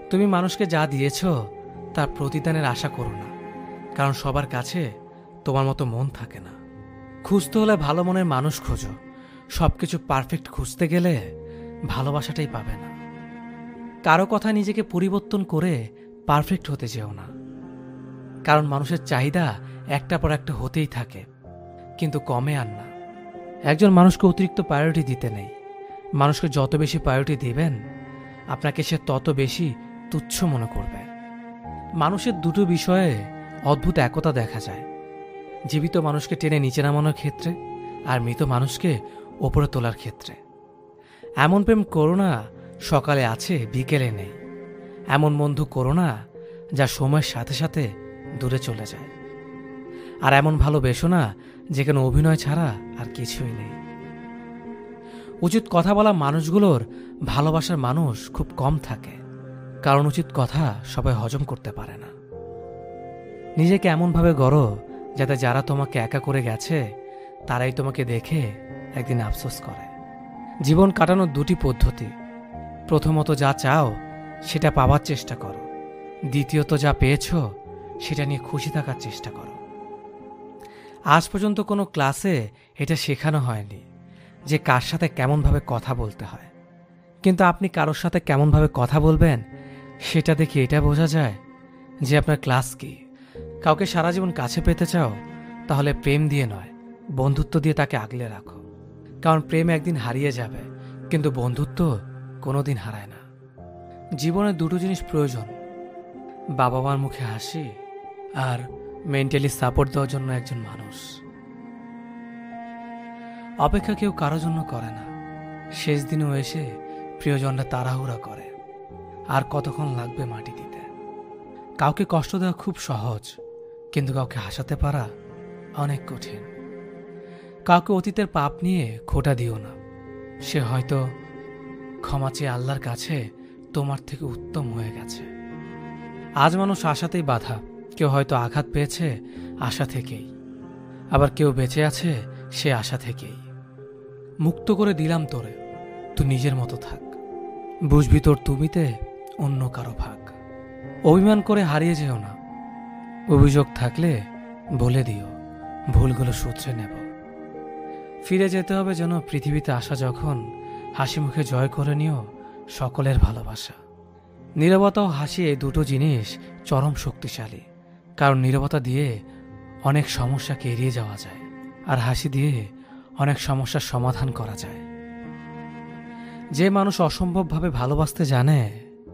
তুমি মানুষকে যা দিয়েছ তার প্রতিদানের আশা করো না, কারণ সবার কাছে তোমার মতো মন থাকে না। খুঁজতে হলে ভালো মনের মানুষ খোঁজো। সবকিছু পারফেক্ট খুঁজতে গেলে ভালোবাসাটাই পাবে না। কারো কথা নিজেকে পরিবর্তন করে পারফেক্ট হতে যেও না, কারণ মানুষের চাহিদা একটা পর একটা হতেই থাকে, কিন্তু কমে আর না। একজন মানুষকে অতিরিক্ত প্রায়োরিটি দিতে নেই। মানুষকে যত বেশি প্রায়োরিটি দিবেন, আপনাকে সে তত বেশি তুচ্ছ মনে করবে। মানুষের দুটো বিষয়ে অদ্ভুত একতা দেখা যায়, জীবিত মানুষকে টেনে নিচে নামানোর ক্ষেত্রে আর মৃত মানুষকে ওপরে তোলার ক্ষেত্রে। এমন প্রেম করো না সকালে আছে বিকেলে নেই। এমন বন্ধু করো না যা সময়ের সাথে সাথে দূরে চলে যায়। আর এমন ভালোবেসো না যেখানে অভিনয় ছাড়া আর কিছুই নেই। উচিত কথা বলা মানুষগুলোর ভালোবাসার মানুষ খুব কম থাকে, কারণ উচিত কথা সবাই হজম করতে পারে না। নিজেকে এমনভাবে গড়ো যাতে যারা তোমাকে একা করে গেছে তারাই তোমাকে দেখে একদিন আফসোস করে। জীবন কাটানোর দুটি পদ্ধতি। প্রথমত যা চাও সেটা পাওয়ার চেষ্টা করো, দ্বিতীয়ত যা পেয়েছ সেটা নিয়ে খুশি থাকার চেষ্টা করো। আজ পর্যন্ত কোনো ক্লাসে এটা শেখানো হয়নি যে কার সাথে কেমনভাবে কথা বলতে হয়, কিন্তু আপনি কারোর সাথে কেমনভাবে কথা বলবেন সেটা দেখে এটা বোঝা যায় যে আপনার ক্লাস কি। কাউকে সারা জীবন কাছে পেতে চাও, তাহলে প্রেম দিয়ে নয়, বন্ধুত্ব দিয়ে তাকে আগলে রাখো। কারণ প্রেম একদিন হারিয়ে যাবে, কিন্তু বন্ধুত্ব কোনোদিন হারায় না। জীবনে দুটো জিনিস প্রয়োজন, বাবা মার মুখে হাসি আর মেন্টালি সাপোর্ট দেওয়ার জন্য একজন মানুষ। অপেক্ষা কেউ কারো জন্য করে না। শেষ দিনেও এসে প্রিয়জনরা তাড়াহুড়া করে, আর কতক্ষণ লাগবে মাটি দিতে। কাউকে কষ্ট দেওয়া খুব সহজ, কিন্তু কাউকে হাসাতে পারা অনেক কঠিন। কাউকে অতীতের পাপ নিয়ে খোঁটা দিও না। সে হয়তো ক্ষমা চেয়ে আল্লাহর কাছে তোমার থেকে উত্তম হয়ে গেছে। আজ মানুষ আশাতেই বাঁধা। কেউ হয়তো আঘাত পেয়েছে আশা থেকেই, আবার কেউ বেঁচে আছে সে আশা থেকেই। মুক্ত করে দিলাম তোরে, তুই নিজের মতো থাক। বুঝবি তোর তুমিতে অন্য কারো ভাগ। অভিমান করে হারিয়ে যেও না। অভিযোগ থাকলে বলে দিও, ভুলগুলো শুধরে নেব। ফিরে যেতে হবে যেন পৃথিবীতে আসা যখন হাসি মুখে জয় করে নিও সকলের ভালোবাসা। নীরবতা ও হাসি এই দুটো জিনিস চরম শক্তিশালী, কারণ নীরবতা দিয়ে অনেক সমস্যাকে এড়িয়ে যাওয়া যায়, আর হাসি দিয়ে অনেক সমস্যার সমাধান করা যায়। যে মানুষ অসম্ভবভাবে ভালোবাসতে জানে,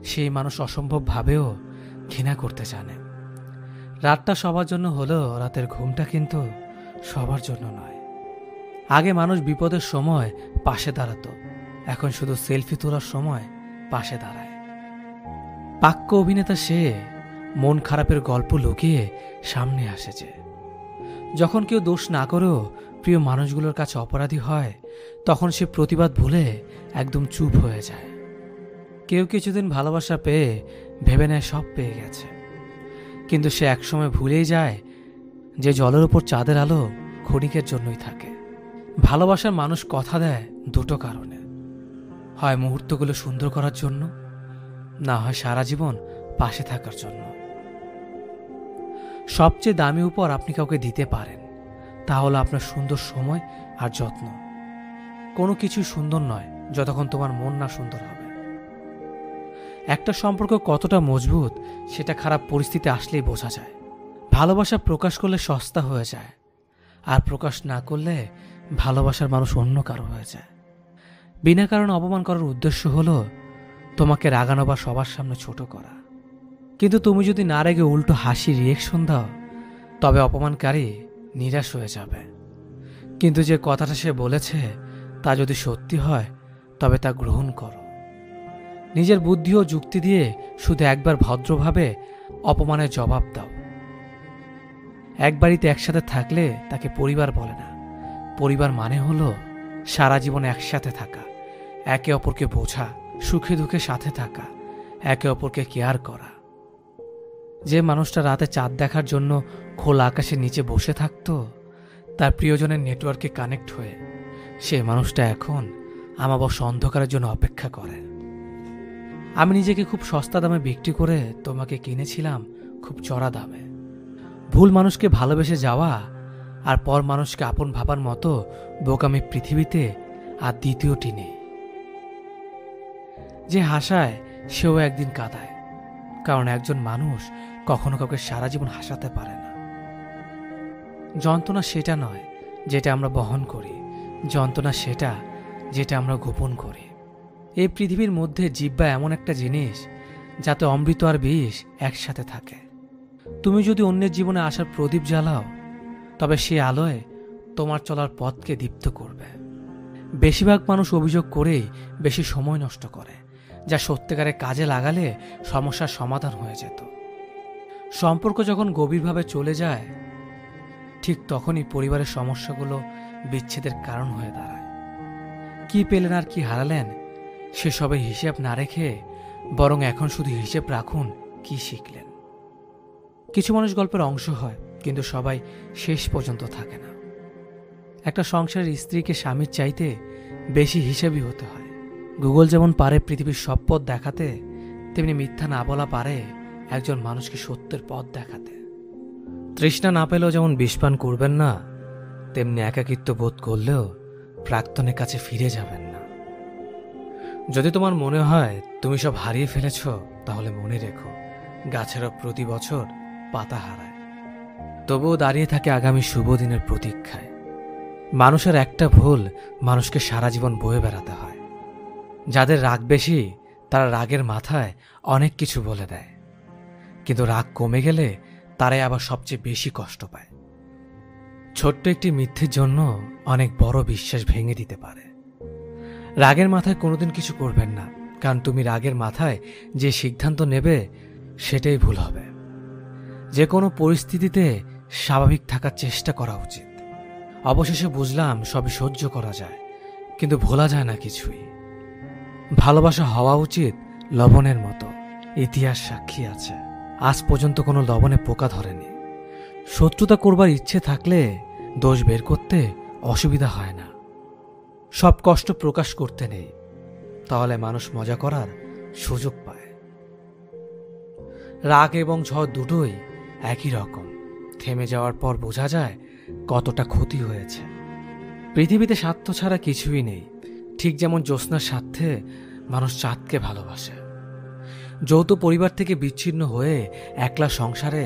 সেই মানুষ অসম্ভবভাবেও ঘৃণা করতে জানে। রাতটা সবার জন্য হলেও রাতের ঘুমটা কিন্তু সবার জন্য নয়। আগে মানুষ বিপদের সময় পাশে দাঁড়াতো, এখন শুধু সেলফি তোলার সময় পাশে দাঁড়ায়। পাক্য অভিনেতা সে, মন খারাপের গল্প লুকিয়ে সামনে আসে যে। যখন কেউ দোষ না করেও প্রিয় মানুষগুলোর কাছে অপরাধী হয়, তখন সে প্রতিবাদ ভুলে একদম চুপ হয়ে যায়। কেউ কিছুদিন ভালোবাসা পেয়ে ভেবে নেয় সব পেয়ে গেছে, কিন্তু সে একসময় ভুলেই যায় যে জলের উপর চাঁদের আলো ক্ষণিকের জন্যই থাকে। ভালোবাসার মানুষ কথা দেয় দুটো কারণে, হয় মুহূর্তগুলো সুন্দর করার জন্য, না হয় সারা জীবন পাশে থাকার জন্য। সবচেয়ে দামি উপহার আপনি কাউকে দিতে পারেন, তা হলো আপনার সুন্দর সময় আর যত্ন। কোনো কিছুই সুন্দর নয় যতক্ষণ তোমার মন না সুন্দর হবে। একটা সম্পর্ক কতটা মজবুত সেটা খারাপ পরিস্থিতি আসলেই বোঝা যায়। ভালোবাসা প্রকাশ করলে সস্তা হয়ে যায়, আর প্রকাশ না করলে ভালোবাসার মানুষ অন্য কারো হয়ে যায়। বিনা কারণে অপমান করার উদ্দেশ্য হলো তোমাকে রাগানো বা সবার সামনে ছোট করা। কিন্তু তুমি যদি না রেগে উল্টো হাসি রিয়েকশন দাও, তবে অপমানকারী নিরাশ হয়ে যাবে। কিন্তু যে কথাটা সে বলেছে তা যদি সত্যি হয়, তবে তা গ্রহণ করো। নিজের বুদ্ধি ও যুক্তি দিয়ে শুধু একবার ভদ্রভাবে অপমানের জবাব দাও। এক বাড়িতে একসাথে থাকলে তাকে পরিবার বলে না। পরিবার মানে হলো সারা জীবন একসাথে থাকা, একে অপরকে বোঝা, সুখে দুঃখে সাথে থাকা, একে অপরকে কেয়ার করা। যে মানুষটা রাতে চাঁদ দেখার জন্য খোলা আকাশের নিচে বসে থাকতো, তার প্রিয়জনের নেটওয়ার্কে কানেক্ট হয়ে, সে মানুষটা এখন আমাবস্যা অন্ধকারের জন্য অপেক্ষা করে। আমি নিজেকে খুব সস্তা দামে বিক্রি করে তোমাকে কিনেছিলাম খুব চড়া দামে। ভুল মানুষকে ভালোবেসে যাওয়া আর পর মানুষকে আপন ভাবার মতো বোকামি পৃথিবীতে আর দ্বিতীয়টি নেই। যে হাসায় সেও একদিন কাঁদায়, কারণ একজন মানুষ কখনো কাউকে সারা জীবন হাসাতে পারে না। যন্ত্রণা সেটা নয় যেটা আমরা বহন করি, যন্ত্রণা সেটা যেটা আমরা গোপন করি। এই পৃথিবীর মধ্যে জিহ্বা এমন একটা জিনিস যাতে অমৃত আর বিষ একসাথে থাকে। তুমি যদি অন্যের জীবনে আসার প্রদীপ জ্বালাও, তবে সে আলোয় তোমার চলার পথকে দীপ্ত করবে। বেশিরভাগ মানুষ অভিযোগ করেই বেশি সময় নষ্ট করে, যা সত্যিকারে কাজে লাগালে সমস্যার সমাধান হয়ে যেত। সম্পর্ক যখন গভীরভাবে চলে যায়, ঠিক তখনই পরিবারের সমস্যাগুলো বিচ্ছেদের কারণ হয়ে দাঁড়ায়। কি পেলেন আর কি হারালেন সেসবের হিসেব না রেখে বরং এখন শুধু হিসেব রাখুন কি শিখলেন। কিছু মানুষ গল্পের অংশ হয়, কিন্তু সবাই শেষ পর্যন্ত থাকে না। একটা সংসারের স্ত্রীকে স্বামীর চাইতে বেশি হিসেবই হতে হয়। গুগল যেমন পারে পৃথিবীর সব পথ দেখাতে, তেমনি মিথ্যা না বলা পারে একজন মানুষকে সত্যের পথ দেখাতে। তৃষ্ণা না পেলেও যেমন বিষপান করবেন না, তেমনি একাকিত্ব বোধ করলেও প্রাক্তনের কাছে ফিরে যাবেন না। যদি তোমার মনে হয় তুমি সব হারিয়ে ফেলেছ, তাহলে মনে রেখো গাছেরও প্রতি বছর পাতা হারায়, তবুও দাঁড়িয়ে থাকে আগামী শুভ দিনের প্রতীক্ষায়। মানুষের একটা ভুল মানুষকে সারা জীবন বয়ে বেড়াতে হয়। যাদের রাগ বেশি তারা রাগের মাথায় অনেক কিছু বলে দেয়, কিন্তু রাগ কমে গেলে তারাই আবার সবচেয়ে বেশি কষ্ট পায়। ছোট্ট একটি মিথ্যের জন্য অনেক বড় বিশ্বাস ভেঙে দিতে পারে। রাগের মাথায় কোনোদিন কিছু করবেন না, কারণ তুমি রাগের মাথায় যে সিদ্ধান্ত নেবে সেটাই ভুল হবে। যে কোনো পরিস্থিতিতে স্বাভাবিক থাকার চেষ্টা করা উচিত। অবশেষে বুঝলাম সবই সহ্য করা যায়, কিন্তু ভোলা যায় না কিছুই। ভালোবাসা হওয়া উচিত লবণের মতো, ইতিহাস সাক্ষী আছে আজ পর্যন্ত কোনো লবণে পোকা ধরেনি। শত্রুতা করবার ইচ্ছে থাকলে দোষ বের করতে অসুবিধা হয় না। সব কষ্ট প্রকাশ করতে নেই, তাহলে মানুষ মজা করার সুযোগ পায়। রাগ এবং ঝড় দুটোই একই রকম, থেমে যাওয়ার পর বোঝা যায় কতটা ক্ষতি হয়েছে। পৃথিবীতে স্বার্থ ছাড়া কিছুই নেই, ঠিক যেমন জ্যোৎস্নার স্বার্থে মানুষ চাঁদকে ভালোবাসে। যৌথ পরিবার থেকে বিচ্ছিন্ন হয়ে একলা সংসারে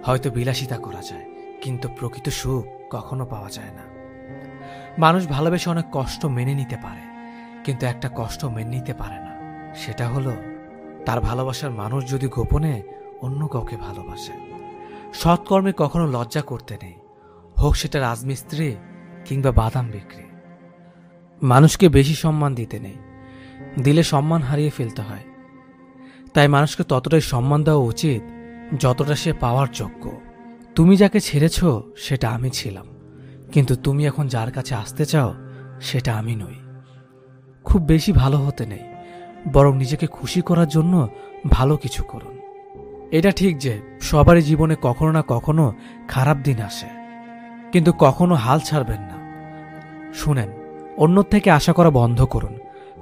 হয়তো বিলাসিতা করা যায়, কিন্তু প্রকৃত সুখ কখনো পাওয়া যায় না। মানুষ ভালোবেসে অনেক কষ্ট মেনে নিতে পারে, কিন্তু একটা কষ্ট মেনে নিতে পারে না, সেটা হলো তার ভালোবাসার মানুষ যদি গোপনে অন্য কাউকে ভালোবাসে। সৎকর্মে কখনো লজ্জা করতে নেই, হোক সেটা রাজমিস্ত্রি কিংবা বাদাম বিক্রি। মানুষকে বেশি সম্মান দিতে নেই, দিলে সম্মান হারিয়ে ফেলতে হয়। তাই মানুষকে ততটাই সম্মান দেওয়া উচিত যতটা সে পাওয়ার যোগ্য। তুমি যাকে ছেড়েছ সেটা আমি ছিলাম, কিন্তু তুমি এখন যার কাছে আসতে চাও সেটা আমি নই। খুব বেশি ভালো হতে নেই, বরং নিজেকে খুশি করার জন্য ভালো কিছু করুন। এটা ঠিক যে সবারই জীবনে কখনো না কখনো খারাপ দিন আসে, কিন্তু কখনো হাল ছাড়বেন না। শুনেন, অন্যর থেকে আশা করা বন্ধ করুন,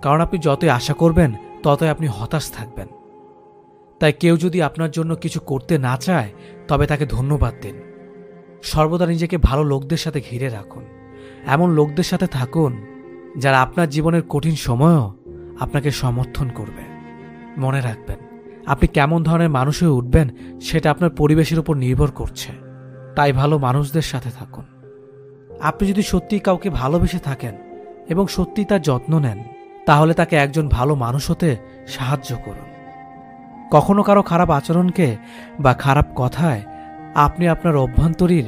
কারণ আপনি যতই আশা করবেন ততই আপনি হতাশ থাকবেন। তাই কেউ যদি আপনার জন্য কিছু করতে না চায়, তবে তাকে ধন্যবাদ দিন। সর্বদা নিজেকে ভালো লোকদের সাথে ঘিরে রাখুন, এমন লোকদের সাথে থাকুন যারা আপনার জীবনের কঠিন সময়ও আপনাকে সমর্থন করবে। মনে রাখবেন, আপনি কেমন ধরনের মানুষ হয়ে উঠবেন সেটা আপনার পরিবেশের উপর নির্ভর করছে। তাই ভালো মানুষদের সাথে থাকুন। আপনি যদি সত্যিই কাউকে ভালোবেসে থাকেন এবং সত্যিই তার যত্ন নেন, তাহলে তাকে একজন ভালো মানুষ হতে সাহায্য করুন। কখনো কারো খারাপ আচরণকে বা খারাপ কথায় আপনি আপনার অভ্যন্তরীণ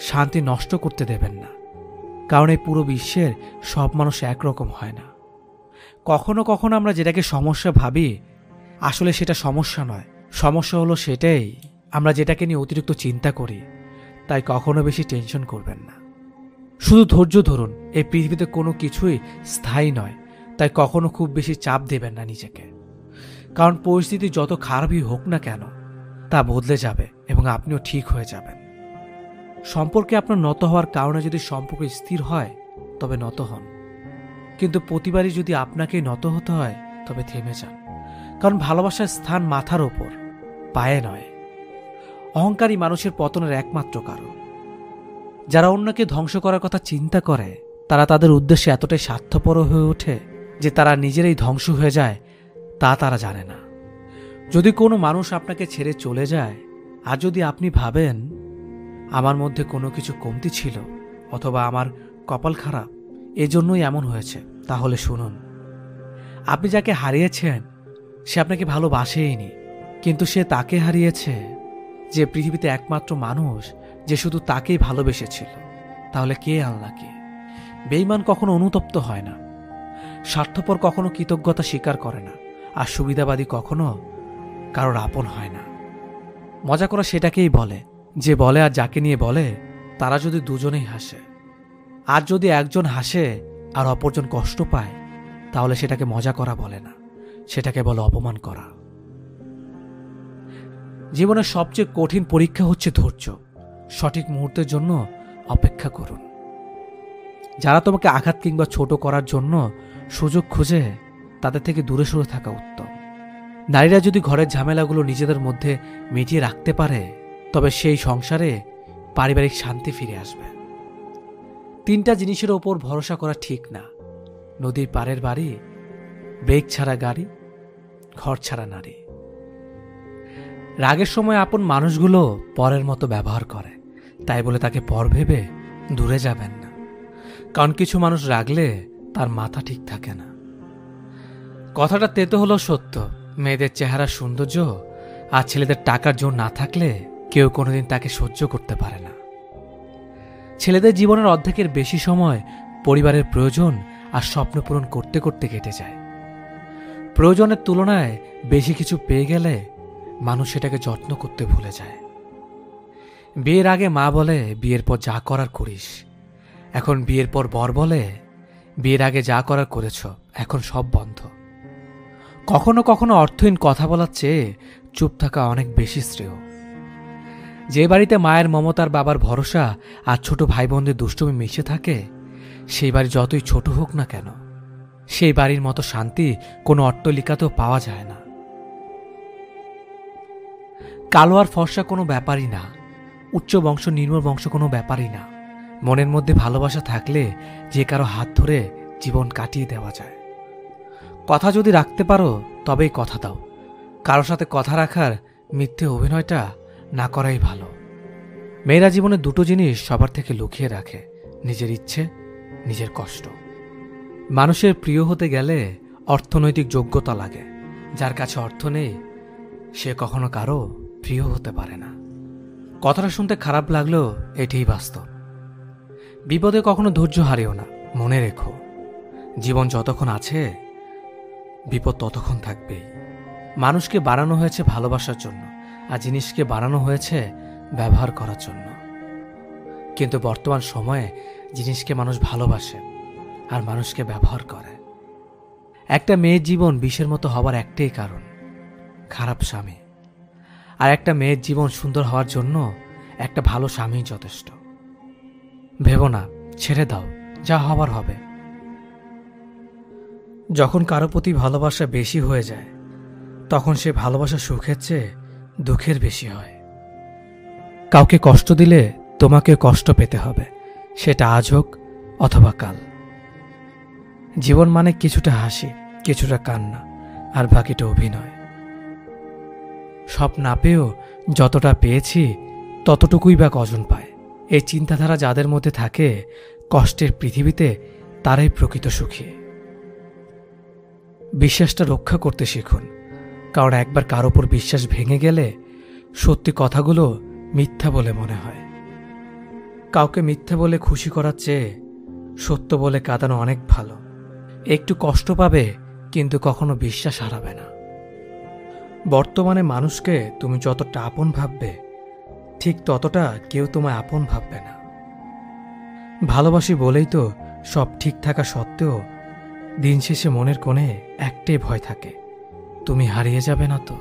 শান্তি নষ্ট করতে দেবেন না, কারণ এই পুরো বিশ্বের সব মানুষ একরকম হয় না। কখনো কখনো আমরা যেটাকে সমস্যা ভাবি, আসলে সেটা সমস্যা নয়। সমস্যা হলো সেটাই আমরা যেটাকে নিয়ে অতিরিক্ত চিন্তা করি। তাই কখনো বেশি টেনশন করবেন না, শুধু ধৈর্য ধরুন। এই পৃথিবীতে কোনো কিছুই স্থায়ী নয়, তাই কখনো খুব বেশি চাপ দেবেন না নিজেকে, কারণ পরিস্থিতি যত খারাপই হোক না কেন তা বদলে যাবে এবং আপনিও ঠিক হয়ে যাবেন। সম্পর্কে আপনার নত হওয়ার কারণে যদি সম্পর্ক স্থির হয় তবে নত হন, কিন্তু প্রতিবারই যদি আপনাকেই নত হতে হয় তবে থেমে যান, কারণ ভালোবাসার স্থান মাথার ওপর, পায়ে নয়। অহংকারী মানুষের পতনের একমাত্র কারণ। যারা অন্যকে ধ্বংস করার কথা চিন্তা করে তারা তাদের উদ্দেশ্যে এতটাই স্বার্থপর হয়ে ওঠে যে তারা নিজেরাই ধ্বংস হয়ে যায় তা তারা জানে না। যদি কোনো মানুষ আপনাকে ছেড়ে চলে যায় আর যদি আপনি ভাবেন আমার মধ্যে কোনো কিছু কমতি ছিল অথবা আমার কপাল খারাপ এজন্যই এমন হয়েছে, তাহলে শুনুন, আপনি যাকে হারিয়েছেন সে আপনাকে ভালোবাসেইনি, কিন্তু সে তাকে হারিয়েছে যে পৃথিবীতে একমাত্র মানুষ যে শুধু তাকেই ভালোবেসেছিল। তাহলে কে আল্লাহকে? বেঈমান কখনো অনুতপ্ত হয় না, স্বার্থপর কখনো কৃতজ্ঞতা স্বীকার করে না, আর সুবিধাবাদী কখনো কারোর আপন হয় না। মজা করা সেটাকেই বলে যে বলে আর যাকে নিয়ে বলে তারা যদি দুজনেই হাসে। আর যদি একজন হাসে আর অপরজন কষ্ট পায় তাহলে সেটাকে মজা করা বলে না, সেটাকে বলে অপমান করা। জীবনের সবচেয়ে কঠিন পরীক্ষা হচ্ছে ধৈর্য। সঠিক মুহূর্তের জন্য অপেক্ষা করুন। যারা তোমাকে আঘাত কিংবা ছোট করার জন্য সুযোগ খুঁজে তাদের থেকে দূরে সরে থাকা উত্তম। নারীরা যদি ঘরের ঝামেলাগুলো নিজেদের মধ্যে মিটিয়ে রাখতে পারে তবে সেই সংসারে পারিবারিক শান্তি ফিরে আসবে। 3টা জিনিসের ওপর ভরসা করা ঠিক না: নদীর পাড়ের বাড়ি, ব্রেক ছাড়া গাড়ি, ঘর ছাড়া নারী। রাগের সময় আপন মানুষগুলো পরের মতো ব্যবহার করে, তাই বলে তাকে পর ভেবে দূরে যাবেন না, কারণ কিছু মানুষ রাগলে তার মাথা ঠিক থাকে না। কথাটা তেতো হলো সত্য। মেয়েদের চেহারা সৌন্দর্য আর ছেলেদের টাকার জোর না থাকলে কেউ কোনোদিন তাকে সহ্য করতে পারে না। ছেলেদের জীবনের অর্ধেকের বেশি সময় পরিবারের প্রয়োজন আর স্বপ্ন পূরণ করতে করতে কেটে যায়। প্রয়োজনের তুলনায় বেশি কিছু পেয়ে গেলে মানুষ সেটাকে যত্ন করতে ভুলে যায়। বিয়ের আগে মা বলে বিয়ের পর যা করার করিস, এখন বিয়ের পর বর বলে বিয়ের আগে যা করার করেছ, এখন সব বন্ধ। কখনো কখনো অর্থহীন কথা বলার চেয়ে চুপ থাকা অনেক বেশি শ্রেয়। যে বাড়িতে মায়ের মমতার বাবার ভরসা আর ছোট ভাই বোনদের দুষ্টুমি মিশে থাকে সেই বাড়ি যতই ছোট হোক না কেন সেই বাড়ির মতো শান্তি কোনো অট্টালিকাতেও পাওয়া যায় না। কালো আর ফর্সা কোনো ব্যাপারই না, উচ্চ বংশ নিম্ন বংশ কোনো ব্যাপারই না। মনের মধ্যে ভালোবাসা থাকলে যে কারো হাত ধরে জীবন কাটিয়ে দেওয়া যায়। কথা যদি রাখতে পারো তবেই কথা দাও। কারোর সাথে কথা রাখার মিথ্যে অভিনয়টা না করাই ভালো। মেয়েরা জীবনে 2টো জিনিস সবার থেকে লুকিয়ে রাখে: নিজের ইচ্ছে, নিজের কষ্ট। মানুষের প্রিয় হতে গেলে অর্থনৈতিক যোগ্যতা লাগে। যার কাছে অর্থ নেই সে কখনো কারো প্রিয় হতে পারে না। কথাটা শুনতে খারাপ লাগলেও এটাই বাস্তব। বিপদে কখনো ধৈর্য হারিও না। মনে রেখো, জীবন যতক্ষণ আছে বিপদ ততক্ষণ থাকবেই। মানুষকে বানানো হয়েছে ভালোবাসার জন্য আর জিনিসকে বানানো হয়েছে ব্যবহার করার জন্য। কিন্তু বর্তমান সময়ে জিনিসকে মানুষ ভালোবাসে আর মানুষকে ব্যবহার করে। একটা মেয়ের জীবন বিষের মতো হবার একটাই কারণ: খারাপ স্বামী। আর একটা মেয়ের জীবন সুন্দর হওয়ার জন্য একটা ভালো স্বামী যথেষ্ট। ভেবো না, ছেড়ে দাও, যা হবার হবে। যখন কারো প্রতি ভালোবাসা বেশি হয়ে যায় তখন সে ভালোবাসা সুখের চেয়ে দুঃখের বেশি হয়। কাউকে কষ্ট দিলে তোমাকে কষ্ট পেতে হবে, সেটা আজ হোক অথবা কাল। জীবন মানে কিছুটা হাসি, কিছুটা কান্না, আর বাকিটা অভিনয়। সব না পেয়েও যতটা পেয়েছি ততটুকুই বা কজন পায়। এই চিন্তাধারা যাদের মধ্যে থাকে কষ্টের পৃথিবীতে তারাই প্রকৃত সুখী। বিশ্বাসটা রক্ষা করতে শিখুন, কারণ একবার কারো উপর বিশ্বাস ভেঙে গেলে সত্যি কথাগুলো মিথ্যা বলে মনে হয়। কাউকে মিথ্যা বলে খুশি করার চেয়ে সত্য বলে কাঁদানো অনেক ভালো। একটু কষ্ট পাবে কিন্তু কখনো বিশ্বাস হারাবে না। বর্তমানে মানুষকে তুমি যতটা আপন ভাববে ঠিক ততটা কেউ তোমায় আপন ভাববে না। ভালোবাসি বলেই তো সব ঠিক থাকা সত্ত্বেও দিন শেষে মনের কোণে একটাই ভয় থাকে, তুমি হারিয়ে যাবে না তো।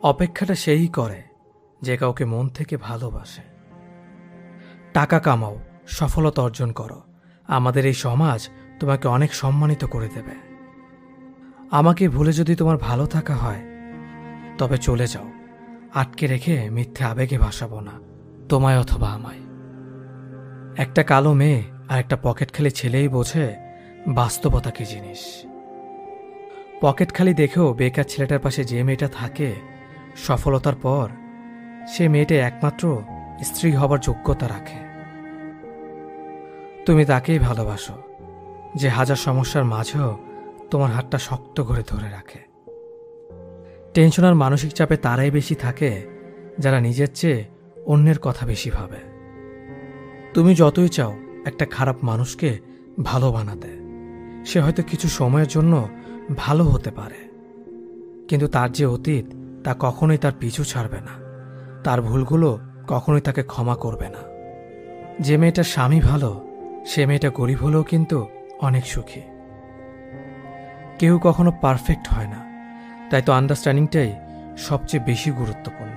অপেক্ষাটা সেই করে যে কাউকে মন থেকে ভালোবাসে। টাকা কামাও, সফলতা অর্জন করো, আমাদের এই সমাজ তোমাকে অনেক সম্মানিত করে দেবে। আমাকে ভুলে যদি তোমার ভালো থাকা হয় তবে চলে যাও, আটকে রেখে মিথ্যে আবেগে ভাসাবো না তোমায় অথবা আমায়। একটা কালো মেয়ে আর একটা পকেট খালি ছেলেই বোঝে বাস্তবতা কি জিনিস। পকেট খালি দেখেও বেকার ছেলেটার পাশে যে মেয়েটা থাকে সফলতার পর, সে মেয়েটা একমাত্র স্ত্রী হবার যোগ্যতা রাখে। তুমি তাকেই ভালোবাসো যে হাজার সমস্যার মাঝেও তোমার হাতটা শক্ত করে ধরে রাখে। টেনশন আর মানসিক চাপে তারাই বেশি থাকে যারা নিজের চেয়ে অন্যের কথা বেশি ভাবে। তুমি যতই চাও একটা খারাপ মানুষকে ভালো বানাতে, সে হয়তো কিছু সময়ের জন্য ভালো হতে পারে, কিন্তু তার যে অতীত তা কখনোই তার পিছু ছাড়বে না, তার ভুলগুলো কখনোই তাকে ক্ষমা করবে না। যে মেয়েটার স্বামী ভালো সে মেয়েটা গরিব হলেও কিন্তু অনেক সুখী। কেউ কখনো পারফেক্ট হয় না, তাই তো আন্ডারস্ট্যান্ডিংটাই সবচেয়ে বেশি গুরুত্বপূর্ণ।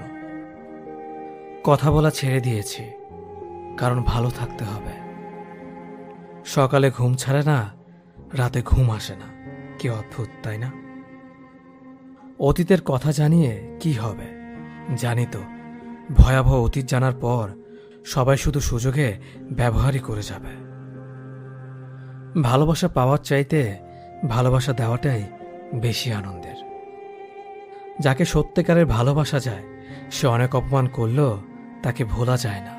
কথা বলা ছেড়ে দিয়েছি, কারণ ভালো থাকতে হবে। সকালে ঘুম ছাড়ে না, রাতে ঘুম আসে না। কি অদ্ভুত, তাই না? অতীতের কথা জানিয়ে কি হবে? জানি তো, ভয়াবহ অতীত জানার পর সবাই শুধু সুযোগে ব্যবহারই করে যাবে। ভালোবাসা পাওয়ার চাইতে ভালোবাসা দেওয়াটাই বেশি আনন্দের। যাকে সত্যিকারের ভালোবাসা যায় সে অনেক অপমান করলেও তাকে ভোলা যায় না,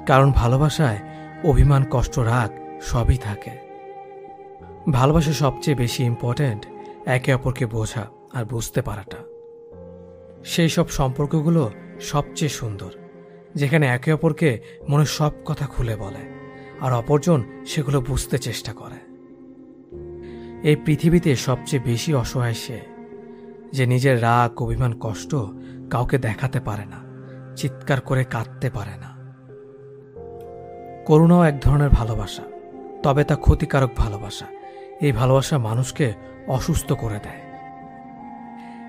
কারণ ভালোবাসায় অভিমান, কষ্ট, রাগ সবই থাকে। ভালোবাসা সবচেয়ে বেশি ইম্পর্ট্যান্ট একে অপরকে বোঝা আর বুঝতে পারাটা। সেই সব সম্পর্কগুলো সবচেয়ে সুন্দর যেখানে একে অপরকে মনের সব কথা খুলে বলে আর অপরজন সেগুলো বুঝতে চেষ্টা করে। এই পৃথিবীতে সবচেয়ে বেশি অসহায় সে যে নিজের রাগ, অভিমান, কষ্ট কাউকে দেখাতে পারে না, চিৎকার করে কাঁদতে পারে না। করুণাও এক ধরনের ভালোবাসা, তবে তা ক্ষতিকারক ভালোবাসা। এই ভালোবাসা মানুষকে অসুস্থ করে দেয়।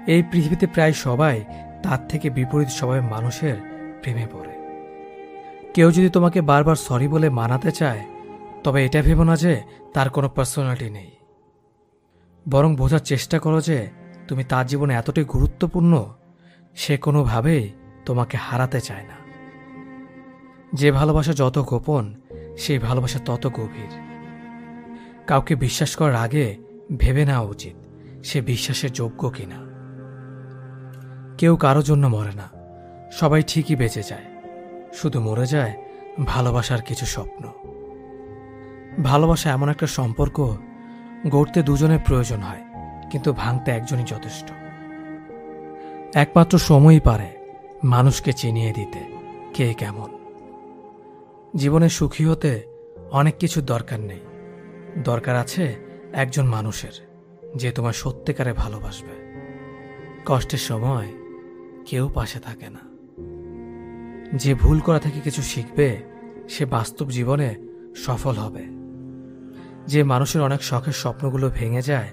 এই পৃথিবীতে প্রায় সবাই তার থেকে বিপরীত স্বভাবের মানুষের প্রেমে পড়ে। কেউ যদি তোমাকে বারবার সরি বলে মানাতে চায় তবে এটা ভেবো না যে তার কোনো পার্সোনালিটি নেই, বরং বোঝার চেষ্টা করো যে তুমি তার জীবনে এতটাই গুরুত্বপূর্ণ সে কোনোভাবেই তোমাকে হারাতে চায় না। যে ভালোবাসা যত গোপন সেই ভালোবাসা তত গভীর। কাউকে বিশ্বাস করার আগে ভেবে নেওয়া উচিত সে বিশ্বাসের যোগ্য কিনা। কেউ কারো জন্য মরে না, সবাই ঠিকই বেঁচে যায়, শুধু মরে যায় ভালোবাসার কিছু স্বপ্ন। ভালোবাসা এমন একটা সম্পর্ক গড়তে দুজনের প্রয়োজন হয়, কিন্তু ভাঙতে একজনই যথেষ্ট। একমাত্র সময়ই পারে মানুষকে চিনিয়ে দিতে কে কেমন। জীবনে সুখী হতে অনেক কিছুর দরকার নেই, দরকার আছে একজন মানুষের যে তোমার সত্যিকারে ভালোবাসবে। কষ্টের সময় কেউ পাশে থাকে না। যে ভুল করা থেকে কিছু শিখবে সে বাস্তব জীবনে সফল হবে। যে মানুষের অনেক শখের স্বপ্নগুলো ভেঙে যায়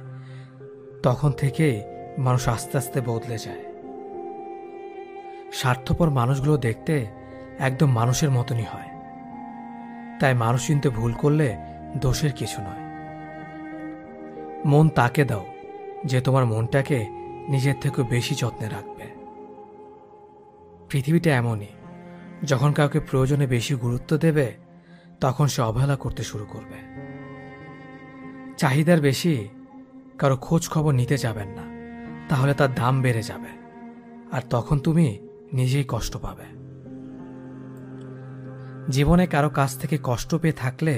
তখন থেকেই মানুষ আস্তে আস্তে বদলে যায়। স্বার্থপর মানুষগুলো দেখতে একদম মানুষের মতনই হয়, তাই মানুষ চিনতে ভুল করলে দোষের কিছু নয়। মন তাকে দাও যে তোমার মনটাকে নিজের থেকে বেশি যত্নে রাখবে। পৃথিবীটা এমনই, যখন কাউকে প্রয়োজনে বেশি গুরুত্ব দেবে তখন সে অবহেলা করতে শুরু করবে। চাহিদার বেশি কারো খোঁজ খবর নিতে যাবেন না, তাহলে তার দাম বেড়ে যাবে আর তখন তুমি নিজেই কষ্ট পাবে। জীবনে কারো কাছ থেকে কষ্ট পেয়ে থাকলে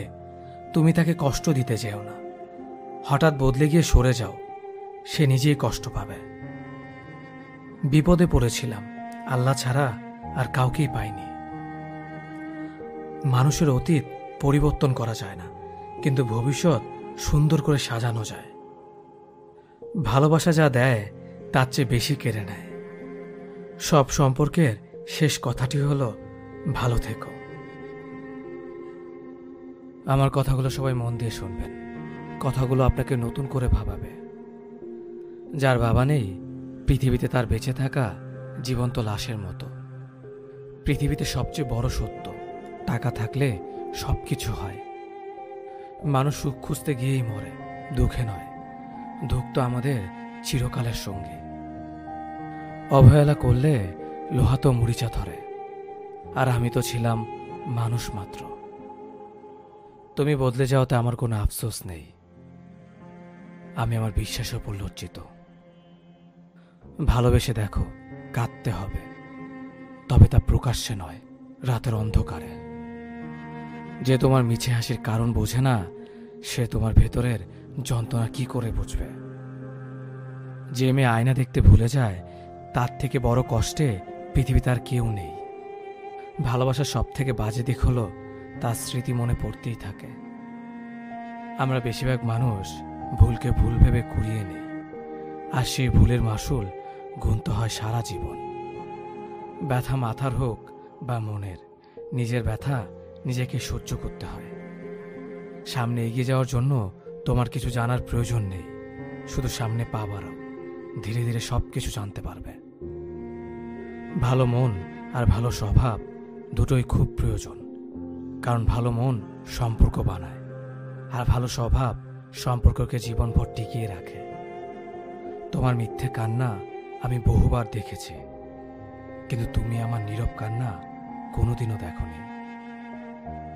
তুমি তাকে কষ্ট দিতে যেও না। হঠাৎ বদলে গিয়ে সরে যাও, সে নিজেই কষ্ট পাবে। বিপদে পড়েছিলাম, আল্লাহ ছাড়া আর কাউকেই পাইনি। মানুষের অতীত পরিবর্তন করা যায় না, কিন্তু ভবিষ্যৎ সুন্দর করে সাজানো যায়। ভালোবাসা যা দেয় তার চেয়ে বেশি কেড়ে নেয়। সব সম্পর্কের শেষ কথাটি হলো ভালো থেকো। আমার কথাগুলো সবাই মন দিয়ে শুনবেন। কথাগুলো আপনাকে নতুন করে ভাবাবে। যার বাবা নেই পৃথিবীতে তার বেঁচে থাকা জীবন্ত লাশের মতো। পৃথিবীতে সবচেয়ে বড় সত্য, টাকা থাকলে সবকিছু হয়। মানুষ সুখ খুঁজতে গিয়েই মরে, দুঃখে নয়। দুঃখ তো আমাদের চিরকালের সঙ্গী। অবহেলা করলে লোহা তো মরিচা ধরে, আর আমি তো ছিলাম মানুষ মাত্র। তুমি বদলে যাওয়াতে আমার কোনো আফসোস নেই, আমি আমার বিশ্বাসের উপর লজ্জিত। ভালোবেসে দেখো, কাঁদতে হবে, তবে তা প্রকাশ্যে নয়, রাতের অন্ধকারে। যে তোমার মিছে হাসির কারণ বোঝে না, সে তোমার ভেতরের যন্ত্রণা কি করে বুঝবে? যে মেয়ে আয়না দেখতে ভুলে যায়, তার থেকে বড় কষ্টে পৃথিবীতে আর কেউ নেই। ভালোবাসার সব থেকে বাজে দিক হলো তার স্মৃতি মনে পড়তেই থাকে। আমরা বেশিরভাগ মানুষ ভুলকে ভুল ভেবে কুড়িয়ে নিই, আর সেই ভুলের মাসুল গুনতে হয় সারা জীবন। ব্যথা মাথার হোক বা মনের, নিজের ব্যথা নিজেকে সহ্য করতে হয়। সামনে এগিয়ে যাওয়ার জন্য তোমার কিছু জানার প্রয়োজন নেই, শুধু সামনে পা বাড়াও, ধীরে ধীরে সব কিছু জানতে পারবে। ভালো মন আর ভালো স্বভাব দুটোই খুব প্রয়োজন, কারণ ভালো মন সম্পর্ক বানায়, আর ভালো স্বভাব সম্পর্ককে জীবনভর টিকিয়ে রাখে। তোমার মিথ্যে কান্না আমি বহুবার দেখেছি, কিন্তু তুমি আমার নীরব কান্না কোনোদিনও দেখোনি।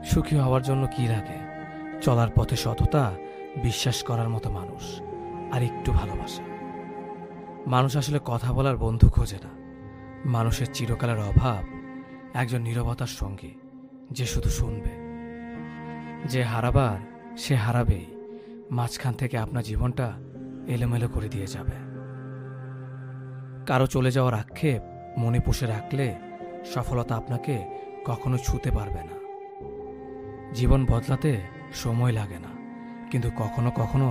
সুখী হওয়ার জন্য কি লাগে? চলার পথে সততা, বিশ্বাস করার মতো মানুষ, আর একটু ভালোবাসা। মানুষ আসলে কথা বলার বন্ধু খোঁজে না, মানুষের চিরকালের অভাব একজন নীরবতার সঙ্গী, যে শুধু শুনবে। যে হারাবার সে হারাবেই, মাঝখান থেকে আপনার জীবনটা এলোমেলো করে দিয়ে যাবে। কারো চলে যাওয়ার আক্ষেপ মনে পুষে রাখলে সফলতা আপনাকে কখনো ছুঁতে পারবে না। জীবন বদলাতে সময় লাগে না, কিন্তু কখনো কখনো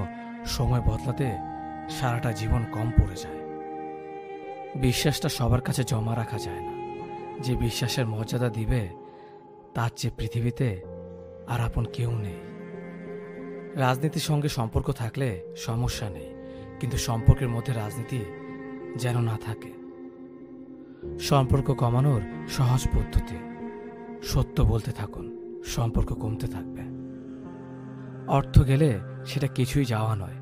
সময় বদলাতে সারাটা জীবন কম পড়ে যায়। বিশ্বাসটা সবার কাছে জমা রাখা যায় না। যে বিশ্বাসের মর্যাদা দিবে, তার চেয়ে পৃথিবীতে আর আপন কেউ নেই। রাজনীতির সঙ্গে সম্পর্ক থাকলে সমস্যা নেই, কিন্তু সম্পর্কের মধ্যে রাজনীতি যেন না থাকে। সম্পর্ক কমানোর সহজ পদ্ধতি, সত্য বলতে থাকুন, সম্পর্ক কমতে থাকবে। অর্থ গেলে সেটা কিছুই যাওয়া নয়,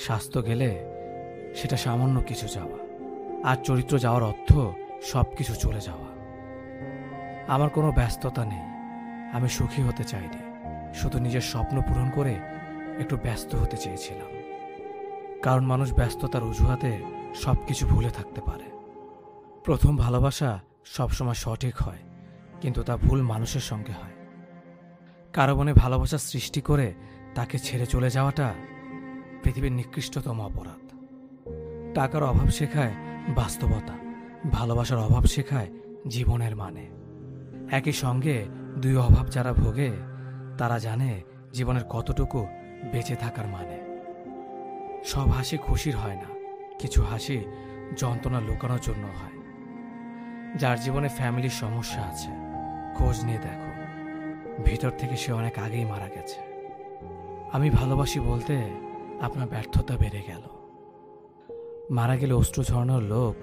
স্বাস্থ্য গেলে সেটা সামান্য কিছু যাওয়া, আর চরিত্র যাওয়ার অর্থ সব কিছু চলে যাওয়া। আমার কোনো ব্যস্ততা নেই, আমি সুখী হতে চাইনি, শুধু নিজের স্বপ্ন পূরণ করে একটু ব্যস্ত হতে চেয়েছিলাম। কারণ মানুষ ব্যস্ততার অজুহাতে সব কিছু ভুলে থাকতে পারে। প্রথম ভালোবাসা সবসময় সঠিক হয়, কিন্তু তা ভুল মানুষের সঙ্গে হয়। কারো মনে ভালোবাসা সৃষ্টি করে তাকে ছেড়ে চলে যাওয়াটা পৃথিবীর নিকৃষ্টতম অপরাধ। টাকার অভাব শেখায় বাস্তবতা, ভালোবাসার অভাব শেখায় জীবনের মানে। একই সঙ্গে দুই অভাব যারা ভোগে, তারা জানে জীবনের কতটুকু বেঁচে থাকার মানে। সব হাসি খুশির হয় না, কিছু হাসি যন্ত্রণা লুকানোর জন্য হয়। যার জীবনে ফ্যামিলির সমস্যা আছে, খোঁজ নিয়ে দেখো, ভিতর থেকে সে অনেক আগেই মারা গেছে। আমি ভালোবাসি বলতে আপনার ব্যর্থতা বেড়ে গেল। মারা গেলে অশ্রু ঝরানোর লোক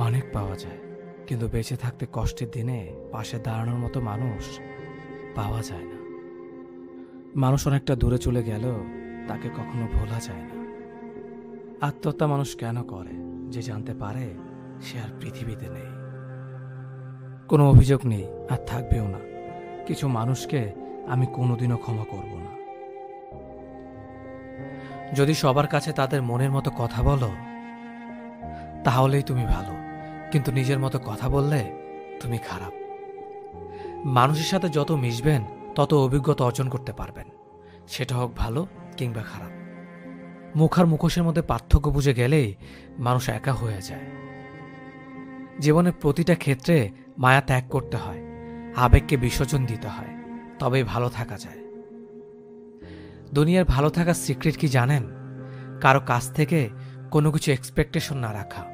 অনেক পাওয়া যায়, কিন্তু বেঁচে থাকতে কষ্টের দিনে পাশে দাঁড়ানোর মতো মানুষ পাওয়া যায় না। মানুষ অনেকটা দূরে চলে গেল, তাকে কখনো ভোলা যায় না। আত্মহত্যা মানুষ কেন করে? যে জানতে পারে সে আর পৃথিবীতে নেই। কোনো অভিযোগ নেই, আর থাকবেও না। কিছু মানুষকে আমি কোনোদিনও ক্ষমা করব না। যদি সবার কাছে তাদের মনের মতো কথা বলো, তাহলেই তুমি ভালো, কিন্তু নিজের মতো কথা বললে তুমি খারাপ। মানুষের সাথে যত মিশবেন, তত অভিজ্ঞতা অর্জন করতে পারবেন, সেটা হোক ভালো কিংবা খারাপ। মুখ আর মুখোশের মধ্যে পার্থক্য বুঝে গেলেই মানুষ একা হয়ে যায়। জীবনের প্রতিটা ক্ষেত্রে মায়া ত্যাগ করতে হয়, আবেগকে বিসর্জন দিতে হয়, তবেই ভালো থাকা যায়। দুনিয়ার ভালো থাকার সিক্রেট কি জানেন? কারো কাছ থেকে কোনো কিছু এক্সপেকটেশন না রাখা।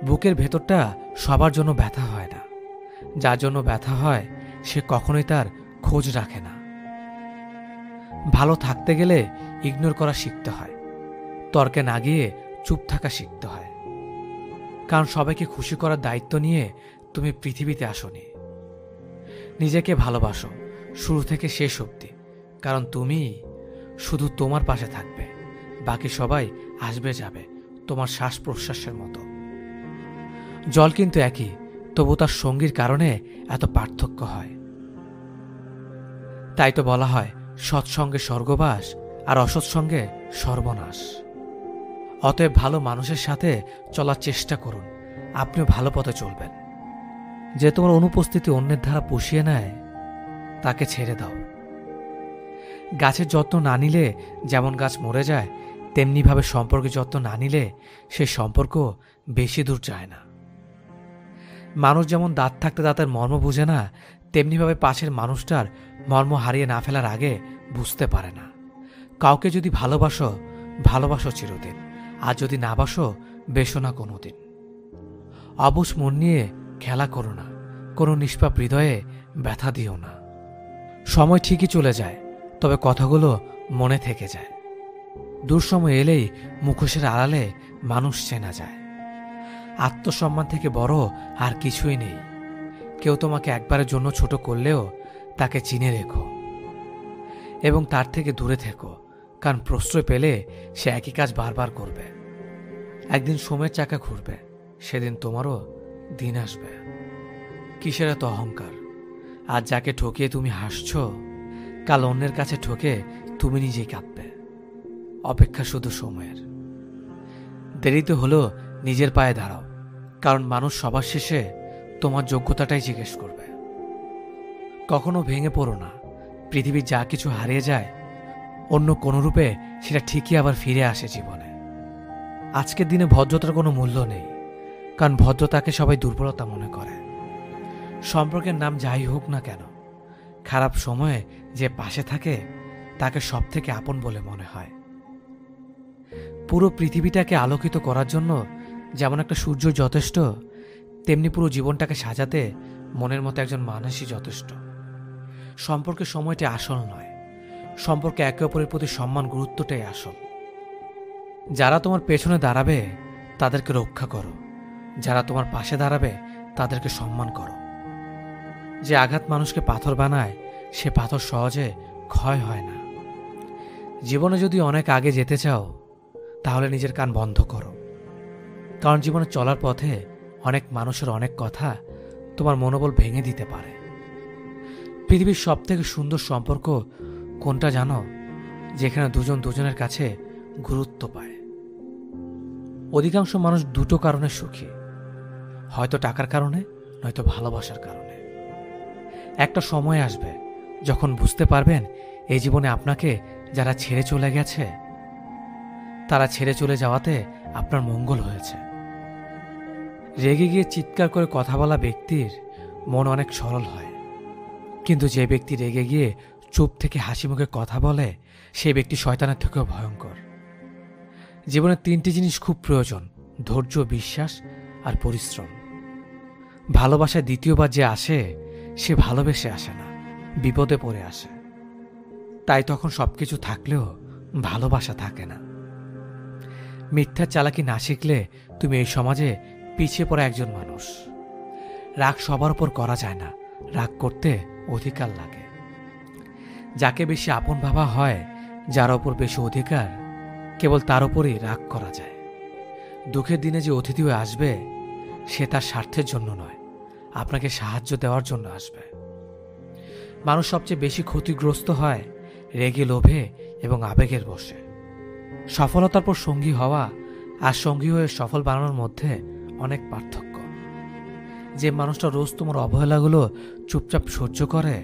বুকের ভেতরটা সবার জন্য ব্যথা হয় না, যার জন্য ব্যথা হয় সে কখনোই তার খোঁজ রাখে না। ভালো থাকতে গেলে ইগনোর করা শিখতে হয়, তর্কে না গিয়ে চুপ থাকা শিখতে হয়। কারণ সবাইকে খুশি করার দায়িত্ব নিয়ে তুমি পৃথিবীতে আসোনি। নিজেকে ভালোবাসো শুরু থেকে শেষ অবধি, কারণ তুমি শুধু তোমার পাশে থাকবে, বাকি সবাই আসবে যাবে, তোমার শ্বাস প্রশ্বাসের মতো। জল কিন্তু একই, তবু তার সঙ্গীর কারণে এত পার্থক্য হয়। তাই তো বলা হয় সৎসঙ্গে স্বর্গবাস আর অসৎসঙ্গে সর্বনাশ। অতএব ভালো মানুষের সাথে চলার চেষ্টা করুন, আপনিও ভালো পথে চলবেন। যে তোমার অনুপস্থিতি অন্যের দ্বারা পুষিয়ে নেয়, তাকে ছেড়ে দাও। গাছের যত্ন না নিলে যেমন গাছ মরে যায়, তেমনিভাবে সম্পর্কের যত্ন না নিলে সে সম্পর্ক বেশি দূর যায় না। মানুষ যেমন দাঁত থাকতে দাঁতের মর্ম বুঝে না, তেমনিভাবে পাশের মানুষটার মর্ম হারিয়ে না ফেলার আগে বুঝতে পারে না। কাউকে যদি ভালোবাসো, ভালোবাসো চিরদিন, আর যদি না বাসো, বেসো না কোনোদিন। অবুঝ মন নিয়ে খেলা করো না, কোনো নিষ্পাপ হৃদয়ে ব্যথা দিও না। সময় ঠিকই চলে যায়, তবে কথাগুলো মনে থেকে যায়। দুঃসময় এলেই মুখোশের আড়ালে মানুষ চেনা যায়। আত্মসম্মান থেকে বড় আর কিছুই নেই। কেউ তোমাকে একবারের জন্য ছোট করলেও তাকে চিনে রেখো এবং তার থেকে দূরে থেকো, কারণ প্রশ্রয় পেলে সে একই কাজ বারবার করবে। একদিন সময়ের চাকা ঘুরবে, সেদিন তোমারও দিন আসবে। কিসের এত অহংকার? আজ যাকে ঠকিয়ে তুমি হাসছ, কাল অন্যের কাছে ঠকে তুমি নিজেই কাঁদবে। অপেক্ষা শুধু সময়ের। দেরিতে হলেও নিজের পায়ে দাঁড়াও, কারণ মানুষ সবার শেষে তোমার যোগ্যতাটাই জিজ্ঞেস করবে। কখনো ভেঙে পড়ো না। পৃথিবীর যা কিছু হারিয়ে যায়, অন্য কোনো রূপে সেটা ঠিকই আবার ফিরে আসে জীবনে। আজকের দিনে ভদ্রতার কোনো মূল্য নেই, কারণ ভদ্রতাকে সবাই দুর্বলতা মনে করে। সম্পর্কের নাম যাই হোক না কেন, খারাপ সময়ে যে পাশে থাকে তাকে সব থেকে আপন বলে মনে হয়। পুরো পৃথিবীটাকে আলোকিত করার জন্য যেমন একটা সূর্য যথেষ্ট, তেমনি পুরো জীবনটাকে সাজাতে মনের মতো একজন মানুষই যথেষ্ট। সম্পর্কের সময়টি আসল নয়, সম্পর্কে একে অপরের প্রতি সম্মান গুরুত্বটাই আসল। যারা তোমার পেছনে দাঁড়াবে তাদেরকে রক্ষা করো, যারা তোমার পাশে দাঁড়াবে তাদেরকে সম্মান করো। যে আঘাত মানুষকে পাথর বানায়, সে পাথর সহজে ক্ষয় হয় না। জীবনে যদি অনেক আগে যেতে চাও, তাহলে নিজের কান বন্ধ করো, কারণ জীবনে চলার পথে অনেক মানুষের অনেক কথা তোমার মনোবল ভেঙে দিতে পারে। পৃথিবীর সব থেকে সুন্দর সম্পর্ক কোনটা জানো? যেখানে দুজন দুজনের কাছে গুরুত্ব পায়। অধিকাংশ মানুষ দুটো কারণে সুখী, হয়তো টাকার কারণে, নয়তো ভালোবাসার কারণে। একটা সময় আসবে যখন বুঝতে পারবেন এই জীবনে আপনাকে যারা ছেড়ে চলে গেছে, তারা ছেড়ে চলে যাওয়াতে আপনার মঙ্গল হয়েছে। রেগে গিয়ে চিৎকার করে কথা বলা ব্যক্তির মন অনেক সরল হয়, কিন্তু যে ব্যক্তি রেগে গিয়ে চুপ থেকে হাসি মুখে কথা বলে, সে ব্যক্তি শয়তানের থেকেও ভয়ঙ্কর। জীবনে তিনটি জিনিস খুব প্রয়োজন: ধৈর্য, বিশ্বাস আর পরিশ্রম। ভালোবাসায় দ্বিতীয়বার যে আসে, সে ভালোবেসে আসে না, বিপদে পড়ে আসে। তাই তখন সবকিছু থাকলেও ভালোবাসা থাকে না। মিথ্যা চালাকি না শিখলে তুমি এই সমাজে পিছিয়ে পড়া একজন মানুষ। রাগ সবার উপর করা যায় না, রাগ করতে অধিকার লাগে। যাকে বেশি আপন ভাবা হয়, যার ওপর বেশি অধিকার, কেবল তার উপরই রাগ করা যায়। দুঃখের দিনে যে অতিথি হয়ে আসবে, সে তার স্বার্থের জন্য নয়, আপনাকে সাহায্য দেওয়ার জন্য আসবে। মানুষ সবচেয়ে বেশি ক্ষতিগ্রস্ত হয় রেগে, লোভে এবং আবেগের বশে। সফলতার পর সঙ্গী হওয়া আর সঙ্গী হয়ে সফল বানানোর মধ্যে অনেক পার্থক্য। যে মানুষটা রোজ তোমার অবহেলাগুলো চুপচাপ সহ্য করে,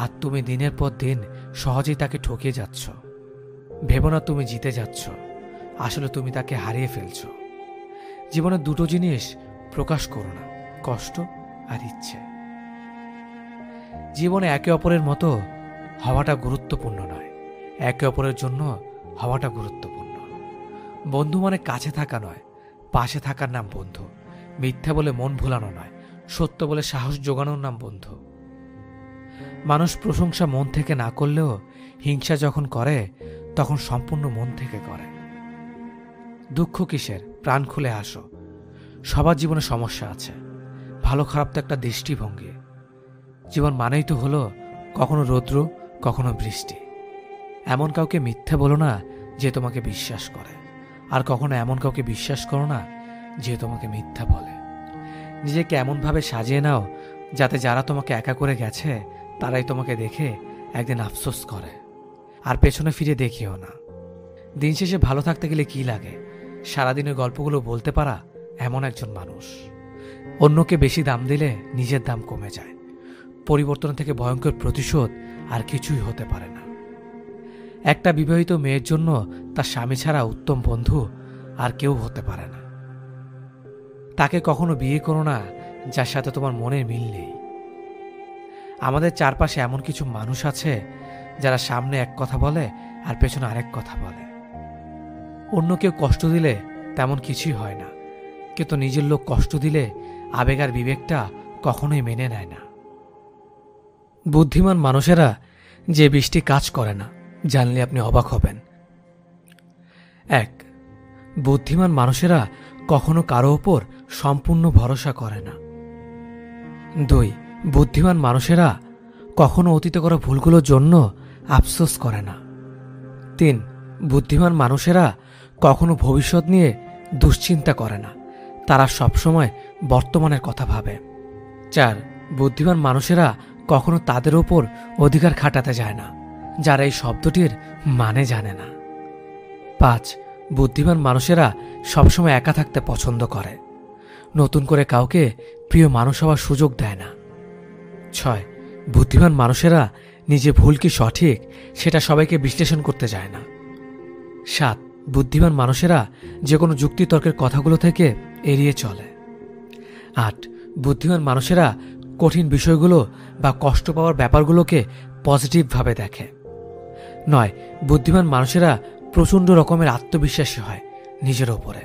আর তুমি দিনের পর দিন সহজেই তাকে ঠকিয়ে যাচ্ছ। ভেবো না তুমি জিতে যাচ্ছ, আসলে তুমি তাকে হারিয়ে ফেলছ। জীবনে দুটো জিনিস প্রকাশ করো না: কষ্ট আর ইচ্ছে। জীবনে একে অপরের মতো হওয়াটা গুরুত্বপূর্ণ নয়, একে অপরের জন্য হওয়াটা গুরুত্বপূর্ণ। বন্ধু মানে কাছে থাকা নয়, পাশে থাকার নাম বন্ধু। মিথ্যা বলে মন ভোলানো নয়, সত্য বলে সাহস জোগানোর নাম বন্ধু। মানুষ প্রশংসা মন থেকে না করলেও হিংসা যখন করে, তখন সম্পূর্ণ মন থেকে করে। দুঃখ কিসের? প্রাণ খুলে হাসো। সবার জীবনে সমস্যা আছে, ভালো খারাপ তো একটা দৃষ্টিভঙ্গি। জীবন মানেই তো হলো কখনো রৌদ্র, কখনো বৃষ্টি। এমন কাউকে মিথ্যে বলো না যে তোমাকে বিশ্বাস করে, আর কখনো এমন কাউকে বিশ্বাস করো না যে তোমাকে মিথ্যা বলে। নিজেকে এমনভাবে সাজিয়ে নাও যাতে যারা তোমাকে একা করে গেছে তারাই তোমাকে দেখে একদিন আফসোস করে, আর পেছনে ফিরে দেখিও না। দিন শেষে ভালো থাকতে গেলে কি লাগে? সারাদিনের গল্পগুলো বলতে পারা এমন একজন মানুষ। অন্যকে বেশি দাম দিলে নিজের দাম কমে যায়। পরিবর্তন থেকে ভয়ঙ্কর প্রতিশোধ আর কিছুই হতে পারে না। একটা বিবাহিত মেয়ের জন্য তার স্বামী ছাড়া উত্তম বন্ধু আর কেউ হতে পারে না। তাকে কখনো বিয়ে করো না যার সাথে তোমার মনের মিল নেই। আমাদের চারপাশে এমন কিছু মানুষ আছে যারা সামনে এক কথা বলে আর পেছনে আরেক কথা বলে। অন্য কেউ কষ্ট দিলে তেমন কিছুই হয় না, কিন্তু নিজের লোক কষ্ট দিলে আবেগ আর বিবেকটা কখনোই মেনে নেয় না। বুদ্ধিমান মানুষেরা যে বৃষ্টি কাজ করে না, জানলে আপনি অবাক হবেন। 1. বুদ্ধিমান মানুষেরা কখনো কারো ওপর সম্পূর্ণ ভরসা করে না। 2. বুদ্ধিমান মানুষেরা কখনো অতীতে করা ভুলগুলোর জন্য আফসোস করে না। 3. বুদ্ধিমান মানুষেরা কখনো ভবিষ্যৎ নিয়ে দুশ্চিন্তা করে না, তারা সবসময় বর্তমানের কথা ভাবে। 4. বুদ্ধিমান মানুষেরা কখনো তাদের ওপর অধিকার খাটাতে যায় না, যারা এই শব্দটির মানে জানে না। 5. বুদ্ধিমান মানুষেরা সবসময় একা থাকতে পছন্দ করে, নতুন করে কাউকে প্রিয় মানুষ হওয়ার সুযোগ দেয় না। 6. বুদ্ধিমান মানুষেরা নিজে ভুল কি সঠিক সেটা সবাইকে বিশ্লেষণ করতে যায় না। 7. বুদ্ধিমান মানুষেরা যে কোনো যুক্তিতর্কের কথাগুলো থেকে এড়িয়ে চলে। 8. বুদ্ধিমান মানুষেরা কঠিন বিষয়গুলো বা কষ্ট পাওয়ার ব্যাপারগুলোকে পজিটিভভাবে দেখে। 9. বুদ্ধিমান মানুষেরা প্রচণ্ড রকমের আত্মবিশ্বাসী হয় নিজের ওপরে।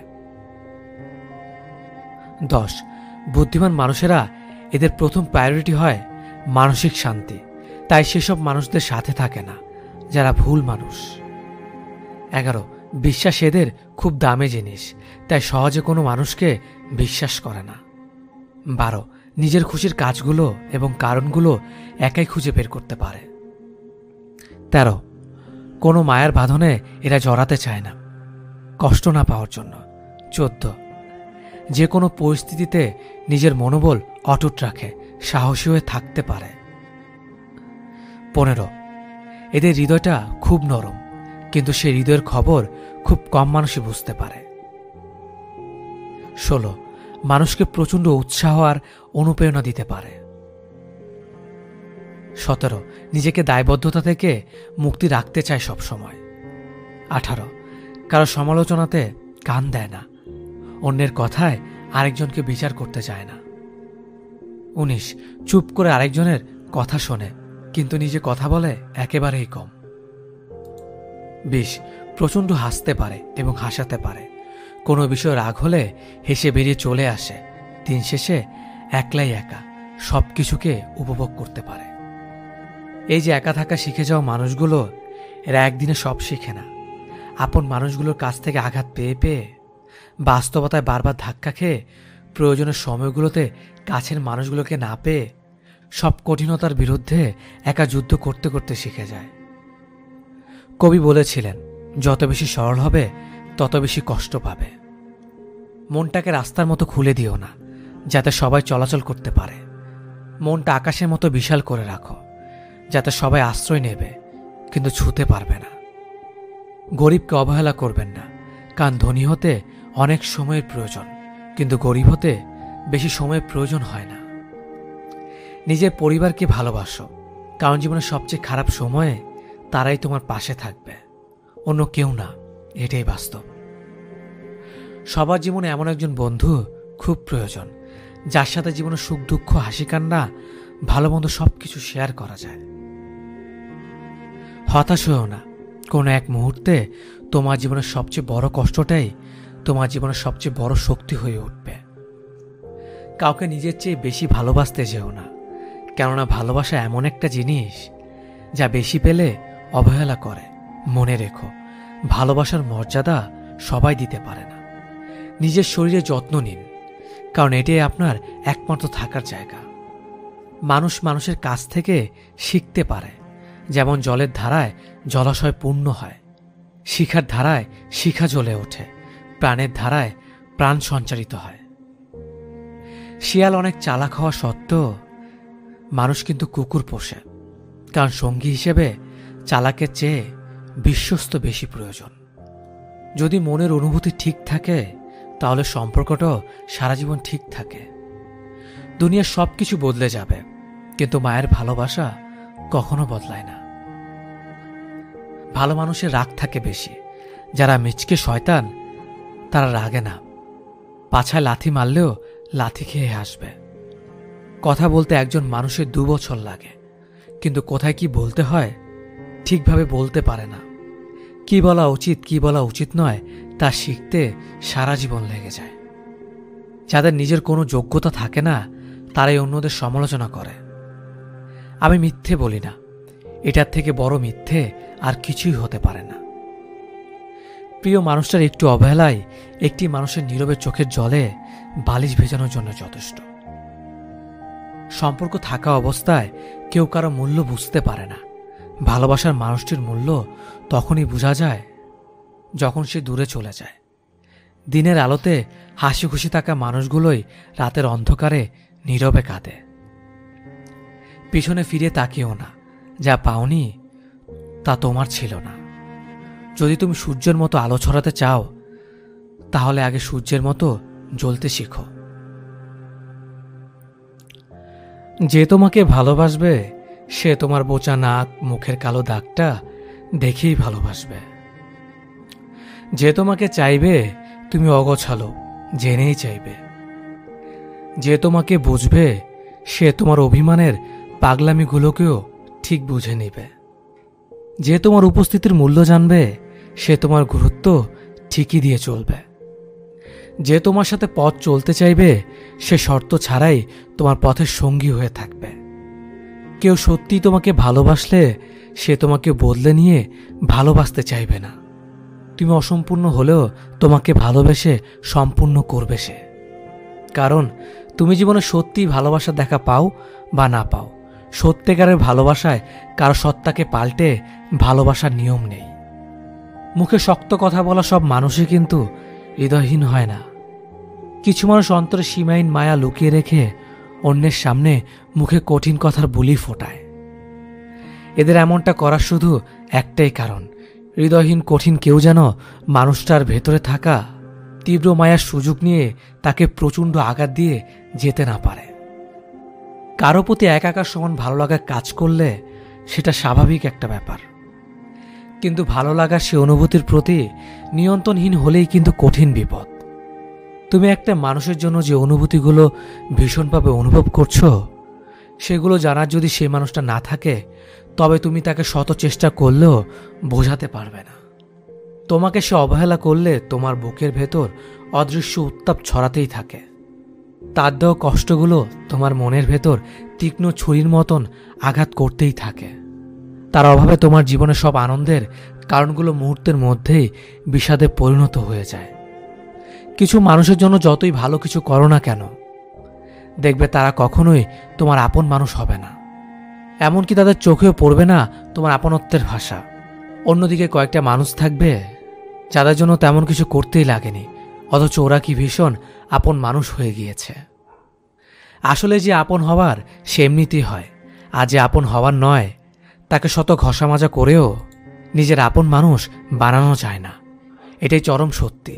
10. বুদ্ধিমান মানুষেরা এদের প্রথম প্রায়োরিটি হয় মানসিক শান্তি, তাই সেসব মানুষদের সাথে থাকে না যারা ভুল মানুষ। 11. বিশ্বাস এদের খুব দামি জিনিস, তাই সহজে কোনো মানুষকে বিশ্বাস করে না। 12. নিজের খুশির কাজগুলো এবং কারণগুলো একাই খুঁজে বের করতে পারে। 13. কোনো মায়ার বাঁধনে এরা জড়াতে চায় না, কষ্ট না পাওয়ার জন্য। 14. যে কোনো পরিস্থিতিতে নিজের মনোবল অটুট রাখে, সাহসী হয়ে থাকতে পারে। 15. এদের হৃদয়টা খুব নরম, কিন্তু সে হৃদয়ের খবর খুব কম মানুষই বুঝতে পারে। 16. মানুষকে প্রচণ্ড উৎসাহ আর অনুপ্রেরণা দিতে পারে। 17. নিজেকে দায়বদ্ধতা থেকে মুক্তি রাখতে চায় সবসময়। 18. কারো সমালোচনাতে কান দেয় না, অন্যের কথায় আরেকজনকে বিচার করতে চায় না। 19. চুপ করে আরেকজনের কথা শোনে, কিন্তু নিজে কথা বলে একেবারেই কম। 20. প্রচণ্ড হাসতে পারে এবং হাসাতে পারে, কোনো বিষয় রাগ হলে হেসে বেরিয়ে চলে আসে, দিন শেষে একলাই একা সব কিছুকে উপভোগ করতে পারে। এই যে একা থাকা শিখে যাওয়া মানুষগুলো, এরা একদিনে সব শিখে না। আপন মানুষগুলোর কাছ থেকে আঘাত পেয়ে পেয়ে, বাস্তবতায় বারবার ধাক্কা খেয়ে, প্রয়োজনের সময়গুলোতে কাছের মানুষগুলোকে না পেয়ে, সব কঠিনতার বিরুদ্ধে একা যুদ্ধ করতে করতে শিখে যায়। কবি বলেছিলেন, যত বেশি সরল হবে তত বেশি কষ্ট পাবে। মনটাকে রাস্তার মতো খুলে দিও না, যাতে সবাই চলাচল করতে পারে। মনটা আকাশের মতো বিশাল করে রাখো, যাতে সবাই আশ্রয় নেবে কিন্তু ছুঁতে পারবে না। গরিবকে অবহেলা করবেন না, কারণ ধনী হতে অনেক সময়ের প্রয়োজন, কিন্তু গরিব হতে বেশি সময়ের প্রয়োজন হয় না। নিজের পরিবারকে ভালোবাসো, কারণ জীবনের সবচেয়ে খারাপ সময়ে তারাই তোমার পাশে থাকবে, অন্য কেউ না। এটাই বাস্তব। সবার জীবনে এমন একজন বন্ধু খুব প্রয়োজন, যার সাথে জীবনের সুখ দুঃখ হাসি কান্না ভালো মন্দ সবকিছু শেয়ার করা যায়। হতাশ হও না, কোনো এক মুহূর্তে তোমার জীবনের সবচেয়ে বড় কষ্টটাই তোমার জীবনের সবচেয়ে বড় শক্তি হয়ে উঠবে। কাউকে নিজের চেয়ে বেশি ভালোবাসতে যেও না, কেননা ভালোবাসা এমন একটা জিনিস যা বেশি পেলে অবহেলা করে। মনে রেখো, ভালোবাসার মর্যাদা সবাই দিতে পারে না। নিজের শরীরে যত্ন নিন, কারণ এটাই আপনার একমাত্র থাকার জায়গা। মানুষ মানুষের কাছ থেকে শিখতে পারে, যেমন জলের ধারায় জলাশয় পূর্ণ হয়, শিখার ধারায় শিখা জ্বলে ওঠে, প্রাণের ধারায় প্রাণ সঞ্চারিত হয়। শিয়াল অনেক চালাক হওয়া সত্ত্বেও মানুষ কিন্তু কুকুর পোষে, কারণ সঙ্গী হিসেবে চালাকের চেয়ে বিশ্বস্ত বেশি প্রয়োজন। যদি মনের অনুভূতি ঠিক থাকে তাহলে সম্পর্কটাও সারা জীবন ঠিক থাকে। দুনিয়ার সব কিছু বদলে যাবে, কিন্তু মায়ের ভালোবাসা কখনো বদলায় না। ভালো মানুষের রাগ থাকে বেশি, যারা মিচকে শয়তান তারা রাগে না, পাছায় লাথি মারলেও লাথি খেয়ে হাসবে। কথা বলতে একজন মানুষের 2 বছর লাগে, কিন্তু কোথায় কি বলতে হয় ঠিকভাবে বলতে পারে না। কি বলা উচিত কি বলা উচিত নয় তা শিখতে সারা জীবন লেগে যায়। যাদের নিজের কোনো যোগ্যতা থাকে না তারাই অন্যদের সমালোচনা করে। আমি মিথ্যে বলি না, এটার থেকে বড় মিথ্যে আর কিছুই হতে পারে না। প্রিয় মানুষটার একটু অবহেলায় একটি মানুষের নীরবে চোখের জলে বালিশ ভেজানোর জন্য যথেষ্ট। সম্পর্ক থাকা অবস্থায় কেউ কারো মূল্য বুঝতে পারে না। ভালোবাসার মানুষটির মূল্য তখনই বোঝা যায় যখন সে দূরে চলে যায়। দিনের আলোতে হাসি খুশি থাকা মানুষগুলোই রাতের অন্ধকারে নীরবে কাঁদে। পিছনে ফিরে তাকিও না, যা পাওনি তা তোমার ছিল না। যদি তুমি সূর্যের মতো আলো ছড়াতে চাও তাহলে আগে সূর্যের মতো জ্বলতে শিখো। যে তোমাকে ভালোবাসবে সে তোমার বোচা নাক মুখের কালো দাগটা দেখেই ভালোবাসবে। যে তোমাকে চাইবে তুমি অগোছালো জেনেই চাইবে। যে তোমাকে বুঝবে সে তোমার অভিমানের পাগলামিগুলোকেও ঠিক বুঝে নেবে। যে তোমার উপস্থিতির মূল্য জানবে সে তোমার গুরুত্ব ঠিকই দিয়ে চলবে। যে তোমার সাথে পথ চলতে চাইবে সে শর্ত ছাড়াই তোমার পথের সঙ্গী হয়ে থাকবে। কেউ সত্যি তোমাকে ভালোবাসলে সে তোমাকে বদলে নিয়ে ভালোবাসতে চাইবে না। তুমি অসম্পূর্ণ হলেও তোমাকে ভালোবেসে সম্পূর্ণ করবে সে। কারণ তুমি জীবনে সত্যিই ভালোবাসা দেখা পাও বা না পাও, সত্যিকারের ভালোবাসায় কারো সত্তাকে পাল্টে ভালোবাসার নিয়ম নেই। মুখে শক্ত কথা বলা সব মানুষই কিন্তু হৃদয়হীন হয় না। কিছু মানুষ অন্তরে সীমাহীন মায়া লুকিয়ে রেখে অন্যের সামনে মুখে কঠিন কথার বুলি ফোটায়। এদের এমনটা করার শুধু একটাই কারণ, হৃদয়হীন কঠিন কেউ যেন মানুষটার ভেতরে থাকা তীব্র মায়ার সুযোগ নিয়ে তাকে প্রচণ্ড আঘাত দিয়ে যেতে না পারে। কারো প্রতি একাকার সমান ভালো লাগা কাজ করলে সেটা স্বাভাবিক একটা ব্যাপার, কিন্তু ভালো লাগার সে অনুভূতির প্রতি নিয়ন্ত্রণহীন হলেই কিন্তু কঠিন বিপদ। তুমি একটা মানুষের জন্য যে অনুভূতিগুলো ভীষণভাবে অনুভব করছো সেগুলো জানার যদি সেই মানুষটা না থাকে তবে তুমি তাকে শত চেষ্টা করলেও বোঝাতে পারবে না। তোমাকে সে অবহেলা করলে তোমার বুকের ভেতর অদৃশ্য উত্তাপ ছড়াতেই থাকে। তার দেওয়া কষ্টগুলো তোমার মনের ভেতর তীক্ষ্ণ ছুরির মতন আঘাত করতেই থাকে। তার অভাবে তোমার জীবনে সব আনন্দের কারণগুলো মুহূর্তের মধ্যেই বিষাদে পরিণত হয়ে যায়। কিছু মানুষের জন্য যতই ভালো কিছু করো না কেন, দেখবে তারা কখনোই তোমার আপন মানুষ হবে না। এমনকি তাদের চোখেও পড়বে না তোমার আপনত্বের ভাষা। অন্যদিকে কয়েকটা মানুষ থাকবে যাদের জন্য তেমন কিছু করতেই লাগেনি, অথচ ওরা কি ভীষণ আপন মানুষ হয়ে গিয়েছে। আসলে যে আপন হওয়ার সে এমনিতেই হয়, আর যে আপন হওয়ার নয় তাকে শত ঘষা মাজা করেও নিজের আপন মানুষ বানানো যায় না। এটাই চরম সত্যি।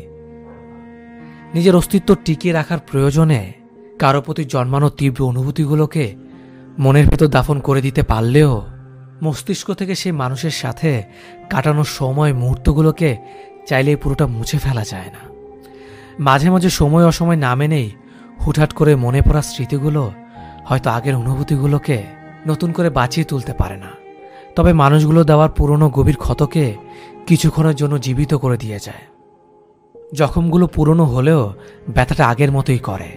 নিজের অস্তিত্ব টিকিয়ে রাখার প্রয়োজনে কারো প্রতি জন্মানো তীব্র অনুভূতিগুলোকে মনের ভেতর দাফন করে দিতে পারলেও মস্তিষ্ক থেকে সেই মানুষের সাথে কাটানোর সময় মুহূর্তগুলোকে চাইলেই পুরোটা মুছে ফেলা যায় না। মাঝে মাঝে সময় অসময় না মেনেই হুটহাট করে মনে পড়া স্মৃতিগুলো হয়তো আগের অনুভূতিগুলোকে নতুন করে বাঁচিয়ে তুলতে পারে না, তবে মানুষগুলো দেওয়ার পুরনো গভীর ক্ষতকে কিছুক্ষণের জন্য জীবিত করে দিয়ে যায়। জখমগুলো পুরনো হলেও ব্যথাটা আগের মতোই করে।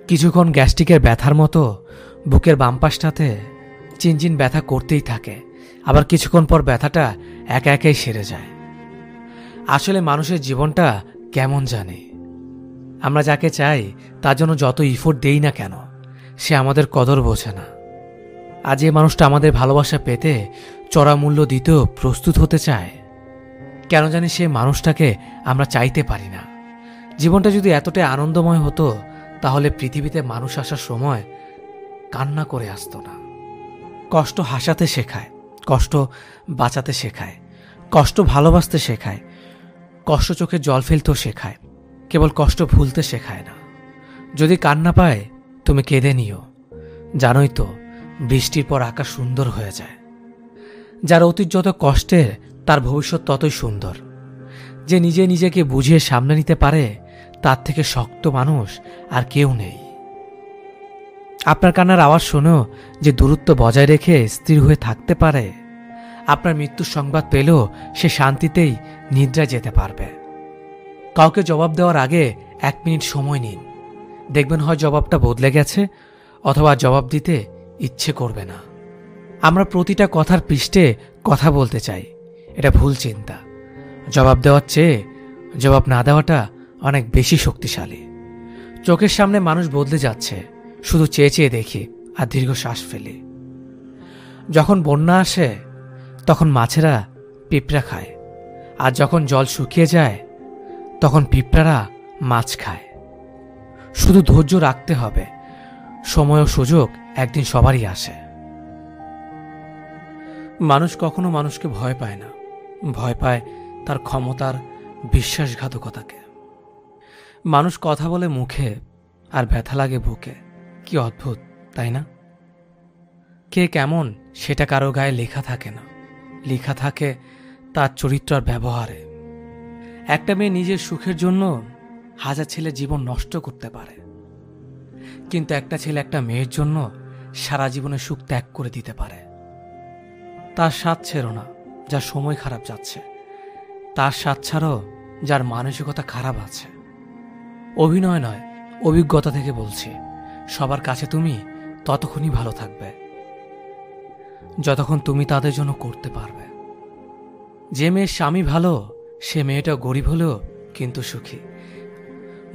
কিছুক্ষণ গ্যাস্ট্রিকের ব্যথার মতো বুকের বাম পাশটাতে চিনচিন ব্যথা করতেই থাকে, আবার কিছুক্ষণ পর ব্যথাটা একা একাই সেরে যায়। আসলে মানুষের জীবনটা কেমন জানে, আমরা যাকে চাই তার জন্য যত ইফোর্ট দেই না কেন সে আমাদের কদর বোঝে না। আজ যে মানুষটা আমাদের ভালোবাসা পেতে চড়া মূল্য দিতেও প্রস্তুত হতে চায় কেন জানি সেই মানুষটাকে আমরা চাইতে পারি না। জীবনটা যদি এতটাই আনন্দময় হতো তাহলে পৃথিবীতে মানুষ আসার সময় কান্না করে আসতো না। কষ্ট হাসাতে শেখায়, কষ্ট বাঁচাতে শেখায়, কষ্ট ভালোবাসতে শেখায়, কষ্ট চোখে জল ফেলতেও শেখায়, কেবল কষ্ট ভুলতে শেখায় না। যদি কান্না পায় তুমি কেঁদে নিও, জানোই তো বৃষ্টির পর আকাশ সুন্দর হয়ে যায়। যার অতীত যত কষ্টের তার ভবিষ্যৎ ততই সুন্দর। যে নিজে নিজেকে বুঝিয়ে সামনে নিতে পারে তার থেকে শক্ত মানুষ আর কেউ নেই। আপনার কান্নার আওয়াজ শোনো যে দূরত্ব বজায় রেখে স্থির হয়ে থাকতে পারে, আপনার মৃত্যুর সংবাদ পেলেও সে শান্তিতেই নিদ্রায় যেতে পারবে। কাউকে জবাব দেওয়ার আগে 1 মিনিট সময় নিন, দেখবেন হয় জবাবটা বদলে গেছে অথবা জবাব দিতে ইচ্ছে করবে না। আমরা প্রতিটা কথার পৃষ্ঠে কথা বলতে চাই, এটা ভুল চিন্তা। জবাব দেওয়ার চেয়ে জবাব না দেওয়াটা অনেক বেশি শক্তিশালী। চোখের সামনে মানুষ বদলে যাচ্ছে, শুধু চেয়ে চেয়ে দেখি আর দীর্ঘ শ্বাস ফেলি। যখন বন্যা আসে তখন মাছেরা পিঁপড়া খায়, আর যখন জল শুকিয়ে যায় তখন পিঁপড়ারা মাছ খায়। শুধু ধৈর্য রাখতে হবে, সময় ও সুযোগ একদিন সবারই আসে। মানুষ কখনো মানুষকে ভয় পায় না, ভয় পায় তার ক্ষমতার বিশ্বাসঘাতকতাকে। মানুষ কথা বলে মুখে আর ব্যথা লাগে বুকে। কি অদ্ভুত, তাই না? কে কেমন সেটা কারো গায়ে লেখা থাকে না, লেখা থাকে তার চরিত্র আর ব্যবহারে। একটা মেয়ে নিজের সুখের জন্য 1000 ছেলে জীবন নষ্ট করতে পারে, কিন্তু একটা ছেলে একটা মেয়ের জন্য সারা জীবনের সুখ ত্যাগ করে দিতে পারে। তার স্বাদ ছেড়ো না যার সময় খারাপ যাচ্ছে, তার স্বাদ ছাড়ো যার মানসিকতা খারাপ আছে। অভিনয় নয়, অভিজ্ঞতা থেকে বলছি, সবার কাছে তুমি ততক্ষণই ভালো থাকবে যতক্ষণ তুমি তাদের জন্য করতে পারবে। যে মেয়ের স্বামী ভালো সে মেয়েটা গরিব হলেও কিন্তু সুখী।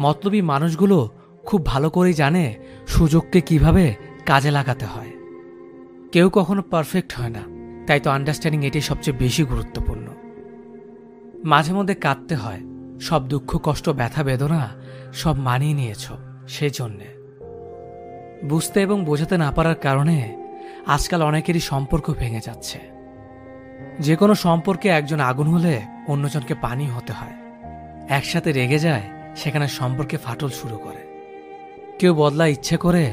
মতলবী মানুষগুলো খুব ভালো করেই জানে সুযোগকে কিভাবে কাজে লাগাতে হয়। কেউ কখনো পারফেক্ট হয় না, তাই তো আন্ডারস্ট্যান্ডিং এটাই সবচেয়ে বেশি গুরুত্বপূর্ণ। মাঝে মধ্যে কাঁদতে হয়, সব দুঃখ কষ্ট ব্যথা বেদনা সব মানিয়ে নিয়েছ সেই জন্যে। বুঝতে এবং বোঝাতে না পারার কারণে আজকাল অনেকেরই সম্পর্ক ভেঙে যাচ্ছে। যে কোনো সম্পর্কে একজন আগুন হলে অন্যজনকে পানি হতে হয়। একসাথে রেগে যায়, সেখানে সম্পর্কে ফাটল শুরু করে। কেউ বদলায় ইচ্ছে করে,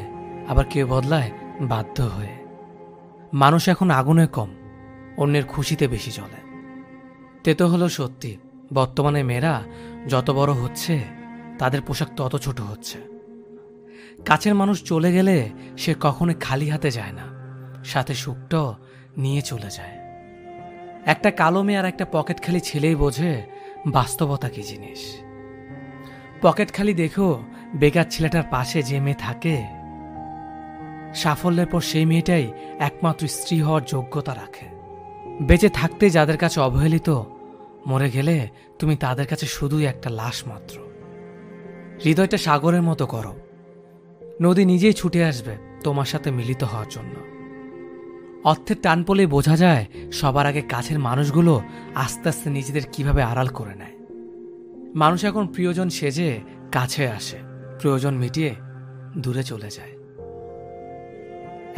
আবার কেউ বদলায় বাধ্য হয়ে। মানুষ এখন আগুনে কম, অন্যের খুশিতে বেশি চলে। তেতো হলো সত্যি, বর্তমানে মেয়েরা যত বড় হচ্ছে তাদের পোশাক তত ছোট হচ্ছে। কাছের মানুষ চলে গেলে সে কখনোই খালি হাতে যায় না, সাথে সুখটাও নিয়ে চলে যায়। একটা কালো মেয়ে আর একটা পকেট খালি ছেলেই বোঝে বাস্তবতা কি জিনিস। পকেট খালি দেখো বেকার ছেলেটার পাশে যে মেয়ে থাকে, সাফল্যের পর সেই মেয়েটাই একমাত্র স্ত্রী হওয়ার যোগ্যতা রাখে। বেঁচে থাকতে যাদের কাছে অবহেলিত, মরে গেলে তুমি তাদের কাছে শুধুই একটা লাশ মাত্র। হৃদয়টা সাগরের মতো করো, নদী নিজেই ছুটে আসবে তোমার সাথে মিলিত হওয়ার জন্য। অর্থের টান পড়লেই বোঝা যায় সবার আগে কাছের মানুষগুলো আস্তে আস্তে নিজেদের কিভাবে আড়াল করে নেয়। মানুষ এখন প্রিয়জন সেজে কাছে আসে, প্রয়োজন মিটিয়ে দূরে চলে যায়।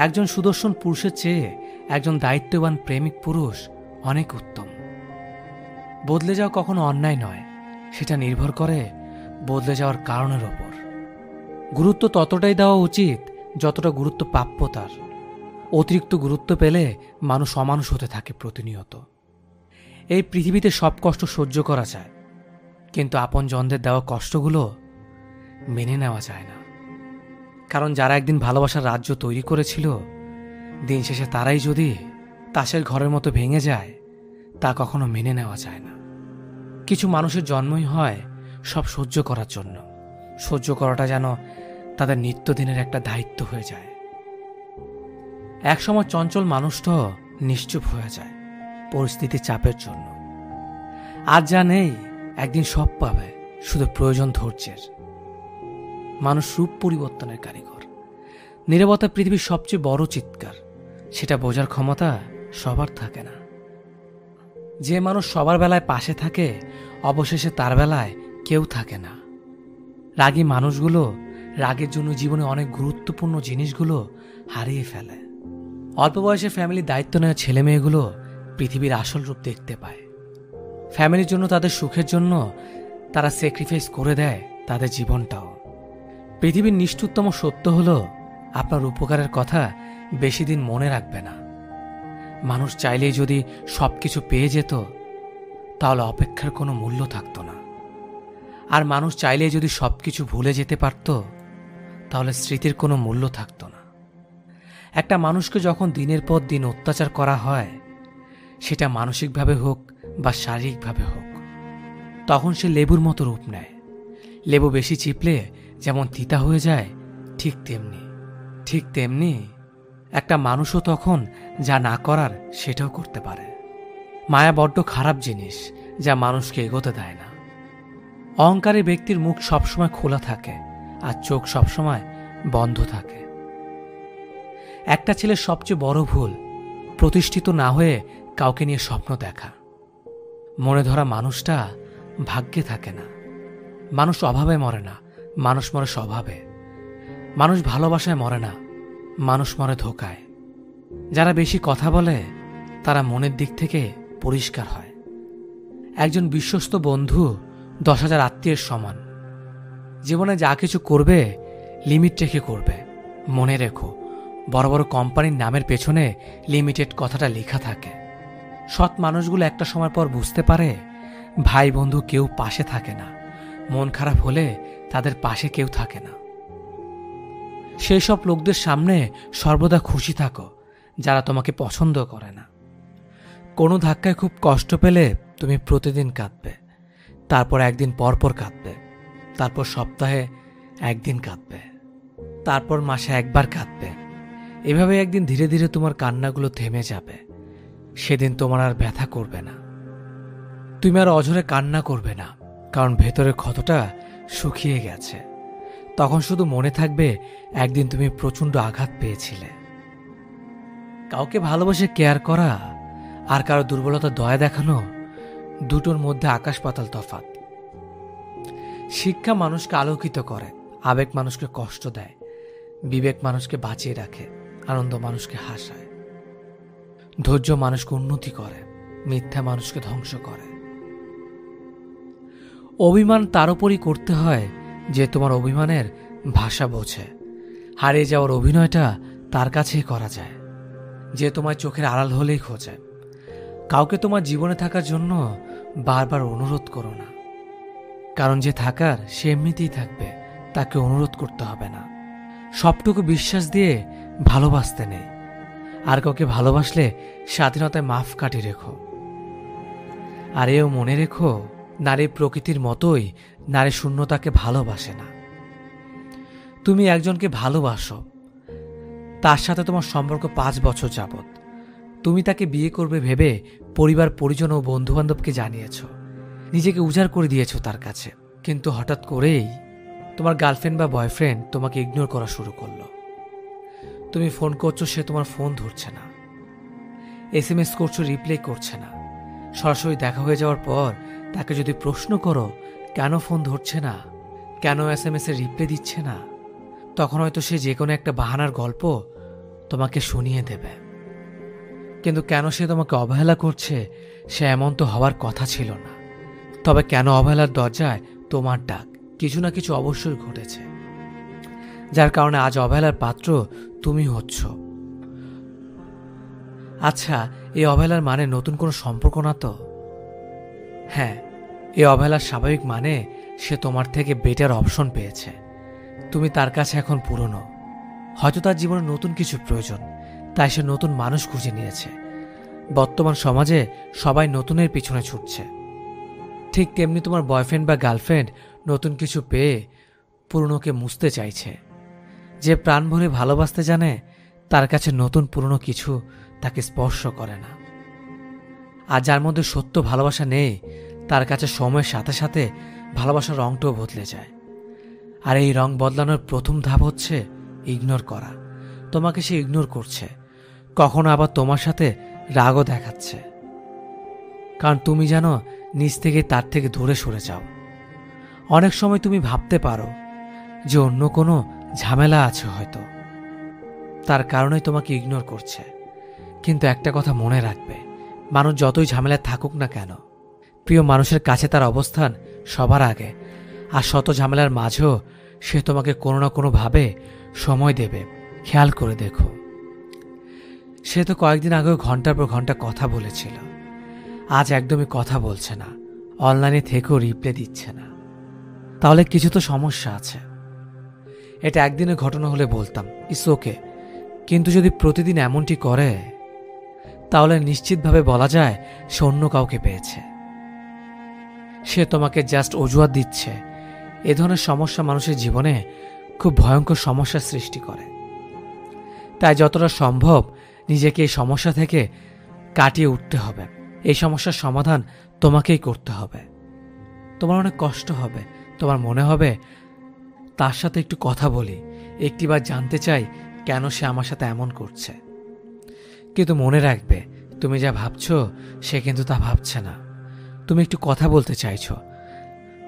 একজন সুদর্শন পুরুষের চেয়ে একজন দায়িত্ববান প্রেমিক পুরুষ অনেক উত্তম। বদলে যাওয়া কখনো অন্যায় নয়, সেটা নির্ভর করে বদলে যাওয়ার কারণের ওপর। গুরুত্ব ততটাই দেওয়া উচিত যতটা গুরুত্ব প্রাপ্য তার। অতিরিক্ত গুরুত্ব পেলে মানুষ অমানুষ হতে থাকে প্রতিনিয়ত। এই পৃথিবীতে সব কষ্ট সহ্য করা যায়, কিন্তু আপনজনদের দেওয়া কষ্টগুলো মেনে নেওয়া যায় না। কারণ যারা একদিন ভালোবাসার রাজ্য তৈরি করেছিল, দিন শেষে তারাই যদি তাসের ঘরের মতো ভেঙে যায়, তা কখনো মেনে নেওয়া যায় না। কিছু মানুষের জন্মই হয় সব সহ্য করার জন্য। সহ্য করাটা যেন তাদের নিত্যদিনের একটা দায়িত্ব হয়ে যায়। একসময় চঞ্চল মানুষটাও নিশ্চুপ হয়ে যায় পরিস্থিতির চাপের জন্য। আজ যা নেই একদিন সব পাবে, শুধু প্রয়োজন ধৈর্যের। মানুষ রূপ পরিবর্তনের কারিগর। নীরবতা পৃথিবীর সবচেয়ে বড় চিৎকার, সেটা বোঝার ক্ষমতা সবার থাকে না। যে মানুষ সবার বেলায় পাশে থাকে অবশেষে তার বেলায় কেউ থাকে না। রাগী মানুষগুলো রাগের জন্য জীবনে অনেক গুরুত্বপূর্ণ জিনিসগুলো হারিয়ে ফেলে। অল্প বয়সে ফ্যামিলির দায়িত্ব নেওয়া ছেলে মেয়েগুলো পৃথিবীর আসল রূপ দেখতে পায়। ফ্যামিলির জন্য, তাদের সুখের জন্য তারা স্যাক্রিফাইস করে দেয় তাদের জীবনটাও। পৃথিবীর নিষ্ঠুরতম সত্য হলো, আপনার উপকারের কথা বেশি দিন মনে রাখবে না। মানুষ চাইলেই যদি সবকিছু পেয়ে যেত তাহলে অপেক্ষার কোনো মূল্য থাকতো না। আর মানুষ চাইলেই যদি সবকিছু ভুলে যেতে পারত তাহলে স্মৃতির কোনো মূল্য থাকতো না। একটা মানুষকে যখন দিনের পর দিন অত্যাচার করা হয়, সেটা মানসিকভাবে হোক বা শারীরিকভাবে হোক, তখন সে লেবুর মতো রূপ নেয়। লেবু বেশি চিপলে যেমন তিতা হয়ে যায়, ঠিক তেমনি একটা মানুষও তখন যা না করার সেটাও করতে পারে। মায়া বড্ড খারাপ জিনিস, যা মানুষকে এগোতে দেয় না। অহংকারী ব্যক্তির মুখ সবসময় খোলা থাকে আর চোখ সবসময় বন্ধ থাকে। একটা ছেলের সবচেয়ে বড় ভুল প্রতিষ্ঠিত না হয়ে কাউকে নিয়ে স্বপ্ন দেখা। মনে ধরা মানুষটা ভাগ্যে থাকে না। মানুষ অভাবে মরে না, মানুষ মরে স্বভাবে। মানুষ ভালোবাসায় মরে না, মানুষ মরে ধোঁকায়। যারা বেশি কথা বলে তারা মনের দিক থেকে পরিষ্কার হয়। একজন বিশ্বস্ত বন্ধু 10,000 আত্মীয়ের সমান। জীবনে যা কিছু করবে লিমিট রেখে করবে। মনে রেখো, বড় বড় কোম্পানির নামের পেছনে লিমিটেড কথাটা লেখা থাকে। সৎ মানুষগুলো একটা সময় পর বুঝতে পারে ভাই বন্ধু কেউ পাশে থাকে না। মন খারাপ হলে তাদের পাশে কেউ থাকে না। সেই সব লোকদের সামনে সর্বদা খুশি থাকো যারা তোমাকে পছন্দ করে না। কোনো ধাক্কায় খুব কষ্ট পেলে তুমি প্রতিদিন কাঁদবে, তারপর একদিন পর পর কাঁদবে, তারপর সপ্তাহে একদিন কাঁদবে, তারপর মাসে একবার কাঁদবে। এভাবে একদিন ধীরে ধীরে তোমার কান্নাগুলো থেমে যাবে। সেদিন তোমার আর ব্যথা করবে না। তুমি আর অঝরে কান্না করবে না, কারণ ভেতরের ক্ষতটা শুকিয়ে গেছে। তখন শুধু মনে থাকবে একদিন তুমি প্রচণ্ড আঘাত পেয়েছিলে। কাউকে ভালোবাসে কেয়ার করা আর কারো দুর্বলতা দয়া দেখানো, দুটোর মধ্যে আকাশ পাতাল তফাৎ। শিক্ষা মানুষকে আলোকিত করে, আবেগ মানুষকে কষ্ট দেয়, বিবেক মানুষকে বাঁচিয়ে রাখে, আনন্দ মানুষকে হাসায়, ধৈর্য মানুষকে উন্নতি করে, মিথ্যা মানুষকে ধ্বংস করে। অভিমান তার উপরই করতে হয় যে তোমার অভিমানের ভাষা বোঝে। হারিয়ে যাওয়ার অভিনয়টা তার কাছেই করা যায় যে তোমার চোখের আড়াল হলেই খোঁজে। কাউকে তোমার জীবনে থাকার জন্য বারবার অনুরোধ করো না, কারণ যে থাকার সে এমনিতেই থাকবে, তাকে অনুরোধ করতে হবে না। সবটুকু বিশ্বাস দিয়ে ভালোবাসতে নেই। আর কাউকে ভালোবাসলে স্বাধীনতায় মাফ কাটি রেখো। আর এও মনে রেখো, নারী প্রকৃতির মতোই নারী শূন্যতাকে ভালোবাসে না। তুমি একজনকে ভালোবাসো, তার সাথে তোমার সম্পর্ক 5 বছর যাবত। তুমি তাকে বিয়ে করবে ভেবে পরিবার পরিজন ও বন্ধুবান্ধবকে জানিয়েছ, নিজেকে উজাড় করে দিয়েছ তার কাছে। কিন্তু হঠাৎ করেই তোমার গার্লফ্রেন্ড বা বয়ফ্রেন্ড তোমাকে ইগনোর করা শুরু করলো। তুমি ফোন করছো, সে তোমার ফোন ধরছে না। SMS করছো, রিপ্লাই করছে না। সরাসরি দেখা হয়ে যাওয়ার পর তাকে যদি প্রশ্ন করো কেন ফোন ধরছে না, কেন SMS এর রিপ্লাই দিচ্ছে না, তখন হয়তো সে যে কোনো একটা বাহানার গল্প তোমাকে শুনিয়ে দেবে। কিন্তু কেন সে তোমাকে অবহেলা করছে, সে এমন তো হওয়ার কথা ছিল না। তবে কেন অবহেলার দরজায় তোমার ডাক? কিছু না কিছু অবশ্যই ঘটেছে, যার কারণে আজ অবহেলার পাত্র তুমি হচ্ছ। আচ্ছা, এই অবহেলার মানে নতুন কোনো সম্পর্ক না তো? হ্যাঁ, এই অবহেলার স্বাভাবিক মানে সে তোমার থেকে বেটার অপশন পেয়েছে। তুমি তার কাছে এখন পুরনো। হয়তো তার জীবনে নতুন কিছু প্রয়োজন, তাই সে নতুন মানুষ খুঁজে নিয়েছে। বর্তমান সমাজে সবাই নতুনের পিছনে ছুটছে। ঠিক তেমনি তোমার বয়ফ্রেন্ড বা গার্লফ্রেন্ড নতুন কিছু পেয়ে পুরনোকে মুছতে চাইছে। যে প্রাণ ভরে ভালোবাসতে জানে তার কাছে নতুন পুরনো কিছু তাকে স্পর্শ করে না। আর যার মধ্যে সত্য ভালোবাসা নেই, তার কাছে সময়ের সাথে সাথে ভালোবাসার রংটাও বদলে যায়। আর এই রং বদলানোর প্রথম ধাপ হচ্ছে ইগনোর করা। তোমাকে সে ইগনোর করছে, কখনো আবার তোমার সাথে রাগও দেখাচ্ছে। কারণ তুমি যেন নিজ থেকে তার থেকে দূরে সরে যাও। অনেক সময় তুমি ভাবতে পারো যে অন্য কোনো ঝামেলা আছে হয়তো, তার কারণেই তোমাকে ইগনোর করছে। কিন্তু একটা কথা মনে রাখবে, মানুষ যতই ঝামেলায় থাকুক না কেন, প্রিয় মানুষের কাছে তার অবস্থান সবার আগে। আর শত ঝামেলার মাঝেও সে তোমাকে কোনো না কোনোভাবে সময় দেবে। খেয়াল করে দেখো, সে তো কয়েকদিন আগেও ঘন্টার পর ঘন্টা কথা বলেছিল, আজ একদমই কথা বলছে না, অনলাইনে থেকেও রিপ্লাই দিচ্ছে না। তাহলে কিছু তো সমস্যা আছে। এটা একদিনের ঘটনা হলে বলতাম ইটস ওকে, কিন্তু যদি প্রতিদিন এমনটি করে তাহলে নিশ্চিতভাবে বলা যায় সে অন্য কাউকে পেয়েছে। সে তোমাকে জাস্ট অজুহাত দিচ্ছে। এ ধরনের সমস্যা মানুষের জীবনে খুব ভয়ঙ্কর সমস্যার সৃষ্টি করে। তাই যতটা সম্ভব নিজেকে এই সমস্যা থেকে কাটিয়ে উঠতে হবে। এই সমস্যার সমাধান তোমাকেই করতে হবে। তোমার অনেক কষ্ট হবে, তোমার মনে হবে তার সাথে একটু কথা বলি, একটিবার জানতে চাই কেন সে আমার সাথে এমন করছে। কিন্তু মনে রাখবে, তুমি যা ভাবছো সে কিন্তু তা ভাবছে না। তুমি একটু কথা বলতে চাইছো,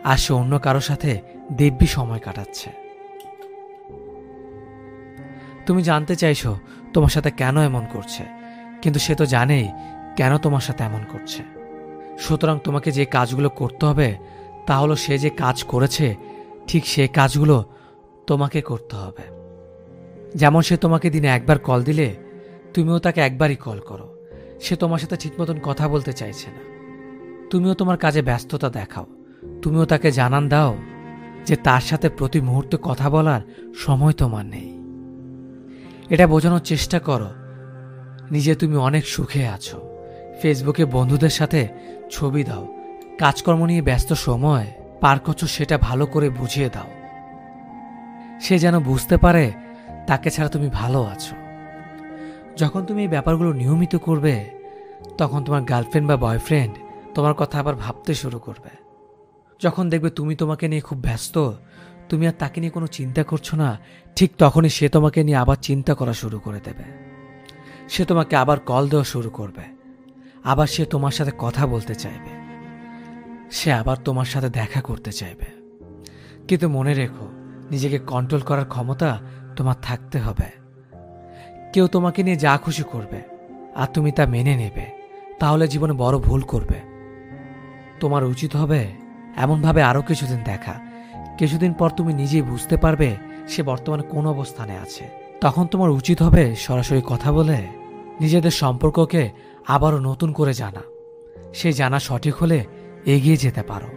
আর সে অন্য কারোর সাথে দিব্যি সময় কাটাচ্ছে। তুমি জানতে চাইছো তোমার সাথে কেন এমন করছে, কিন্তু সে তো জানেই কেন তোমার সাথে এমন করছে। সুতরাং তোমাকে যে কাজগুলো করতে হবে তা হলো সে যে কাজ করেছে ঠিক সে কাজগুলো তোমাকে করতে হবে। যেমন সে তোমাকে দিনে একবার কল দিলে তুমিও তাকে একবারই কল করো। সে তোমার সাথে ঠিক মতন কথা বলতে চাইছে না, তুমিও তোমার কাজে ব্যস্ততা দেখাও। তুমিও তাকে জানান দাও যে তার সাথে প্রতি মুহূর্তে কথা বলার সময় তোমার নেই। এটা বোঝানোর চেষ্টা করো নিজে তুমি অনেক সুখে আছো। ফেসবুকে বন্ধুদের সাথে ছবি দাও, কাজকর্ম নিয়ে ব্যস্ত সময় পার করছো সেটা ভালো করে বুঝিয়ে দাও। সে যেন বুঝতে পারে তাকে ছাড়া তুমি ভালো আছো। যখন তুমি এই ব্যাপারগুলো নিয়মিত করবে তখন তোমার গার্লফ্রেন্ড বা বয়ফ্রেন্ড তোমার কথা আবার ভাবতে শুরু করবে। যখন দেখবে তুমি তোমাকে নিয়ে খুব ব্যস্ত, তুমি আর তাকে নিয়ে কোনো চিন্তা করছো না, ঠিক তখনই সে তোমাকে নিয়ে আবার চিন্তা করা শুরু করে দেবে। সে তোমাকে আবার কল দেওয়া শুরু করবে, আবার সে তোমার সাথে কথা বলতে চাইবে, সে আবার তোমার সাথে দেখা করতে চাইবে। কিন্তু মনে রেখো, নিজেকে কন্ট্রোল করার ক্ষমতা তোমার থাকতে হবে। কেউ তোমাকে নিয়ে যা খুশি করবে আর তুমি তা মেনে নেবে, তাহলে জীবনে বড় ভুল করবে। তোমার উচিত হবে এমনভাবে আরও কিছুদিন দেখা। কিছুদিন পর তুমি নিজেই বুঝতে পারবে সে বর্তমানে কোন অবস্থানে আছে। তখন তোমার উচিত হবে সরাসরি কথা বলে নিজেদের সম্পর্ককে আবারও নতুন করে জানা। সেই জানা সঠিক হলে এগিয়ে যেতে পারো।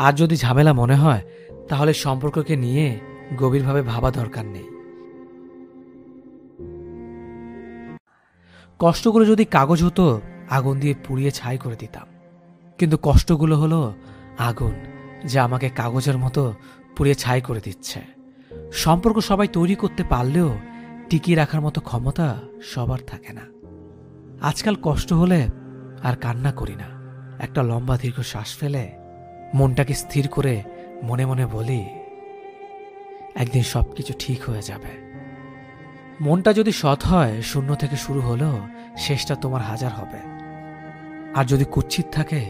আর যদি ঝামেলা মনে হয় তাহলে সম্পর্ককে নিয়ে গভীরভাবে ভাবা দরকার নেই। কষ্টগুলো যদি কাগজ হতো আগুন দিয়ে পুড়িয়ে ছাই করে দিতাম, কিন্তু কষ্টগুলো হলো আগুন যা আমাকে কাগজের মতো পুড়িয়ে ছাই করে দিচ্ছে। সম্পর্ক সবাই তৈরি করতে পারলেও টিকিয়ে রাখার মতো ক্ষমতা সবার থাকে না। আজকাল কষ্ট হলে আর কান্না করি না, একটা লম্বা দীর্ঘ শ্বাস ফেলে মনটাকে স্থির করে মনে মনে বলি একদিন সবকিছু ঠিক হয়ে যাবে। মনটা যদি সৎ হয়, শূন্য থেকে শুরু হলেও শেষটা তোমার 1000 হবে। আর যদি কুৎসিত থাকে,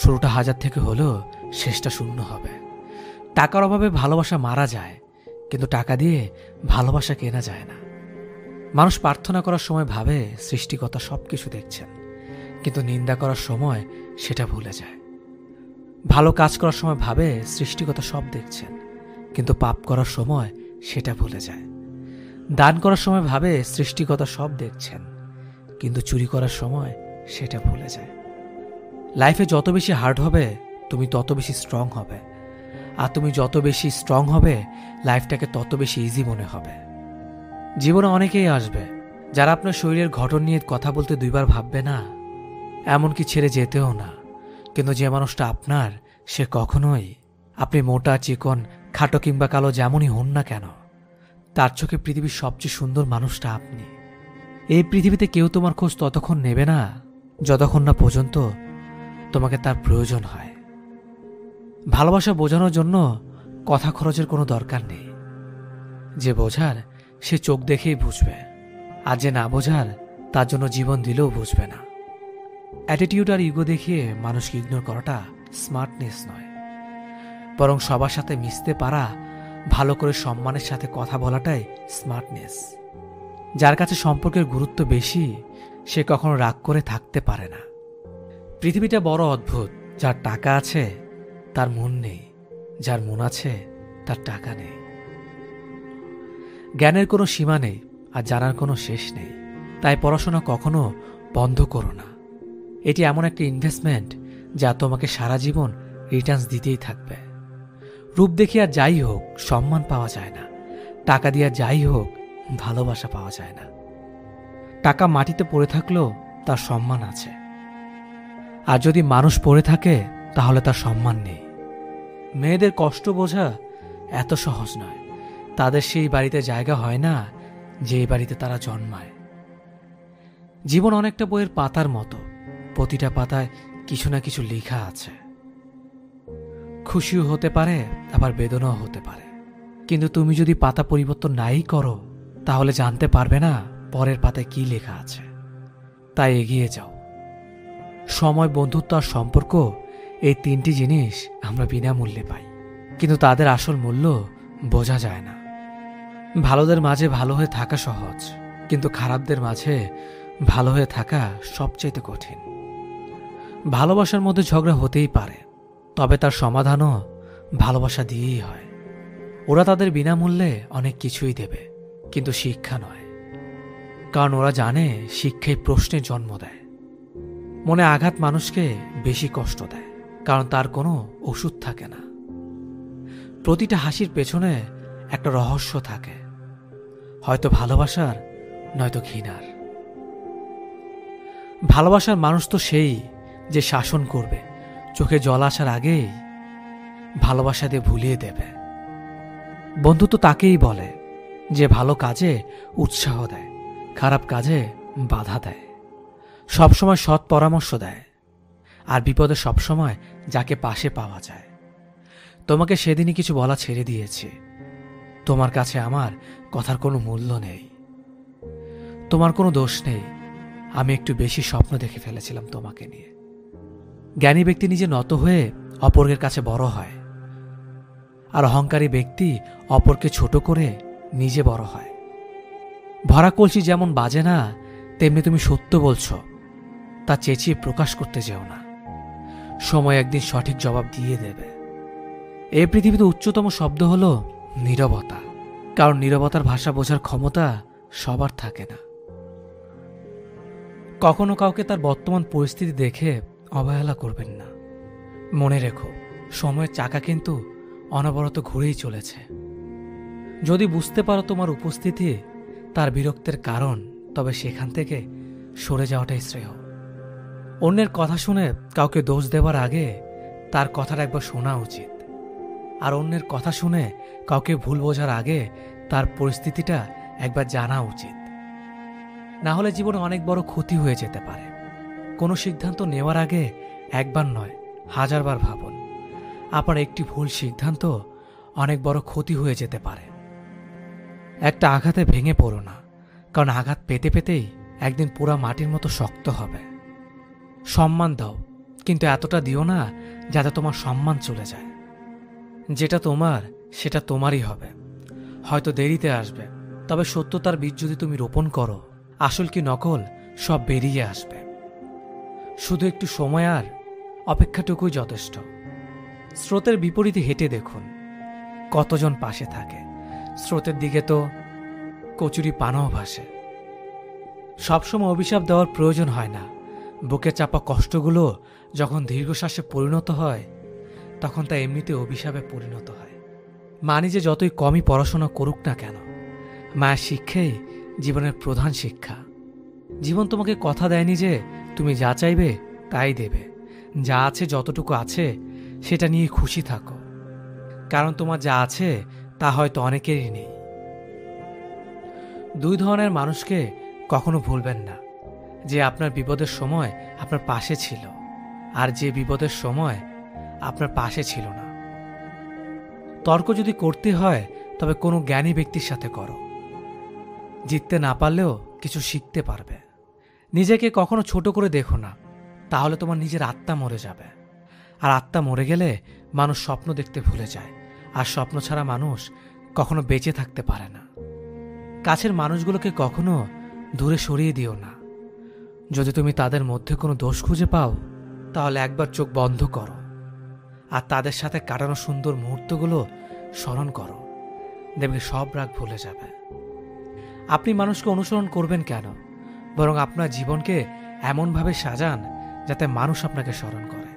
শুরুটা 1000 থেকে হলেও শেষটা 0 হবে। টাকার অভাবে ভালোবাসা মারা যায়, কিন্তু টাকা দিয়ে ভালোবাসা কেনা যায় না। মানুষ প্রার্থনা করার সময় ভাবে সৃষ্টিকর্তা সবকিছু দেখছেন, কিন্তু নিন্দা করার সময় সেটা ভুলে যায়। ভালো কাজ করার সময় ভাবে সৃষ্টিকর্তা সব দেখছেন, কিন্তু পাপ করার সময় সেটা ভুলে যায়। দান করার সময় ভাবে সৃষ্টিকর্তা সব দেখছেন, কিন্তু চুরি করার সময় সেটা ভুলে যায়। লাইফে যত বেশি হার্ড হবে তুমি তত বেশি স্ট্রং হবে, আর তুমি যত বেশি স্ট্রং হবে লাইফটাকে তত বেশি ইজি মনে হবে। জীবনে অনেকেই আসবে যারা আপনার শরীরের গঠন নিয়ে কথা বলতে 2 বার ভাববে না, এমনকি ছেড়ে যেতেও না। কিন্তু যে মানুষটা আপনার, সে কখনোই, আপনি মোটা চিকন খাটো কিংবা কালো যেমনই হন না কেন, তার চোখে পৃথিবীর সবচেয়ে সুন্দর মানুষটা আপনি। এই পৃথিবীতে কেউ তোমার খোঁজ ততক্ষণ নেবে না যতক্ষণ না পর্যন্ত তোমাকে তার প্রয়োজন হয়। ভালোবাসা বোঝানোর জন্য কথা খরচের কোনো দরকার নেই। যে বোঝার সে চোখ দেখেই বুঝবে, আর যে না বোঝার তার জন্য জীবন দিলেও বুঝবে না। অ্যাটিটিউড আর ইগো দেখিয়ে মানুষকে ইগনোর করাটা স্মার্টনেস নয়, বরং সবার সাথে মিশতে পারা, ভালো করে সম্মানের সাথে কথা বলাটাই স্মার্টনেস। যার কাছে সম্পর্কের গুরুত্ব বেশি, সে কখনো রাগ করে থাকতে পারে না। পৃথিবীটা বড় অদ্ভুত। যার টাকা আছে তার মন নেই, যার মন আছে তার টাকা নেই। জ্ঞানের কোনো সীমা নেই আর জানার কোনো শেষ নেই। তাই পড়াশোনা কখনো বন্ধ করো না। এটি এমন একটা ইনভেস্টমেন্ট যা তোমাকে সারা জীবন রিটার্নস দিতেই থাকবে। রূপ দেখিয়ে আর যাই হোক সম্মান পাওয়া যায় না, টাকা দিয়ে যাই হোক ভালোবাসা পাওয়া যায় না। টাকা মাটিতে পড়ে থাকলেও তার সম্মান আছে, আর যদি মানুষ পড়ে থাকে তাহলে তার সম্মান নেই। মেয়েদের কষ্ট বোঝা এত সহজ নয়। তাদের সেই বাড়িতে জায়গা হয় না যে বাড়িতে তারা জন্মায়। জীবন অনেকটা বইয়ের পাতার মতো, প্রতিটা পাতায় কিছু না কিছু লেখা আছে। খুশিও হতে পারে, আবার বেদনাও হতে পারে। কিন্তু তুমি যদি পাতা পরিবর্তন নাই করো, তাহলে জানতে পারবে না পরের পাতায় কি লেখা আছে। তাই এগিয়ে যাও। সময়, বন্ধুত্ব আর সম্পর্ক, এই তিনটি জিনিস আমরা বিনামূল্যে পাই, কিন্তু তাদের আসল মূল্য বোঝা যায় না। ভালোদের মাঝে ভালো হয়ে থাকা সহজ, কিন্তু খারাপদের মাঝে ভালো হয়ে থাকা সবচেয়ে কঠিন। ভালোবাসার মধ্যে ঝগড়া হতেই পারে, তবে তার সমাধানও ভালোবাসা দিয়েই হয়। ওরা তাদের বিনামূল্যে অনেক কিছুই দেবে, কিন্তু শিক্ষা নয়। কারণ ওরা জানে শিক্ষাই প্রশ্নের জন্ম দেয়। মনে আঘাত মানুষকে বেশি কষ্ট দেয়, কারণ তার কোনো ওষুধ থাকে না। প্রতিটা হাসির পেছনে একটা রহস্য থাকে, হয়তো ভালোবাসার, নয়তো ঘৃণার। ভালোবাসার মানুষ তো সেই যে শাসন করবে, চোখে জল আসার আগেই ভালোবাসা দিয়ে ভুলিয়ে দেবে। বন্ধুত্ব তাকেই বলে যে ভালো কাজে উৎসাহ দেয়, খারাপ কাজে বাধা দেয়, সবসময় সৎ পরামর্শ দেয়, আর বিপদে সবসময় যাকে পাশে পাওয়া যায়। তোমাকে সেদিনই কিছু বলা ছেড়ে দিয়েছি। তোমার কাছে আমার কথার কোনো মূল্য নেই। তোমার কোনো দোষ নেই, আমি একটু বেশি স্বপ্ন দেখে ফেলেছিলাম তোমাকে নিয়ে। জ্ঞানী ব্যক্তি নিজে নত হয়ে অপরের কাছে বড় হয়, আর অহংকারী ব্যক্তি অপরকে ছোট করে নিজে বড় হয়। ভরা কলসি যেমন বাজে না, তেমনি তুমি সত্য বলছ তা চেঁচিয়ে প্রকাশ করতে যেও না। সময় একদিন সঠিক জবাব দিয়ে দেবে। এই পৃথিবীতে উচ্চতম শব্দ হলো নীরবতা, কারণ নীরবতার ভাষা বোঝার ক্ষমতা সবার থাকে না। কখনো কাউকে তার বর্তমান পরিস্থিতি দেখে অবহেলা করবেন না। মনে রেখো, সময়ের চাকা কিন্তু অনবরত ঘুরেই চলেছে। যদি বুঝতে পারো তোমার উপস্থিতি তার বিরক্তের কারণ, তবে সেখান থেকে সরে যাওয়াটাই শ্রেয়। অন্যের কথা শুনে কাউকে দোষ দেওয়ার আগে তার কথাটা একবার শোনা উচিত, আর অন্যের কথা শুনে কাউকে ভুল বোঝার আগে তার পরিস্থিতিটা একবার জানা উচিত। না হলে জীবনে অনেক বড় ক্ষতি হয়ে যেতে পারে। কোনো সিদ্ধান্ত নেওয়ার আগে একবার নয়, হাজারবার ভাবুন। আপনার একটি ভুল সিদ্ধান্ত অনেক বড় ক্ষতি হয়ে যেতে পারে। একটা আঘাতে ভেঙে পড়ো না, কারণ আঘাত পেতে পেতেই একদিন পুরা মাটির মতো শক্ত হবে। সম্মান দাও, কিন্তু এতটা দিও না যাতে তোমার সম্মান চলে যায়। যেটা তোমার সেটা তোমারই হবে, হয়তো দেরিতে আসবে, তবে সত্যতার বীজ যদি তুমি রোপণ করো, আসল কি নকল সব বেরিয়ে আসবে। শুধু একটু সময় আর অপেক্ষাটুকুই যথেষ্ট। স্রোতের বিপরীতে হেঁটে দেখুন কতজন পাশে থাকে। স্রোতের দিকে তো কচুরি পানাও ভাসে। সবসময় অভিশাপ দেওয়ার প্রয়োজন হয় না। বুকে চাপা কষ্টগুলো যখন দীর্ঘশ্বাসে পরিণত হয়, তখন তা এমনিতে অভিশাপে পরিণত হয়। মানি যে যতই কমই পড়াশোনা করুক না কেন, মায়ের শিক্ষাই জীবনের প্রধান শিক্ষা। জীবন তোমাকে কথা দেয়নি যে তুমি যা চাইবে তাই দেবে। যা আছে, যতটুকু আছে সেটা নিয়ে খুশি থাকো, কারণ তোমার যা আছে তা হয়তো অনেকেরই নেই। দুই ধরনের মানুষকে কখনো ভুলবেন না, যে আপনার বিপদের সময় আপনার পাশে ছিল, আর যে বিপদের সময় আপনার পাশে ছিল না। তর্ক যদি করতে হয় তবে কোনো জ্ঞানী ব্যক্তির সাথে করো। জিততে না পারলেও কিছু শিখতে পারবে। নিজেকে কখনো ছোট করে দেখো না, তাহলে তোমার নিজের আত্মা মরে যাবে। আর আত্মা মরে গেলে মানুষ স্বপ্ন দেখতে ভুলে যায়, আর স্বপ্ন ছাড়া মানুষ কখনো বেঁচে থাকতে পারে না। কাছের মানুষগুলোকে কখনো দূরে সরিয়ে দিও না। যদি তুমি তাদের মধ্যে কোনো দোষ খুঁজে পাও, তাহলে একবার চোখ বন্ধ করো আর তাদের সাথে কাটানো সুন্দর মুহূর্তগুলো স্মরণ করো। দেখবে সব রাগ ভুলে যাবে। আপনি মানুষকে অনুসরণ করবেন কেন? বরং আপনার জীবনকে এমনভাবে সাজান যাতে মানুষ আপনাকে স্মরণ করে।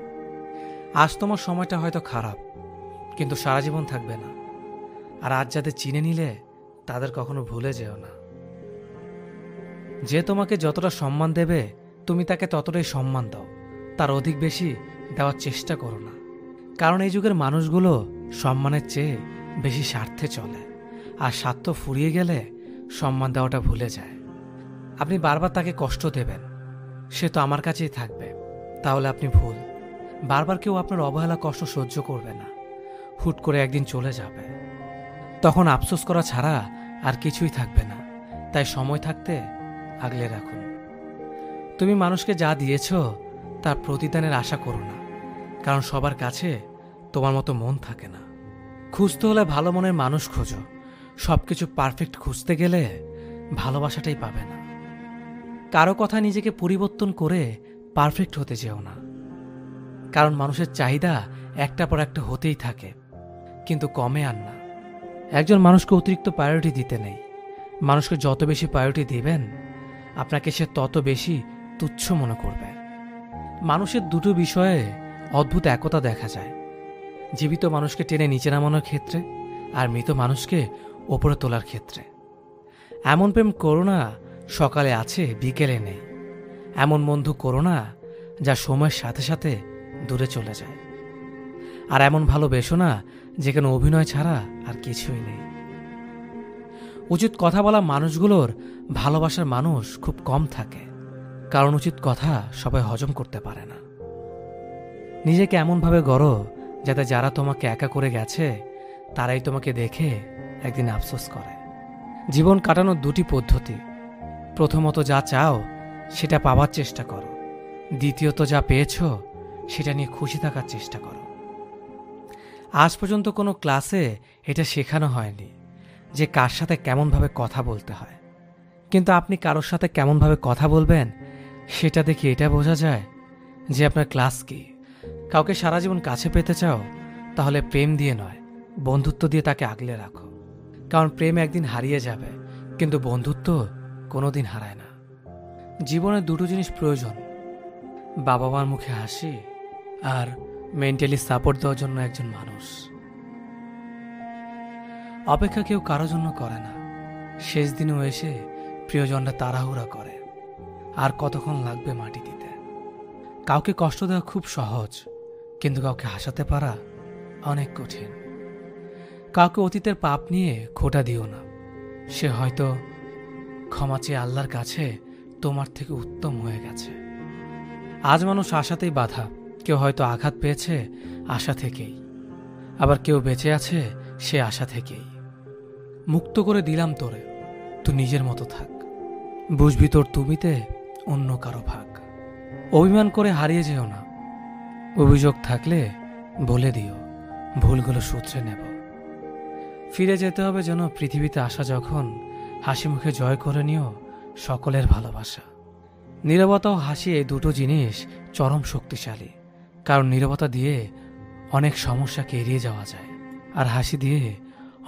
আজ তোমার সময়টা হয়তো খারাপ, কিন্তু সারা জীবন থাকবে না। আর আজ যাদের চিনে নিলে তাদের কখনো ভুলে যেও না। যে তোমাকে যতটা সম্মান দেবে তুমি তাকে ততটাই সম্মান দাও, তার অধিক বেশি দেওয়ার চেষ্টা করো না। কারণ এই যুগের মানুষগুলো সম্মানের চেয়ে বেশি স্বার্থে চলে, আর স্বার্থ ফুরিয়ে গেলে সম্মান দেওয়াটা ভুলে যায়। আপনি বারবার তাকে কষ্ট দেবেন, সে তো আমার কাছেই থাকবে, তাহলে আপনি ভুল। বারবার কেউ আপনার অবহেলা কষ্ট সহ্য করবে না, হুট করে একদিন চলে যাবে। তখন আফসোস করা ছাড়া আর কিছুই থাকবে না। তাই সময় থাকতে আগলে রাখুন। তুমি মানুষকে যা দিয়েছ তার প্রতিদানের আশা করো না, কারণ সবার কাছে তোমার মতো মন থাকে না। খুঁজতে হলে ভালো মনের মানুষ খোঁজো। সবকিছু পারফেক্ট খুঁজতে গেলে ভালোবাসাটাই পাবে না। কারো কথা নিজেকে পরিবর্তন করে পারফেক্ট হতে যেও না, কারণ মানুষের চাহিদা একটা পর একটা হতেই থাকে, কিন্তু কমে আর না। একজন মানুষকে অতিরিক্ত প্রায়োরিটি দিতে নেই। মানুষকে যত বেশি প্রায়োরিটি দিবেন, আপনাকে সে তত বেশি তুচ্ছ মনে করবে। মানুষের দুটো বিষয়ে অদ্ভুত একতা দেখা যায়: জীবিত মানুষকে টেনে নিচে নামানোর ক্ষেত্রে, আর মৃত মানুষকে ওপরে তোলার ক্ষেত্রে। এমন প্রেম করো না সকালে আছে বিকেলে নেই। এমন বন্ধু করো না যা সময়ের সাথে সাথে দূরে চলে যায়। আর এমন ভালোবেসো না যেখানে অভিনয় ছাড়া আর কিছুই নেই। উচিত কথা বলা মানুষগুলোর ভালোবাসার মানুষ খুব কম থাকে, কারণ উচিত কথা সবাই হজম করতে পারে না। নিজেকে এমনভাবে গড়ো যাতে যারা তোমাকে একা করে গেছে তারাই তোমাকে দেখে একদিন আফসোস করে। জীবন কাটানোর দুটি পদ্ধতি: প্রথমত যা চাও সেটা পাওয়ার চেষ্টা করো, দ্বিতীয়ত যা পেয়েছ সেটা নিয়ে খুশি থাকার চেষ্টা করো। আজ পর্যন্ত কোনো ক্লাসে এটা শেখানো হয়নি যে কার সাথে কেমনভাবে কথা বলতে হয়, কিন্তু আপনি কারোর সাথে কেমনভাবে কথা বলবেন সেটা দেখে এটা বোঝা যায় যে আপনার ক্লাস কি। কাউকে সারা জীবন কাছে পেতে চাও, তাহলে প্রেম দিয়ে নয়, বন্ধুত্ব দিয়ে তাকে আগলে রাখো। কারণ প্রেম একদিন হারিয়ে যাবে, কিন্তু বন্ধুত্ব কোনোদিন হারায় না। জীবনে দুটো জিনিস প্রয়োজন: বাবা মার মুখে হাসি, আর মেন্টালি সাপোর্ট দেওয়ার জন্য একজন মানুষ। অপেক্ষা কেউ কারো জন্য করে না। শেষ দিনেও এসে প্রিয়জনরা তাড়াহুড়া করে। আর কতক্ষণ লাগবে মাটি দিতে? কাউকে কষ্ট দেওয়া খুব সহজ, কিন্তু কাউকে হাসাতে পারা অনেক কঠিন। কাউকে অতীতের পাপ নিয়ে খোঁটা দিও না। সে হয়তো ক্ষমা চেয়ে আল্লাহর কাছে তোমার থেকে উত্তম হয়ে গেছে। আজ মানুষ আশাতেই বাঁধা। কেউ হয়তো আঘাত পেয়েছে আশা থেকেই, আবার কেউ বেঁচে আছে সে আশা থেকেই। মুক্ত করে দিলাম তোরে, তুই নিজের মতো থাক। বুঝবি তোর তুমিতে অন্য কারো ভাগ। অভিমান করে হারিয়ে যেও না। অভিযোগ থাকলে বলে দিও, ভুলগুলো শুধরে নেব। ফিরে যেতে হবে যেন পৃথিবীতে আসা যখন হাসি মুখে জয় করে নিও সকলের ভালোবাসা। নীরবতা ও হাসি, এই দুটো জিনিস চরম শক্তিশালী। কারণ নীরবতা দিয়ে অনেক সমস্যাকে এড়িয়ে যাওয়া যায়, আর হাসি দিয়ে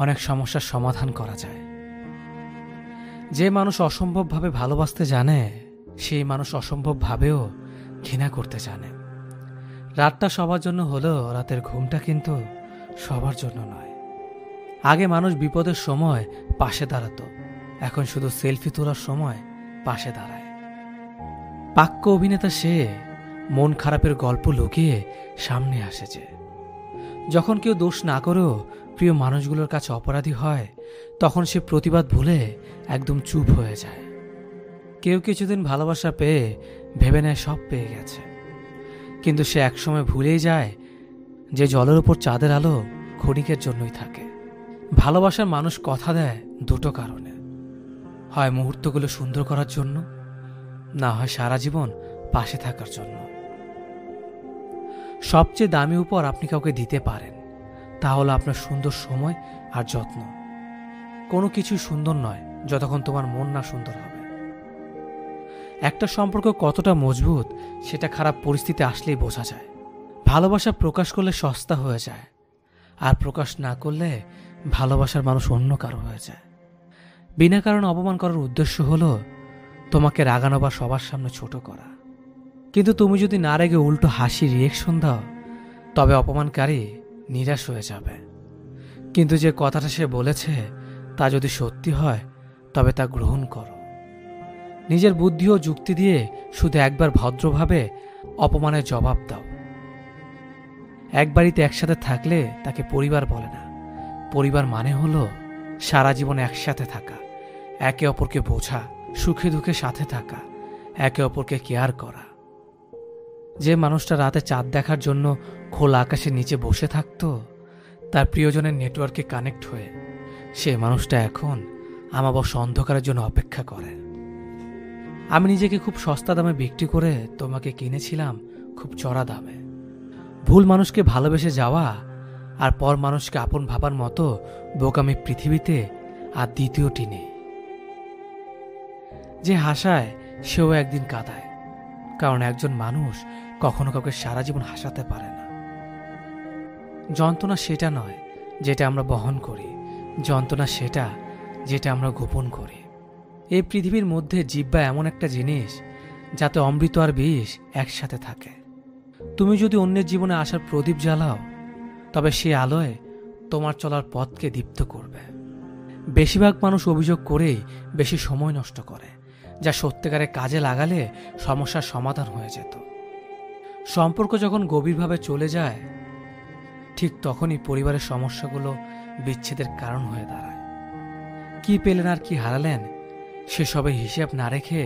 অনেক সমস্যার সমাধান করা যায়। যে মানুষ অসম্ভবভাবে ভালোবাসতে জানে, সেই মানুষ অসম্ভবভাবেও ঘৃণা করতে জানে। রাতটা সবার জন্য হলেও রাতের ঘুমটা কিন্তু সবার জন্য নয়। আগে মানুষ বিপদের সময় পাশে দাঁড়াতো, এখন শুধু সেলফি তোলার সময় পাশে দাঁড়ায়। পাক্য অভিনেতা সে, মন খারাপের গল্প লুকিয়ে সামনে আসেছে। যখন কেউ দোষ না করেও প্রিয় মানুষগুলোর কাছে অপরাধী হয়, তখন সে প্রতিবাদ ভুলে একদম চুপ হয়ে যায়। কেউ কিছুদিন ভালোবাসা পেয়ে ভেবে নেয় সব পেয়ে গেছে, কিন্তু সে একসময় ভুলেই যায় যে জলের উপর চাঁদের আলো ক্ষণিকের জন্যই থাকে। ভালোবাসার মানুষ কথা দেয় দুটো কারণে: হয় মুহূর্তগুলো সুন্দর করার জন্য, না হয় সারা জীবন পাশে থাকার জন্য। সবচেয়ে দামি উপহার আপনি কাউকে দিতে পারেন, তা হলো আপনার সুন্দর সময় আর যত্ন। কোনো কিছু সুন্দর নয় যতক্ষণ তোমার মন না সুন্দর হবে। একটা সম্পর্ক কতটা মজবুত সেটা খারাপ পরিস্থিতি আসলেই বোঝা যায়। ভালোবাসা প্রকাশ করলে সস্তা হয়ে যায়, আর প্রকাশ না করলে ভালোবাসার মানুষ অন্য কারো হয়ে যায়। বিনা কারণে অপমান করার উদ্দেশ্য হলো তোমাকে রাগানো বা সবার সামনে ছোট করা। কিন্তু তুমি যদি না রেগে উল্টো হাসি রিয়েকশন দাও, তবে অপমানকারী নিরাশ হয়ে যাবে। কিন্তু যে কথাটা সে বলেছে তা যদি সত্যি হয়, তবে তা গ্রহণ করো। নিজের বুদ্ধি ও যুক্তি দিয়ে শুধু একবার ভদ্রভাবে অপমানের জবাব দাও। এক বাড়িতে একসাথে থাকলে তাকে পরিবার বলে না। পরিবার মানে হলো সারা জীবন একসাথে থাকা, একে অপরকে বোঝা, সুখে দুঃখে সাথে থাকা, একে অপরকে কেয়ার করা। যে মানুষটা রাতে চাঁদ দেখার জন্য খোলা আকাশের নিচে বসে থাকতো, তার প্রিয়জনের নেটওয়ার্কে কানেক্ট হয়ে সে মানুষটা এখন আমাবস্যা অন্ধকারের জন্য অপেক্ষা করে। আমি নিজেকে খুব সস্তা দামে বিক্রি করে তোমাকে কিনেছিলাম খুব চড়া দামে। ভুল মানুষকে ভালোবেসে যাওয়া আর পর মানুষকে আপন ভাবার মতো বোকামি পৃথিবীতে আর দ্বিতীয়টি নেই। যে হাসায় সেও একদিন কাঁদায়, কারণ একজন মানুষ কখনো কাউকে সারা জীবন হাসাতে পারে না। যন্ত্রণা সেটা নয় যেটা আমরা বহন করি, যন্ত্রণা সেটা যেটা আমরা গোপন করি। এই পৃথিবীর মধ্যে জিহ্বা এমন একটা জিনিস যাতে অমৃত আর বিষ একসাথে থাকে। তুমি যদি অন্যের জীবনে আসার প্রদীপ জ্বালাও, তবে সে আলোয় তোমার চলার পথকে দীপ্ত করবে। বেশিরভাগ মানুষ অভিযোগ করেই বেশি সময় নষ্ট করে, যা সত্যিকারে কাজে লাগালে সমস্যার সমাধান হয়ে যেত। সম্পর্ক যখন গভীরভাবে চলে যায়, ঠিক তখনই পরিবারের সমস্যাগুলো বিচ্ছেদের কারণ হয়ে দাঁড়ায়। কি পেলেন আর কি হারালেন সেসবে হিসেব না রেখে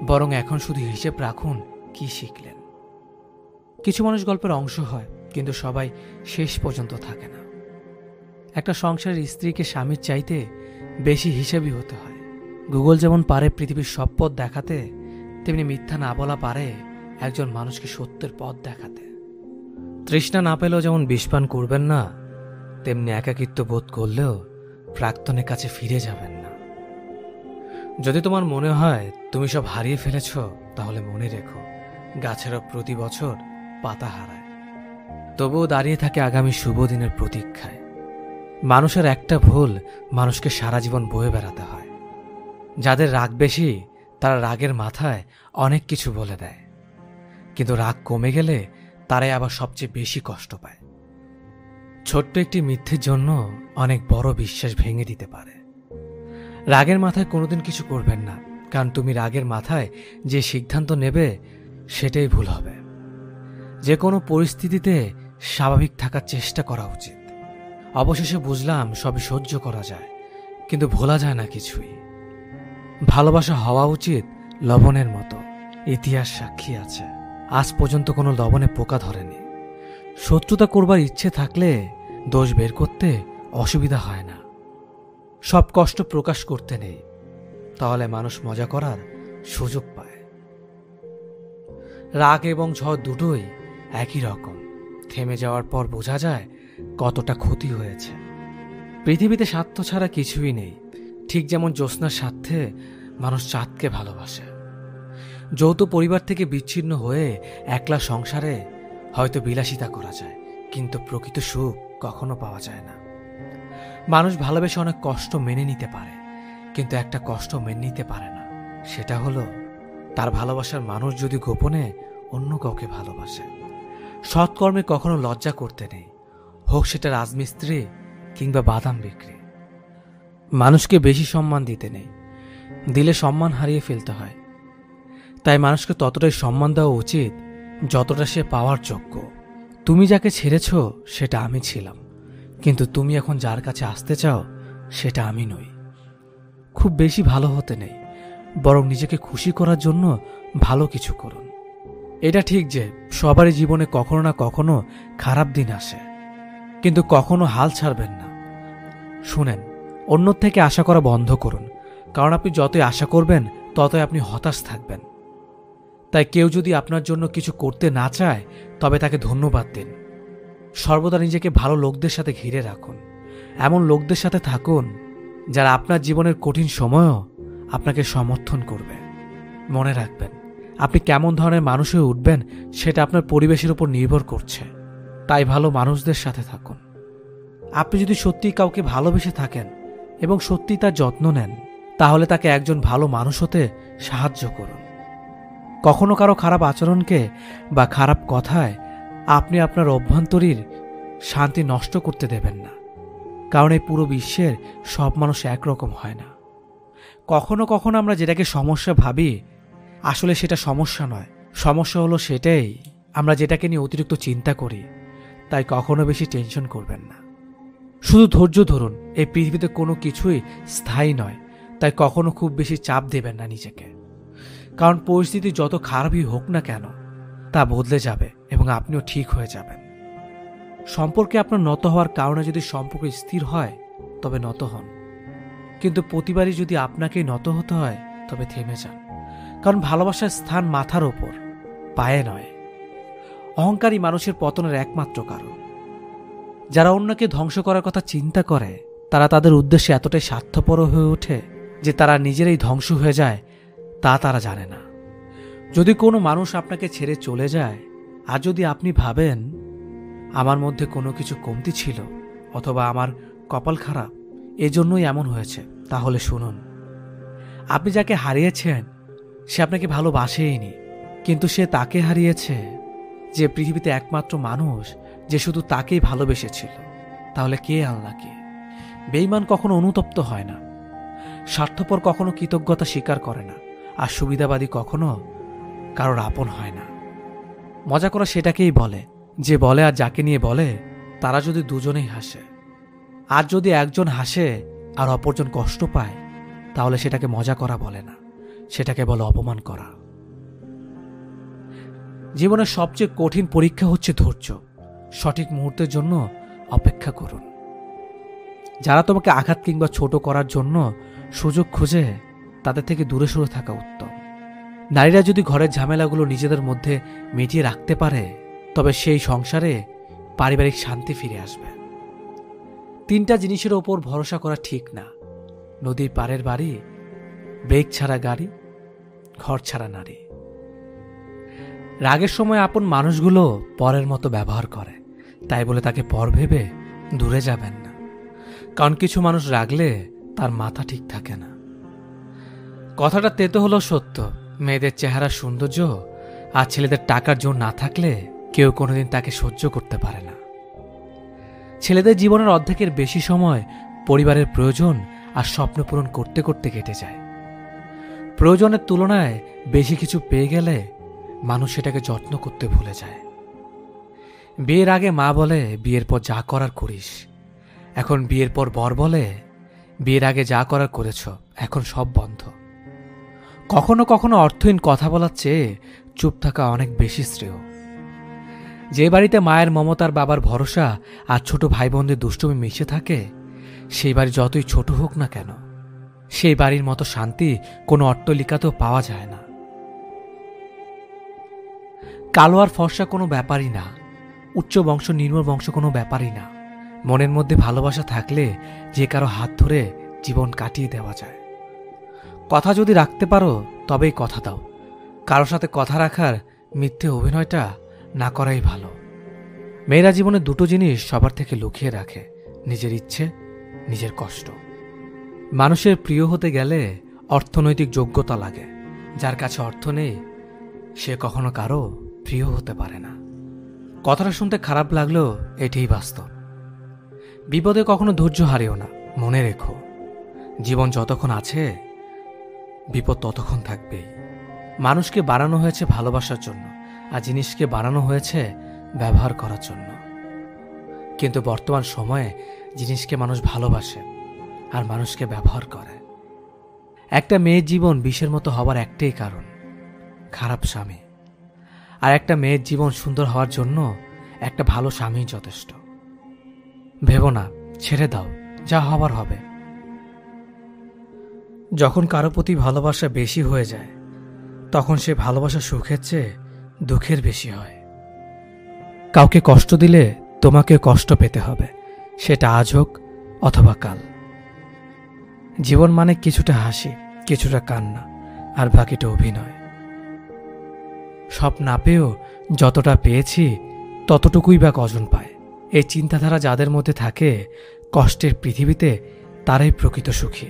বরং এখন শুধু হিসেব রাখুন কি শিখলেন। কিছু মানুষ গল্পের অংশ হয়, কিন্তু সবাই শেষ পর্যন্ত থাকে না। একটা সংসারের স্ত্রীকে স্বামীর চাইতে বেশি হিসেবই হতে হয়। গুগল যেমন পারে পৃথিবীর সব পথ দেখাতে, তেমনি মিথ্যা না বলা পারে একজন মানুষকে সত্যের পথ দেখাতে। তৃষ্ণা না পেলেও যেমন বিষপান করবেন না, তেমনি একাকিত্ব বোধ করলেও প্রাক্তনের কাছে ফিরে যাবেন না। যদি তোমার মনে হয় তুমি সব হারিয়ে ফেলেছ, তাহলে মনে রেখো গাছেরও প্রতি বছর পাতা হারায়, তবুও দাঁড়িয়ে থাকে আগামী শুভ দিনের প্রতীক্ষায়। মানুষের একটা ভুল মানুষকে সারা জীবন বয়ে বেড়াতে হয়। যাদের রাগ বেশি তারা রাগের মাথায় অনেক কিছু বলে দেয়, কিন্তু রাগ কমে গেলে তারাই আবার সবচেয়ে বেশি কষ্ট পায়। ছোট্ট একটি মিথ্যের জন্য অনেক বড় বিশ্বাস ভেঙে দিতে পারে। রাগের মাথায় কোনোদিন কিছু করবেন না, কারণ তুমি রাগের মাথায় যে সিদ্ধান্ত নেবে সেটাই ভুল হবে। যে কোনো পরিস্থিতিতে স্বাভাবিক থাকার চেষ্টা করা উচিত। অবশেষে বুঝলাম সবই সহ্য করা যায়, কিন্তু ভোলা যায় না কিছুই। ভালোবাসা হওয়া উচিত লবণের মতো। ইতিহাস সাক্ষী আছে, আজ পর্যন্ত কোনো লবণে পোকা ধরেনি। শত্রুতা করবার ইচ্ছে থাকলে দোষ বের করতে অসুবিধা হয় না। সব কষ্ট প্রকাশ করতে নেই, তাহলে মানুষ মজা করার সুযোগ পায়। রাগ এবং ঝড় দুটোই একই রকম। থেমে যাওয়ার পর বোঝা যায় কতটা ক্ষতি হয়েছে। পৃথিবীতে স্বার্থ ছাড়া কিছুই নেই। ঠিক যেমন জ্যোৎস্নার স্বার্থে মানুষ চাঁদকে ভালোবাসে। যৌথ পরিবার থেকে বিচ্ছিন্ন হয়ে একলা সংসারে হয়তো বিলাসিতা করা যায়, কিন্তু প্রকৃত সুখ কখনো পাওয়া যায় না। মানুষ ভালোবেসে অনেক কষ্ট মেনে নিতে পারে, কিন্তু একটা কষ্ট মেনে নিতে পারে না, সেটা হলো তার ভালোবাসার মানুষ যদি গোপনে অন্য কাউকে ভালোবাসে। সৎকর্মে কখনো লজ্জা করতে নেই, হোক সেটা রাজমিস্ত্রি কিংবা বাদাম বিক্রি। মানুষকে বেশি সম্মান দিতে নেই, দিলে সম্মান হারিয়ে ফেলতে হয়। তাই মানুষকে ততটাই সম্মান দেওয়া উচিত যতটা সে পাওয়ার যোগ্য। তুমি যাকে ছেড়েছ সেটা আমি ছিলাম, কিন্তু তুমি এখন যার কাছে আসতে চাও সেটা আমি নই। খুব বেশি ভালো হতে নেই, বরং নিজেকে খুশি করার জন্য ভালো কিছু করুন। এটা ঠিক যে সবারই জীবনে কখনো না কখনো খারাপ দিন আসে, কিন্তু কখনো হাল ছাড়বেন না। শুনেন, অন্য থেকে আশা করা বন্ধ করুন, কারণ আপনি যতই আশা করবেন ততই আপনি হতাশ থাকবেন। তাই কেউ যদি আপনার জন্য কিছু করতে না চায় তবে তাকে ধন্যবাদ দিন। সর্বদা নিজেকে ভালো লোকদের সাথে ঘিরে রাখুন। এমন লোকদের সাথে থাকুন যারা আপনার জীবনের কঠিন সময়ও আপনাকে সমর্থন করবে। মনে রাখবেন, আপনি কেমন ধরনের মানুষ হয়ে উঠবেন সেটা আপনার পরিবেশের উপর নির্ভর করছে। তাই ভালো মানুষদের সাথে থাকুন। আপনি যদি সত্যিই কাউকে ভালোবেসে থাকেন এবং সত্যিই তার যত্ন নেন, তাহলে তাকে একজন ভালো মানুষ হতে সাহায্য করুন। কখনো কারো খারাপ আচরণকে বা খারাপ কথায় আপনি আপনার অভ্যন্তরীণ শান্তি নষ্ট করতে দেবেন না, কারণ এই পুরো বিশ্বের সব মানুষ একরকম হয় না। কখনো কখনো আমরা যেটাকে সমস্যা ভাবি, আসলে সেটা সমস্যা নয়। সমস্যা হলো সেটাই আমরা যেটাকে নিয়ে অতিরিক্ত চিন্তা করি। তাই কখনো বেশি টেনশন করবেন না, শুধু ধৈর্য ধরুন। এই পৃথিবীতে কোনো কিছুই স্থায়ী নয়, তাই কখনো খুব বেশি চাপ দেবেন না নিজেকে, কারণ পরিস্থিতি যত খারাপই হোক না কেন তা বদলে যাবে এবং আপনিও ঠিক হয়ে যাবেন। সম্পর্কে আপনার নত হওয়ার কারণে যদি সম্পর্ক স্থির হয় তবে নত হন, কিন্তু প্রতিবারই যদি আপনাকেই নত হতে হয় তবে থেমে যান, কারণ ভালোবাসার স্থান মাথার ওপর, পায়ে নয়। অহংকারী মানুষের পতনের একমাত্র কারণ। যারা অন্যকে ধ্বংস করার কথা চিন্তা করে তারা তাদের উদ্দেশ্যে এতটাই স্বার্থপর হয়ে ওঠে যে তারা নিজেরাই ধ্বংস হয়ে যায় তা তারা জানে না। যদি কোনো মানুষ আপনাকে ছেড়ে চলে যায় আর যদি আপনি ভাবেন আমার মধ্যে কোনো কিছু কমতি ছিল অথবা আমার কপাল খারাপ এজন্যই এমন হয়েছে, তাহলে শুনুন, আপনি যাকে হারিয়েছেন সে আপনাকে ভালোবাসেইনি, কিন্তু সে তাকে হারিয়েছে যে পৃথিবীতে একমাত্র মানুষ যে শুধু তাকেই ভালোবেসেছিল। তাহলে কে আল্লাহকে? বেঈমান কখনো অনুতপ্ত হয় না, স্বার্থপর কখনো কৃতজ্ঞতা স্বীকার করে না, আর সুবিধাবাদী কখনো কারোর আপন হয় না। মজা করা সেটাকেই বলে যে বলে আর যাকে নিয়ে বলে তারা যদি দুজনেই হাসে। আর যদি একজন হাসে আর অপরজন কষ্ট পায় তাহলে সেটাকে মজা করা বলে না, সেটাকে বলে অপমান করা। জীবনের সবচেয়ে কঠিন পরীক্ষা হচ্ছে ধৈর্য। সঠিক মুহূর্তের জন্য অপেক্ষা করুন। যারা তোমাকে আঘাত কিংবা ছোট করার জন্য সুযোগ খুঁজে তাদের থেকে দূরে সরে থাকা উত্তম। নারীরা যদি ঘরের ঝামেলাগুলো নিজেদের মধ্যে মিটিয়ে রাখতে পারে তবে সেই সংসারে পারিবারিক শান্তি ফিরে আসবে। 3টা জিনিসের ওপর ভরসা করা ঠিক না: নদীর পাড়ের বাড়ি, ব্রেক ছাড়া গাড়ি, ঘর ছাড়া নারী। রাগের সময় আপন মানুষগুলো পরের মতো ব্যবহার করে, তাই বলে তাকে পর ভেবে দূরে যাবেন না, কারণ কিছু মানুষ রাগলে তার মাথা ঠিক থাকে না। কথাটা তেতো হলো সত্য। মেয়েদের চেহারা সৌন্দর্য আর ছেলেদের টাকার জোর না থাকলে কেউ কোনোদিন তাকে সহ্য করতে পারে না। ছেলেদের জীবনের অর্ধেকের বেশি সময় পরিবারের প্রয়োজন আর স্বপ্ন পূরণ করতে করতে কেটে যায়। প্রয়োজনের তুলনায় বেশি কিছু পেয়ে গেলে মানুষ সেটাকে যত্ন করতে ভুলে যায়। বিয়ের আগে মা বলে বিয়ের পর যা করার করিস, এখন বিয়ের পর বর বলে বিয়ের আগে যা করার করেছ, এখন সব বন্ধ। কখনো কখনো অর্থহীন কথা বলার চেয়ে চুপ থাকা অনেক বেশি শ্রেয়। যে বাড়িতে মায়ের মমতার বাবার ভরসা আর ছোট ভাই বোনদের দুষ্টুমি মিশে থাকে, সেই বাড়ি যতই ছোট হোক না কেন, সেই বাড়ির মতো শান্তি কোনো অট্টালিকাতেও পাওয়া যায় না। কালো আর ফর্সা কোনো ব্যাপারই না, উচ্চ বংশ নিম্ন বংশ কোনো ব্যাপারই না। মনের মধ্যে ভালোবাসা থাকলে যে কারো হাত ধরে জীবন কাটিয়ে দেওয়া যায়। কথা যদি রাখতে পারো তবেই কথা দাও। কারো সাথে কথা রাখার মিথ্যে অভিনয়টা না করাই ভালো। মেয়েরা জীবনে 2টো জিনিস সবার থেকে লুকিয়ে রাখে: নিজের ইচ্ছে, নিজের কষ্ট। মানুষের প্রিয় হতে গেলে অর্থনৈতিক যোগ্যতা লাগে। যার কাছে অর্থ নেই সে কখনো কারো প্রিয় হতে পারে না। কথাটা শুনতে খারাপ লাগলেও এটাই বাস্তব। বিপদে কখনো ধৈর্য হারিও না। মনে রেখো, জীবন যতক্ষণ আছে বিপদ ততক্ষণ থাকবেই। মানুষকে বানানো হয়েছে ভালোবাসার জন্য, আর জিনিসকে বানানো হয়েছে ব্যবহার করার জন্য। কিন্তু বর্তমান সময়ে জিনিসকে মানুষ ভালোবাসে আর মানুষকে ব্যবহার করে। একটা মেয়ের জীবন বিষের মতো হবার একটাই কারণ: খারাপ স্বামী। আর একটা মেয়ের জীবন সুন্দর হওয়ার জন্য একটা ভালো স্বামী যথেষ্ট। ভেবো না, ছেড়ে দাও, যা হবার হবে। যখন কারো প্রতি ভালোবাসা বেশি হয়ে যায় তখন সে ভালোবাসা সুখের চেয়ে দুঃখের বেশি হয়। কাউকে কষ্ট দিলে তোমাকে কষ্ট পেতে হবে, সেটা আজ হোক অথবা কাল। জীবন মানে কিছুটা হাসি, কিছুটা কান্না, আর বাকিটা অভিনয়। সব না পেয়েও যতটা পেয়েছি ততটুকুই বা কজন পায়। এই চিন্তাধারা যাদের মধ্যে থাকে, কষ্টের পৃথিবীতে তারাই প্রকৃত সুখী।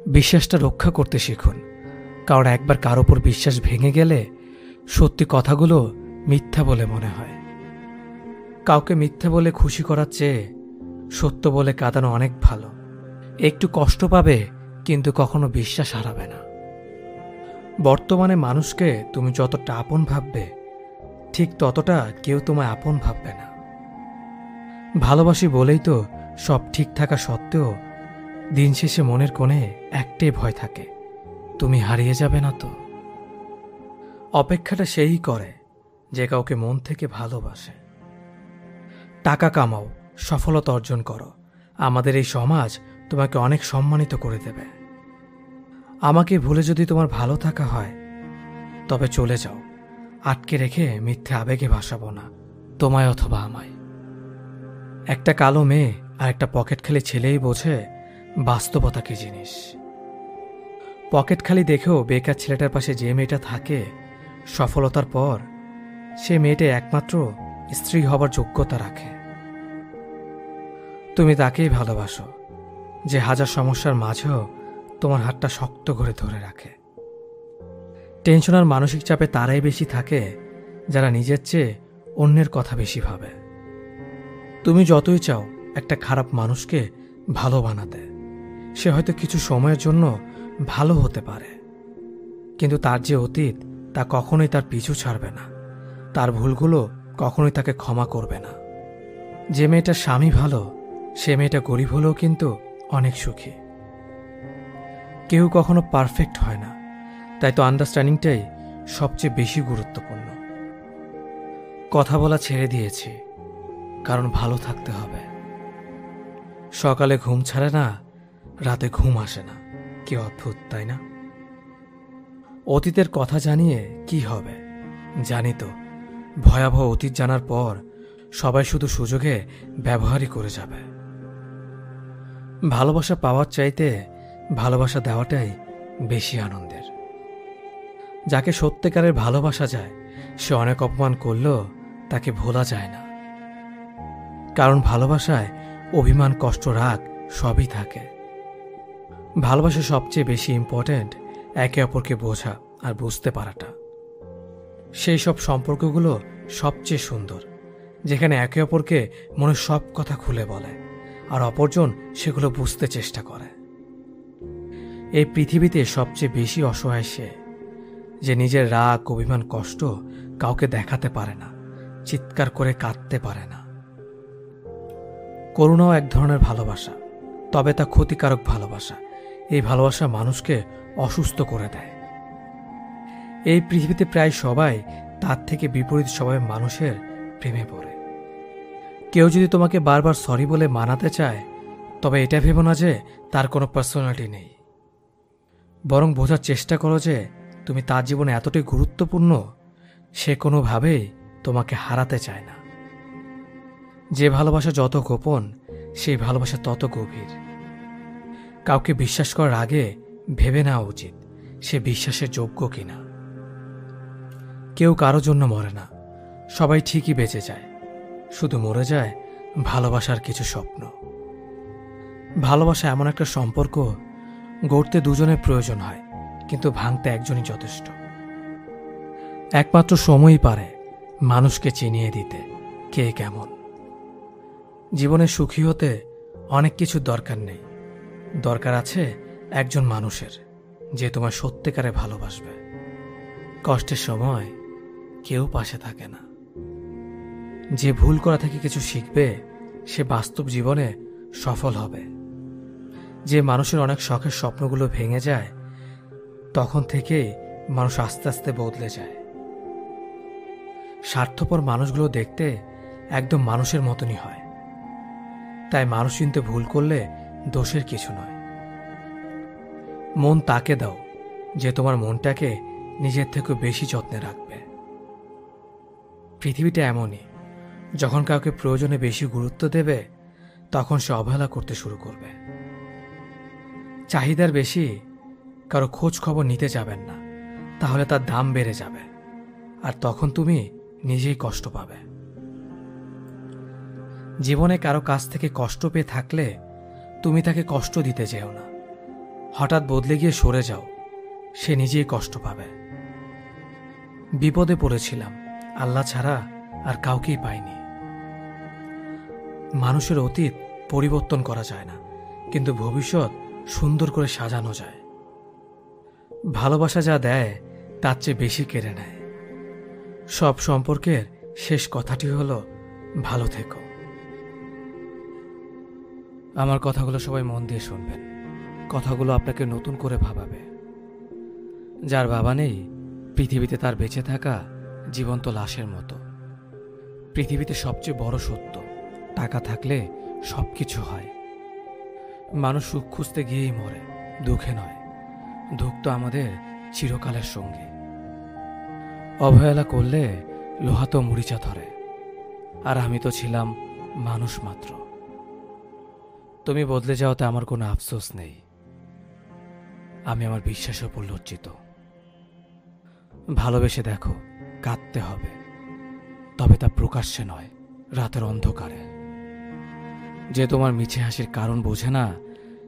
বিশ্বাসটা রক্ষা করতে শিখুন, কারণ একবার কারো ওপর বিশ্বাস ভেঙে গেলে সত্যি কথাগুলো মিথ্যা বলে মনে হয়। কাউকে মিথ্যা বলে খুশি করার চেয়ে সত্য বলে কাঁদানো অনেক ভালো। একটু কষ্ট পাবে, কিন্তু কখনো বিশ্বাস হারাবে না। বর্তমানে মানুষকে তুমি যতটা আপন ভাববে, ঠিক ততটা কেউ তোমায় আপন ভাববে না। ভালোবাসি বলেই তো সব ঠিক থাকা সত্ত্বেও দিন শেষে মনের কোণে একটাই ভয় থাকে, তুমি হারিয়ে যাবে না তো। অপেক্ষাটা সেই করে যে কাউকে মন থেকে ভালোবাসে। টাকা কামাও, সফলতা অর্জন করো, আমাদের এই সমাজ তোমাকে অনেক সম্মানিত করে দেবে। আমাকে ভুলে যদি তোমার ভালো থাকা হয়, তবে চলে যাও। আটকে রেখে মিথ্যে আবেগে ভাসাবো না, তোমায় অথবা আমায়। একটা কালো মেয়ে আর একটা পকেট খালি ছেলেই বোঝে বাস্তবতা কি জিনিস। পকেট খালি দেখেও বেকার ছেলেটার পাশে যে মেয়েটা থাকে, সফলতার পর সে মেয়েটা একমাত্র স্ত্রী হবার যোগ্যতা রাখে। তুমি তাকেই ভালোবাসো যে হাজার সমস্যার মাঝেও তোমার হাতটা শক্ত করে ধরে রাখে। টেনশন আর মানসিক চাপে তারাই বেশি থাকে যারা নিজের চেয়ে অন্যের কথা বেশি ভাবে। তুমি যতই চাও একটা খারাপ মানুষকে ভালো বানাতে, সে হয়তো কিছু সময়ের জন্য ভালো হতে পারে, কিন্তু তার যে অতীত তা কখনোই তার পিছু ছাড়বে না। তার ভুলগুলো কখনোই তাকে ক্ষমা করবে না। যে মেয়েটার স্বামী ভালো, সে মেয়েটা গরিব হলেও কিন্তু অনেক সুখী। কেউ কখনো পারফেক্ট হয় না, তাই তো আন্ডারস্ট্যান্ডিংটাই সবচেয়ে বেশি গুরুত্বপূর্ণ। কথা বলা ছেড়ে দিয়েছি, কারণ ভালো থাকতে হবে। সকালে ঘুম ছাড়ে না, রাতে ঘুম আসে না। কি অদ্ভুত, তাই না? অতীতের কথা জানিয়ে কি হবে? জানি তো, ভয়াবহ অতীত জানার পর সবাই শুধু সুযোগে ব্যবহারই করে যাবে। ভালোবাসা পাওয়ার চাইতে ভালোবাসা দেওয়াটাই বেশি আনন্দের। যাকে সত্যিকারের ভালোবাসা যায়, সে অনেক অপমান করলেও তাকে ভোলা যায় না। কারণ ভালোবাসায় অভিমান, কষ্ট, রাগ সবই থাকে। ভালোবাসা সবচেয়ে বেশি ইম্পর্ট্যান্ট একে অপরকে বোঝা আর বুঝতে পারাটা। সেই সব সম্পর্কগুলো সবচেয়ে সুন্দর, যেখানে একে অপরকে মনের সব কথা খুলে বলে আর অপরজন সেগুলো বুঝতে চেষ্টা করে। এই পৃথিবীতে সবচেয়ে বেশি অসহায় সে, যে নিজের রাগ, অভিমান, কষ্ট কাউকে দেখাতে পারে না, চিৎকার করে কাঁদতে পারে না। করুণাও এক ধরনের ভালোবাসা, তবে তা ক্ষতিকারক ভালোবাসা। এই ভালোবাসা মানুষকে অসুস্থ করে দেয়। এই পৃথিবীতে প্রায় সবাই তার থেকে বিপরীত স্বভাবের মানুষের প্রেমে পড়ে। কেউ যদি তোমাকে বারবার সরি বলে মানাতে চায়, তবে এটা ভেবো না যে তার কোনো পার্সোনালিটি নেই। বরং বোঝার চেষ্টা করো যে তুমি তার জীবনে এতটাই গুরুত্বপূর্ণ, সে কোনোভাবেই তোমাকে হারাতে চায় না। যে ভালোবাসা যত গোপন, সেই ভালোবাসা তত গভীর। কাউকে বিশ্বাস করার আগে ভেবে নেওয়া উচিত সে বিশ্বাসের যোগ্য কিনা। কেউ কারো জন্য মরে না, সবাই ঠিকই বেঁচে যায়, শুধু মরে যায় ভালোবাসার কিছু স্বপ্ন। ভালোবাসা এমন একটা সম্পর্ক, গড়তে দুজনের প্রয়োজন হয়, কিন্তু ভাঙতে একজনই যথেষ্ট। একমাত্র সময়ই পারে মানুষকে চিনিয়ে দিতে কে কেমন। জীবনে সুখী হতে অনেক কিছুর দরকার নেই, দরকার আছে একজন মানুষের, যে তোমার সত্যিকারে ভালোবাসবে। কষ্টের সময় কেউ পাশে থাকে না। যে ভুল করা থেকে কিছু শিখবে, সে বাস্তব জীবনে সফল হবে। যে মানুষের অনেক শখের স্বপ্নগুলো ভেঙে যায়, তখন থেকেই মানুষ আস্তে আস্তে বদলে যায়। স্বার্থপর মানুষগুলো দেখতে একদম মানুষের মতনই হয়, তাই মানুষ চিনতে ভুল করলে দোষের কিছু নয়। মন তাকে দাও যে তোমার মনটাকে নিজের থেকে বেশি যত্নে রাখবে। পৃথিবীটা এমনই, যখন কাউকে প্রয়োজনে বেশি গুরুত্ব দেবে তখন সে অবহেলা করতে শুরু করবে। চাহিদার বেশি কারো খোঁজ খবর নিতে যাবেন না, তাহলে তার দাম বেড়ে যাবে আর তখন তুমি নিজেই কষ্ট পাবে। জীবনে কারো কাছ থেকে কষ্ট পেয়ে থাকলে তুমি তাকে কষ্ট দিতে যেও না। হঠাৎ বদলে গিয়ে সরে যাও, সে নিজেই কষ্ট পাবে। বিপদে পড়েছিলাম, আল্লাহ ছাড়া আর কাউকেই পাইনি। মানুষের অতীত পরিবর্তন করা যায় না, কিন্তু ভবিষ্যৎ সুন্দর করে সাজানো যায়। ভালোবাসা যা দেয় তার চেয়ে বেশি কেড়ে নেয়। সব সম্পর্কের শেষ কথাটি হলো ভালো থেকো। আমার কথাগুলো সবাই মন দিয়ে শুনবেন। কথাগুলো আপনাকে নতুন করে ভাবাবে। যার বাবা নেই, পৃথিবীতে তার বেঁচে থাকা জীবন্ত লাশের মতো। পৃথিবীতে সবচেয়ে বড় সত্য, টাকা থাকলে সবকিছু হয়। মানুষ সুখ খুঁজতে গিয়েই মরে, দুঃখে নয়। দুঃখ তো আমাদের চিরকালের সঙ্গী। অবহেলা করলে লোহা তো মরিচা ধরে, আর আমি তো ছিলাম মানুষ মাত্র। তুমি বদলে যাওয়াতে আমার কোনো আফসোস নেই। আমি আমার বিশ্বাসের উপর লজ্জিত। ভালোবেসে দেখো, কাঁদতে হবে, তবে তা প্রকাশ্যে নয়, রাতের অন্ধকারে। যে তোমার মিছে হাসির কারণ বোঝে না,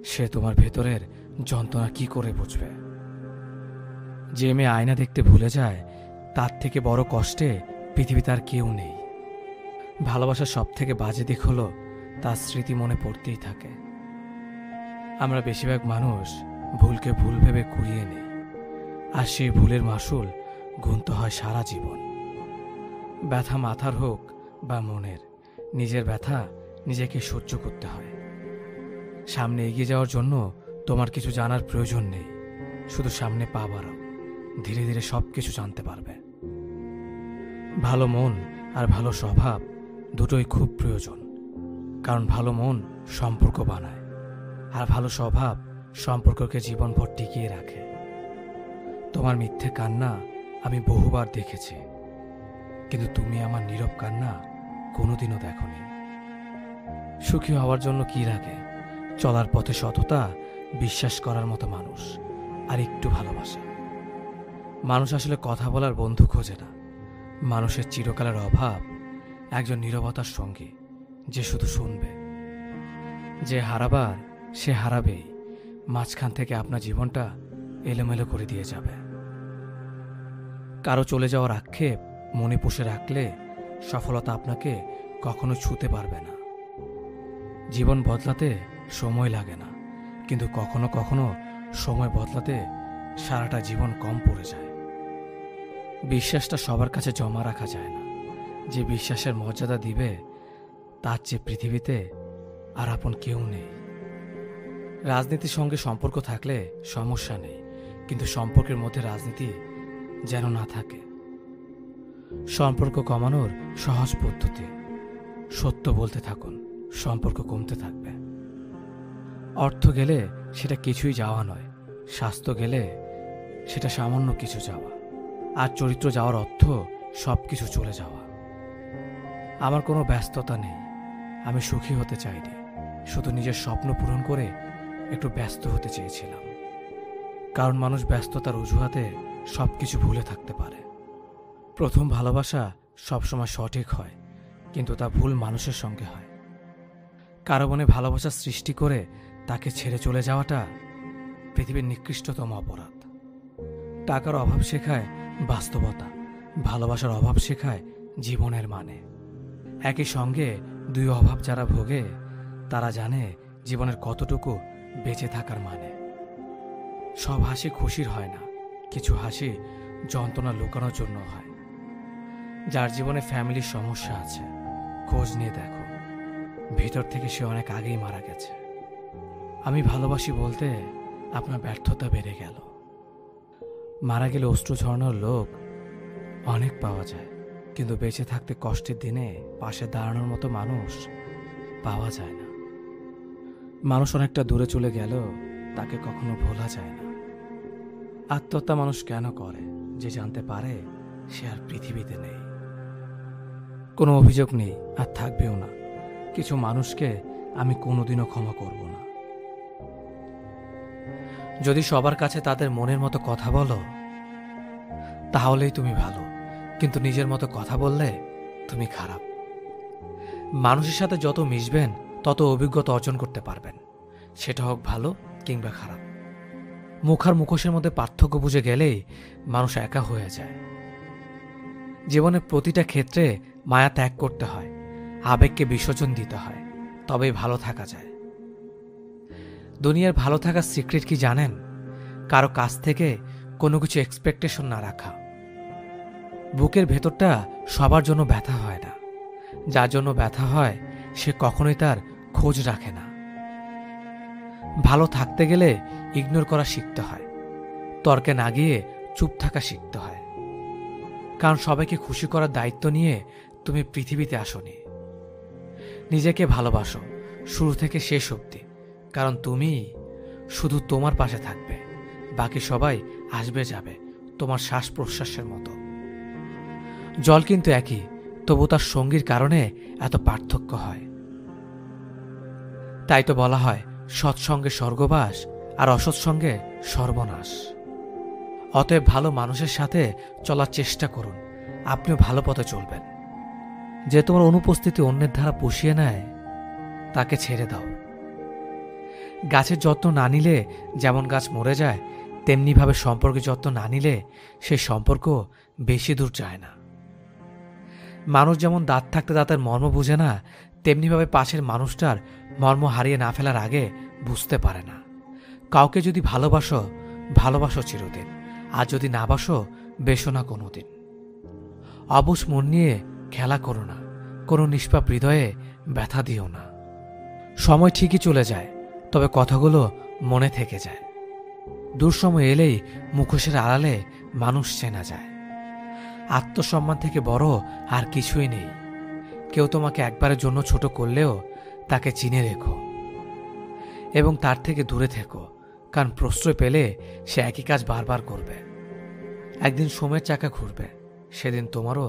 সে তোমার ভেতরের যন্ত্রণা কি করে বুঝবে। যে মেয়ে আয়না দেখতে ভুলে যায়, তার থেকে বড় কষ্টে পৃথিবীতে আর কেউ নেই। ভালোবাসার সব থেকে বাজে দিক হলো তার স্মৃতি মনে পড়তেই থাকে। আমরা বেশিরভাগ মানুষ ভুলকে ভুল ভেবে কুড়িয়ে নেই, আর সেই ভুলের মাসুল গুনতে হয় সারা জীবন। ব্যথা মাথার হোক বা মনের, নিজের ব্যথা নিজেকে সহ্য করতে হয়। সামনে এগিয়ে যাওয়ার জন্য তোমার কিছু জানার প্রয়োজন নেই, শুধু সামনে পা বাড়াও, ধীরে ধীরে সব কিছু জানতে পারবে। ভালো মন আর ভালো স্বভাব দুটোই খুব প্রয়োজন, কারণ ভালো মন সম্পর্ক বানায়, আর ভালো স্বভাব সম্পর্ককে জীবনভর টিকিয়ে রাখে। তোমার মিথ্যে কান্না আমি বহুবার দেখেছি, কিন্তু তুমি আমার নীরব কান্না কোনোদিনও দেখোনি। সুখী হওয়ার জন্য কি লাগে? চলার পথে সততা, বিশ্বাস করার মতো মানুষ, আর একটু ভালোবাসা। মানুষ আসলে কথা বলার বন্ধু খোঁজে না, মানুষের চিরকালের অভাব একজন নীরবতার সঙ্গী, যে শুধু শুনবে। যে হারাবার সে হারাবেই, মাঝখান থেকে আপনার জীবনটা এলোমেলো করে দিয়ে যাবে। কারো চলে যাওয়ার আক্ষেপ মনে পুষে রাখলে সফলতা আপনাকে কখনো ছুঁতে পারবে না। জীবন বদলাতে সময় লাগে না, কিন্তু কখনো কখনো সময় বদলাতে সারাটা জীবন কম পড়ে যায়। বিশ্বাসটা সবার কাছে জমা রাখা যায় না। যে বিশ্বাসের মর্যাদা দিবে, তার চেয়ে পৃথিবীতে আর আপন কেউ নেই। রাজনীতির সঙ্গে সম্পর্ক থাকলে সমস্যা নেই, কিন্তু সম্পর্কের মধ্যে রাজনীতি যেন না থাকে। সম্পর্ক কমানোর সহজ পদ্ধতি, সত্য বলতে থাকুন, সম্পর্ক কমতে থাকবে। অর্থ গেলে সেটা কিছুই যাওয়া নয়, স্বাস্থ্য গেলে সেটা সামান্য কিছু যাওয়া, আর চরিত্র যাওয়ার অর্থ সব কিছু চলে যাওয়া। আমার কোনো ব্যস্ততা নেই, আমি সুখী হতে চাইনি, শুধু নিজের স্বপ্ন পূরণ করে একটু ব্যস্ত হতে চেয়েছিলাম। কারণ মানুষ ব্যস্ততার অজুহাতে সব কিছু ভুলে থাকতে পারে। প্রথম ভালোবাসা সবসময় সঠিক হয়, কিন্তু তা ভুল মানুষের সঙ্গে হয়। কারো মনে ভালোবাসা সৃষ্টি করে তাকে ছেড়ে চলে যাওয়াটা পৃথিবীর নিকৃষ্টতম অপরাধ। টাকার অভাব শেখায় বাস্তবতা, ভালোবাসার অভাব শেখায় জীবনের মানে। একই সঙ্গে দুই অভাব যারা ভোগে, তারা জানে জীবনের কতটুকু বেঁচে থাকার মানে। সব হাসি খুশির হয় না, কিছু হাসি যন্ত্রণা লুকানোর জন্য হয়। যার জীবনে ফ্যামিলির সমস্যা আছে, খোঁজ নিয়ে দেখো, ভিতর থেকে সে অনেক আগেই মারা গেছে। আমি ভালোবাসি বলতে আপনার ব্যর্থতা বেড়ে গেল। মারা গেলে অশ্রু ঝরানোর লোক অনেক পাওয়া যায়, কিন্তু বেঁচে থাকতে কষ্টের দিনে পাশে দাঁড়ানোর মতো মানুষ পাওয়া যায় না। মানুষ অনেকটা দূরে চলে গেল, তাকে কখনো ভোলা যায় না। আত্মহত্যা মানুষ কেন করে? যে জানতে পারে সে আর পৃথিবীতে নেই। কোনো অভিযোগ নেই, আর থাকবেও না। কিছু মানুষকে আমি কোনোদিনও ক্ষমা করব না। যদি সবার কাছে তাদের মনের মতো কথা বলো তাহলেই তুমি ভালো, কিন্তু নিজের মতো কথা বললে তুমি খারাপ। মানুষের সাথে যত মিশবেন তত অভিজ্ঞতা অর্জন করতে পারবেন, সেটা হোক ভালো কিংবা খারাপ। মুখ আর মুখোশের মধ্যে পার্থক্য বুঝে গেলেই মানুষ একা হয়ে যায়। জীবনের প্রতিটা ক্ষেত্রে মায়া ত্যাগ করতে হয়, আবেগকে বিসর্জন দিতে হয়, তবেই ভালো থাকা যায়। দুনিয়ার ভালো থাকার সিক্রেট কি জানেন? কারো কাছ থেকে কোনো কিছু এক্সপেকটেশন না রাখা। বুকের ভেতরটা সবার জন্য ব্যথা হয় না, যার জন্য ব্যথা হয় সে কখনোই তার খোঁজ রাখে না। ভালো থাকতে গেলে ইগনোর করা শিখতে হয়, তর্কে না গিয়ে চুপ থাকা শিখতে হয়। কারণ সবাইকে খুশি করার দায়িত্ব নিয়ে তুমি পৃথিবীতে আসোনি। নিজেকে ভালোবাসো শুরু থেকে শেষ অবধি, কারণ তুমি শুধু তোমার পাশে থাকবে, বাকি সবাই আসবে যাবে তোমার শ্বাস প্রশ্বাসের মতো। জল কিন্তু একই, তবু তার সঙ্গীর কারণে এত পার্থক্য হয়। তাই তো বলা হয় সৎসঙ্গে স্বর্গবাস আর অসৎসঙ্গে সর্বনাশ। অতএব ভালো মানুষের সাথে চলার চেষ্টা করুন, আপনিও ভালো পথে চলবেন। যে তোমার অনুপস্থিতি অন্যের দ্বারা পুষিয়ে নেয় তাকে ছেড়ে দাও। গাছের যত্ন না নিলে যেমন গাছ মরে যায়, তেমনিভাবে সম্পর্কের যত্ন না নিলে সেই সম্পর্ক বেশি দূর যায় না। মানুষ যেমন দাঁত থাকতে দাঁতের মর্ম বুঝে না, তেমনিভাবে পাশের মানুষটার মর্ম হারিয়ে না ফেলার আগে বুঝতে পারে না। কাউকে যদি ভালোবাসো, ভালোবাসো চিরদিন, আর যদি না বাসো, বেসো না কোনোদিন। অবুঝ মন নিয়ে খেলা করো না, কোনো নিষ্পাপ হৃদয়ে ব্যথা দিও না। সময় ঠিকই চলে যায়, তবে কথাগুলো মনে থেকে যায়। দুঃসময় এলেই মুখোশের আড়ালে মানুষ চেনা যায়। আত্মসম্মান থেকে বড় আর কিছুই নেই। কেউ তোমাকে একবারের জন্য ছোট করলেও তাকে চিনে রেখো এবং তার থেকে দূরে থেকো, কারণ প্রশ্রয় পেলে সে একই কাজ বারবার করবে। একদিন সময়ের চাকা ঘুরবে, সেদিন তোমারও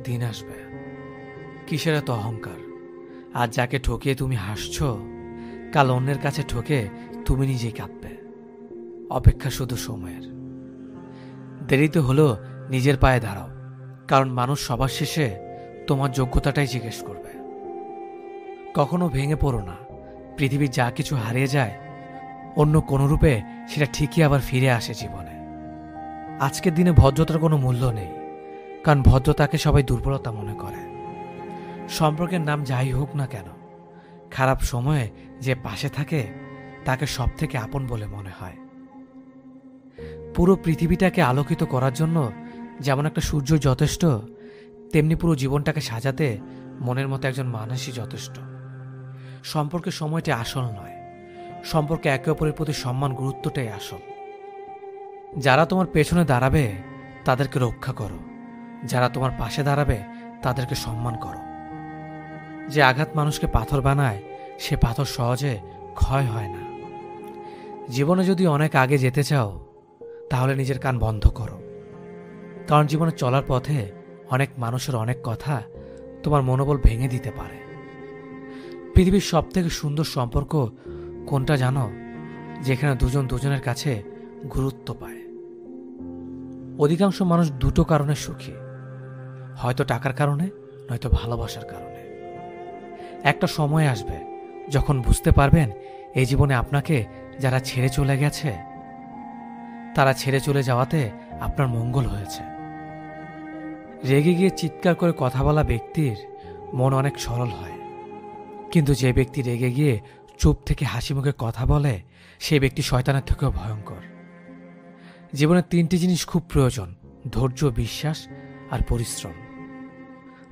দিন আসবে। কিসের এত অহংকার? আজ যাকে ঠকিয়ে তুমি হাসছ, কাল অন্যের কাছে ঠকে তুমি নিজেই কাঁদবে। অপেক্ষা শুধু সময়ের। দেরিতে হলেও নিজের পায়ে দাঁড়াও, কারণ মানুষ সবার শেষে তোমার যোগ্যতাটাই জিজ্ঞেস করবে। কখনো ভেঙে পড়ো না। পৃথিবীর যা কিছু হারিয়ে যায়, অন্য কোনো রূপে সেটা ঠিকই আবার ফিরে আসে জীবনে। আজকের দিনে ভদ্রতার কোনো মূল্য নেই, কারণ ভদ্রতাকে সবাই দুর্বলতা মনে করে। সম্পর্কের নাম যাই হোক না কেন, খারাপ সময়ে যে পাশে থাকে তাকে সব থেকে আপন বলে মনে হয়। পুরো পৃথিবীটাকে আলোকিত করার জন্য যেমন একটা সূর্য যথেষ্ট, তেমনি পুরো জীবনটাকে সাজাতে মনের মতো একজন মানুষই যথেষ্ট। সম্পর্কের সময়টি আসল নয়, সম্পর্কে একে অপরের প্রতি সম্মান গুরুত্বটাই আসল। যারা তোমার পেছনে দাঁড়াবে তাদেরকে রক্ষা করো, যারা তোমার পাশে দাঁড়াবে তাদেরকে সম্মান করো। যে আঘাত মানুষকে পাথর বানায়, সে পাথর সহজে ক্ষয় হয় না। জীবনে যদি অনেক আগে যেতে চাও, তাহলে নিজের কান বন্ধ করো, কারণ জীবনে চলার পথে অনেক মানুষের অনেক কথা তোমার মনোবল ভেঙে দিতে পারে। পৃথিবীর সব থেকে সুন্দর সম্পর্ক কোনটা জানো? যেখানে দুজন দুজনের কাছে গুরুত্ব পায়। অধিকাংশ মানুষ দুটো কারণে সুখী, হয়তো টাকার কারণে, নয়তো ভালোবাসার কারণে। একটা সময় আসবে যখন বুঝতে পারবেন এই জীবনে আপনাকে যারা ছেড়ে চলে গেছে, তারা ছেড়ে চলে যাওয়াতে আপনার মঙ্গল হয়েছে। রেগে গিয়ে চিৎকার করে কথা বলা ব্যক্তির মন অনেক সরল হয়, কিন্তু যে ব্যক্তি রেগে গিয়ে চুপ থেকে হাসি মুখে কথা বলে, সেই ব্যক্তি শয়তানের থেকেও ভয়ঙ্কর। জীবনে তিনটি জিনিস খুব প্রয়োজন: ধৈর্য, বিশ্বাস আর পরিশ্রম।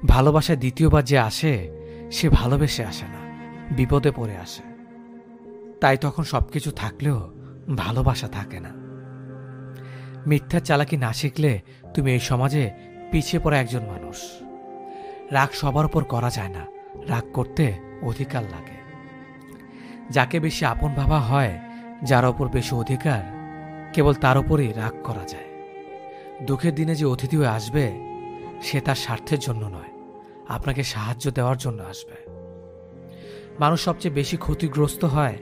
ভালোবাসায় দ্বিতীয়বার যে আসে, সে ভালোবেসে আসে না, বিপদে পড়ে আসে। তাই তখন সবকিছু থাকলেও ভালোবাসা থাকে না। মিথ্যার চালাকি না শিখলে তুমি এই সমাজে পিছিয়ে পড়া একজন মানুষ। রাগ সবার উপর করা যায় না, রাগ করতে অধিকার লাগে। যাকে বেশি আপন ভাবা হয়, যার ওপর বেশি অধিকার, কেবল তার উপরই রাগ করা যায়। দুঃখের দিনে যে অতিথি হয়ে আসবে, সে তার স্বার্থের জন্য নয়, আপনাকে সাহায্য দেওয়ার জন্য আসবে। মানুষ সবচেয়ে বেশি ক্ষতিগ্রস্ত হয়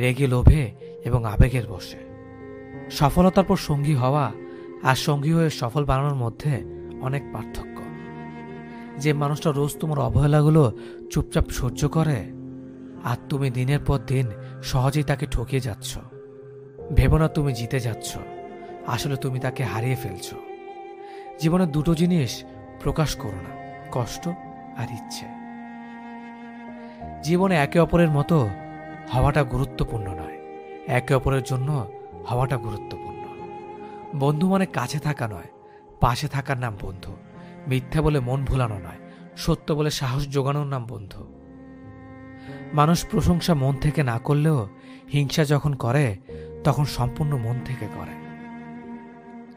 রেগে, লোভে এবং আবেগের বশে। সফলতার পর সঙ্গী হওয়া আর সঙ্গী হয়ে সফল বানানোর মধ্যে অনেক পার্থক্য। যে মানুষটা রোজ তোমার অবহেলাগুলো চুপচাপ সহ্য করে, আর তুমি দিনের পর দিন সহজেই তাকে ঠকিয়ে যাচ্ছ। ভেবো না তুমি জিতে যাচ্ছ, আসলে তুমি তাকে হারিয়ে ফেলছ। জীবনে দুটো জিনিস প্রকাশ করো না, কষ্ট আর ইচ্ছে। জীবনে একে অপরের মতো হওয়াটা গুরুত্বপূর্ণ নয়, একে অপরের জন্য হওয়াটা গুরুত্বপূর্ণ। বন্ধু মানে কাছে থাকা নয়, পাশে থাকার নাম বন্ধু। মিথ্যা বলে মন ভুলানো নয়, সত্য বলে সাহস জোগানোর নাম বন্ধু। মানুষ প্রশংসা মন থেকে না করলেও হিংসা যখন করে, তখন সম্পূর্ণ মন থেকে করে।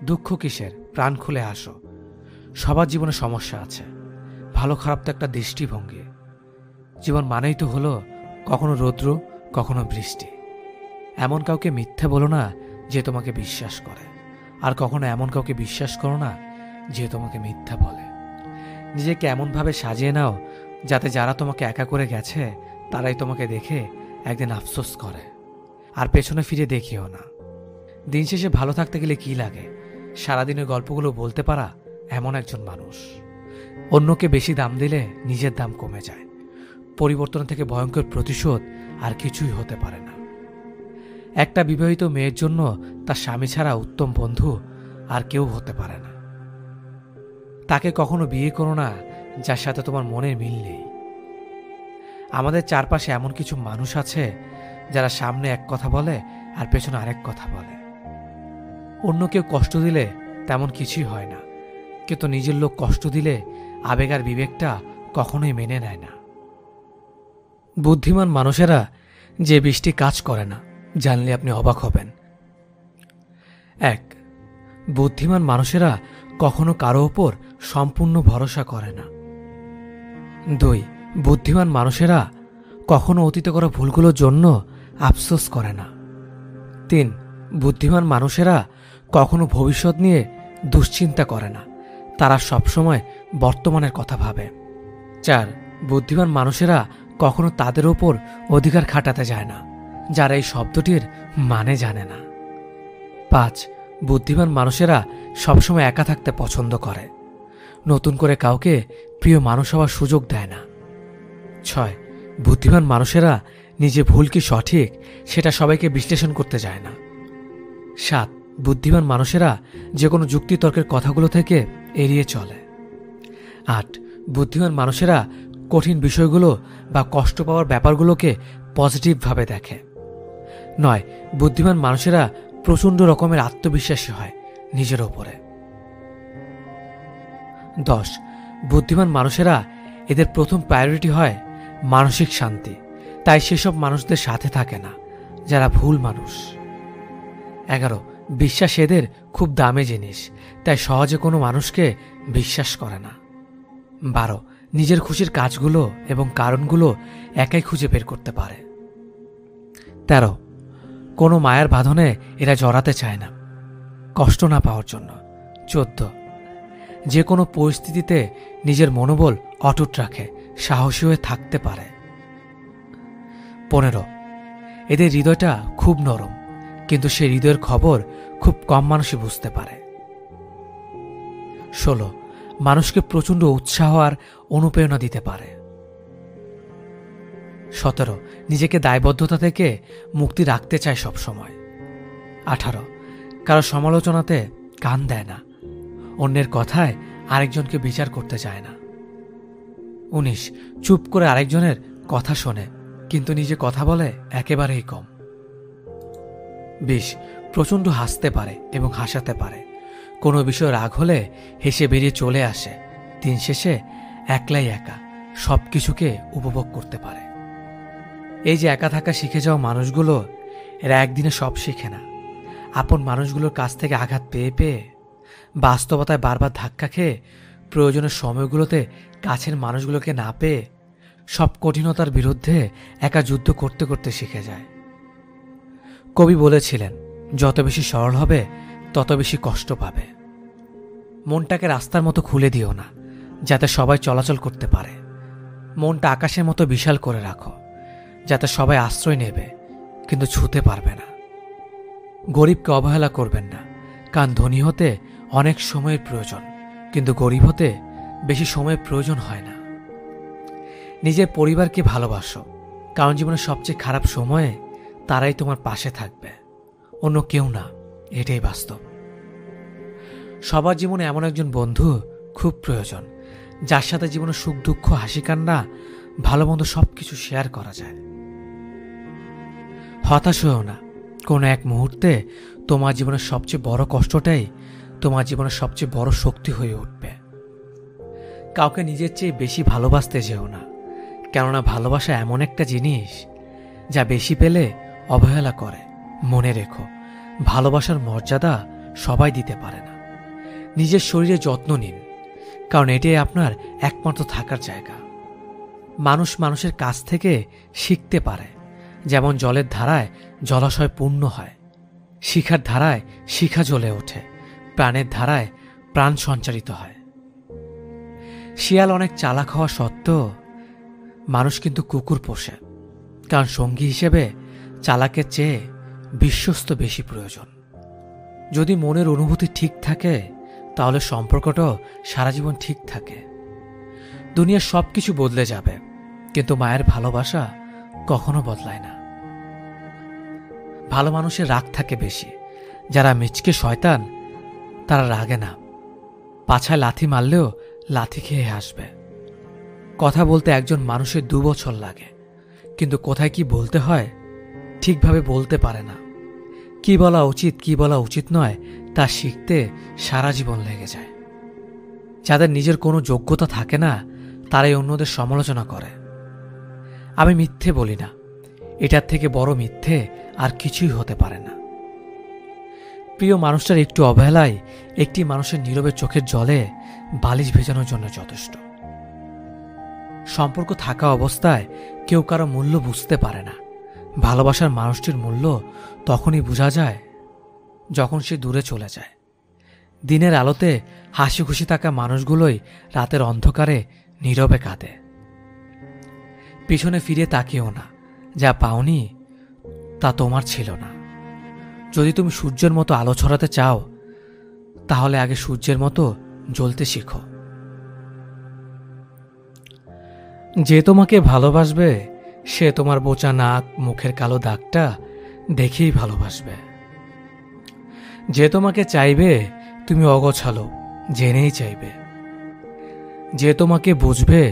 দুঃখ কিসের? প্রাণ খুলে আসো। সবার জীবনে সমস্যা আছে, ভালো খারাপ তো একটা দৃষ্টিভঙ্গি। জীবন মানেই তো হলো কখনো রৌদ্র, কখনো বৃষ্টি। এমন কাউকে মিথ্যা বলো না যে তোমাকে বিশ্বাস করে, আর কখনো এমন কাউকে বিশ্বাস করো না যে তোমাকে মিথ্যা বলে। নিজেকে এমনভাবে সাজিয়ে নাও যাতে যারা তোমাকে একা করে গেছে তারাই তোমাকে দেখে একদিন আফসোস করে, আর পেছনে ফিরে দেখিও না। দিন শেষে ভালো থাকতে গেলে কি লাগে? সারাদিনের গল্পগুলো বলতে পারা এমন একজন মানুষ। অন্যকে বেশি দাম দিলে নিজের দাম কমে যায়। পরিবর্তন থেকে ভয়ঙ্কর প্রতিশোধ আর কিছুই হতে পারে না। একটা বিবাহিত মেয়ের জন্য তার স্বামী ছাড়া উত্তম বন্ধু আর কেউ হতে পারে না। তাকে কখনো বিয়ে করো না যার সাথে তোমার মনের মিল নেই। আমাদের চারপাশে এমন কিছু মানুষ আছে যারা সামনে এক কথা বলে আর পেছনে আরেক কথা বলে। অন্য কেউ কষ্ট দিলে তেমন কিছুই হয় না, কিন্তু নিজের লোক কষ্ট দিলে আবেগ আর বিবেকটা কখনোই মেনে নেয় না। বুদ্ধিমান মানুষেরা যে বৃষ্টি কাজ করে না, জানলে আপনি অবাক হবেন। 1. বুদ্ধিমান মানুষেরা কখনো কারো ওপর সম্পূর্ণ ভরসা করে না। 2. বুদ্ধিমান মানুষেরা কখনো অতীতে করা ভুলগুলোর জন্য আফসোস করে না। 3. বুদ্ধিমান মানুষেরা কখনো ভবিষ্যৎ নিয়ে দুশ্চিন্তা করে না, তারা সবসময় বর্তমানের কথা ভাবে। 4. বুদ্ধিমান মানুষেরা কখনো তাদের ওপর অধিকার খাটাতে যায় না, যারা এই শব্দটির মানে জানে না। 5. বুদ্ধিমান মানুষেরা সবসময় একা থাকতে পছন্দ করে, নতুন করে কাউকে প্রিয় মানুষ হওয়ার সুযোগ দেয় না। 6. বুদ্ধিমান মানুষেরা নিজে ভুল কি সঠিক সেটা সবাইকে বিশ্লেষণ করতে যায় না। 7. বুদ্ধিমান মানুষেরা যে কোনো যুক্তিতর্কের কথাগুলো থেকে এড়িয়ে চলে। 8. বুদ্ধিমান মানুষেরা কঠিন বিষয়গুলো বা কষ্ট পাওয়ার ব্যাপারগুলোকে পজিটিভভাবে দেখে। 9. বুদ্ধিমান মানুষেরা প্রচণ্ড রকমের আত্মবিশ্বাসী হয় নিজের ওপরে। 10. বুদ্ধিমান মানুষেরা এদের প্রথম প্রায়োরিটি হয় মানসিক শান্তি, তাই সেসব মানুষদের সাথে থাকে না যারা ভুল মানুষ। 11. বিশ্বাস এদের খুব দামি জিনিস, তাই সহজে কোনো মানুষকে বিশ্বাস করে না। 12. নিজের খুশির কাজগুলো এবং কারণগুলো একাই খুঁজে বের করতে পারে। 13. কোনো মায়ের বাঁধনে এরা জড়াতে চায় না, কষ্ট না পাওয়ার জন্য। 14. যে কোনো পরিস্থিতিতে নিজের মনোবল অটুট রাখে, সাহসী হয়ে থাকতে পারে। 15. এদের হৃদয়টা খুব নরম, কিন্তু সে হৃদয়ের খবর খুব কম মানুষই বুঝতে পারে। 16. মানুষকে প্রচণ্ড উৎসাহ আর অনুপ্রেরণা দিতে পারে। 17. নিজেকে দায়বদ্ধতা থেকে মুক্তি রাখতে চায় সবসময়। 18. কারো সমালোচনাতে কান দেয় না, অন্যের কথায় আরেকজনকে বিচার করতে চায় না। 19. চুপ করে আরেকজনের কথা শোনে, কিন্তু নিজে কথা বলে একেবারেই কম। 20. প্রচণ্ড হাসতে পারে এবং হাসাতে পারে, কোনো বিষয় রাগ হলে হেসে বেরিয়ে চলে আসে, দিন শেষে একলাই একা সব কিছুকে উপভোগ করতে পারে। এই যে একা থাকা শিখে যাওয়া মানুষগুলো, এরা একদিনে সব শিখে না। আপন মানুষগুলোর কাছ থেকে আঘাত পেয়ে পেয়ে, বাস্তবতায় বারবার ধাক্কা খেয়ে, প্রয়োজনের সময়গুলোতে কাছের মানুষগুলোকে না পেয়ে, সব কঠিনতার বিরুদ্ধে একা যুদ্ধ করতে করতে শিখে যায়। কবি বলেছিলেন, যত বেশি সরল হবে তত বেশি কষ্ট পাবে। মনটাকে রাস্তার মতো খুলে দিও না, যাতে সবাই চলাচল করতে পারে। মনটা আকাশের মতো বিশাল করে রাখো, যাতে সবাই আশ্রয় নেবে কিন্তু ছুঁতে পারবে না। গরিবকে অবহেলা করবেন না, কারণ ধনী হতে অনেক সময়ের প্রয়োজন, কিন্তু গরিব হতে বেশি সময়ের প্রয়োজন হয় না। নিজের পরিবারকে ভালোবাসো, কারণ জীবনের সবচেয়ে খারাপ সময়ে তারাই তোমার পাশে থাকবে, অন্য কেউ না। এটাই বাস্তব। সবার জীবনে এমন একজন বন্ধু খুব প্রয়োজন, যার সাথে জীবনের সুখ দুঃখ হাসি কান্না ভালো মন্দ সবকিছু শেয়ার করা যায়। হতাশ হয়েও না, কোনো এক মুহূর্তে তোমার জীবনের সবচেয়ে বড় কষ্টটাই তোমার জীবনের সবচেয়ে বড় শক্তি হয়ে উঠবে। কাউকে নিজের চেয়ে বেশি ভালোবাসতে যেও না, কেননা ভালোবাসা এমন একটা জিনিস যা বেশি পেলে অবহেলা করে। মনে রেখো, ভালোবাসার মর্যাদা সবাই দিতে পারে না। নিজের শরীরে যত্ন নিন, কারণ এটাই আপনার একমাত্র থাকার জায়গা। মানুষ মানুষের কাছ থেকে শিখতে পারে, যেমন জলের ধারায় জলাশয় পূর্ণ হয়, শিখার ধারায় শিখা জ্বলে ওঠে, প্রাণের ধারায় প্রাণ সঞ্চারিত হয়। শিয়াল অনেক চালাক হওয়া সত্ত্বেও মানুষ কিন্তু কুকুর পোষে, কারণ সঙ্গী হিসেবে চালাকের চেয়ে বিশ্বস্ত বেশি প্রয়োজন। যদি মনের অনুভূতি ঠিক থাকে, তাহলে সম্পর্কটাও সারা জীবন ঠিক থাকে। দুনিয়ার সবকিছু বদলে যাবে, কিন্তু মায়ের ভালোবাসা কখনো বদলায় না। ভালো মানুষের রাগ থাকে বেশি, যারা মিচকে শয়তান তারা রাগে না, পাছায় লাথি মারলেও লাথি খেয়ে আসবে। কথা বলতে একজন মানুষের 2 বছর লাগে, কিন্তু কোথায় কি বলতে হয় ঠিকভাবে বলতে পারে না। কি বলা উচিত কি বলা উচিত নয় তা শিখতে সারা জীবন লেগে যায়। যাদের নিজের কোনো যোগ্যতা থাকে না, তারাই অন্যদের সমালোচনা করে। আমি মিথ্যে বলি না, এটার থেকে বড় মিথ্যে আর কিছুই হতে পারে না। প্রিয় মানুষটার একটু অবহেলায় একটি মানুষের নীরবে চোখের জলে বালিশ ভেজানোর জন্য যথেষ্ট। সম্পর্ক থাকা অবস্থায় কেউ কারো মূল্য বুঝতে পারে না। ভালোবাসার মানুষটির মূল্য তখনই বোঝা যায় যখন সে দূরে চলে যায়। দিনের আলোতে হাসি খুশি থাকা মানুষগুলোই রাতের অন্ধকারে নীরবে কাঁদে। পিছনে ফিরে তাকিও না, যা পাওনি তা তোমার ছিল না। যদি তুমি সূর্যের মতো আলো ছড়াতে চাও, তাহলে আগে সূর্যের মতো জ্বলতে শিখো। যে তোমাকে ভালোবাসবে সে তোমার বোচা নাক মুখের কালো দাগটা দেখেই ভালোবাসবে। যে তোমাকে চাইবে তুমি অগোছালো জেনেই চাইবে। যে তোমাকে বুঝবে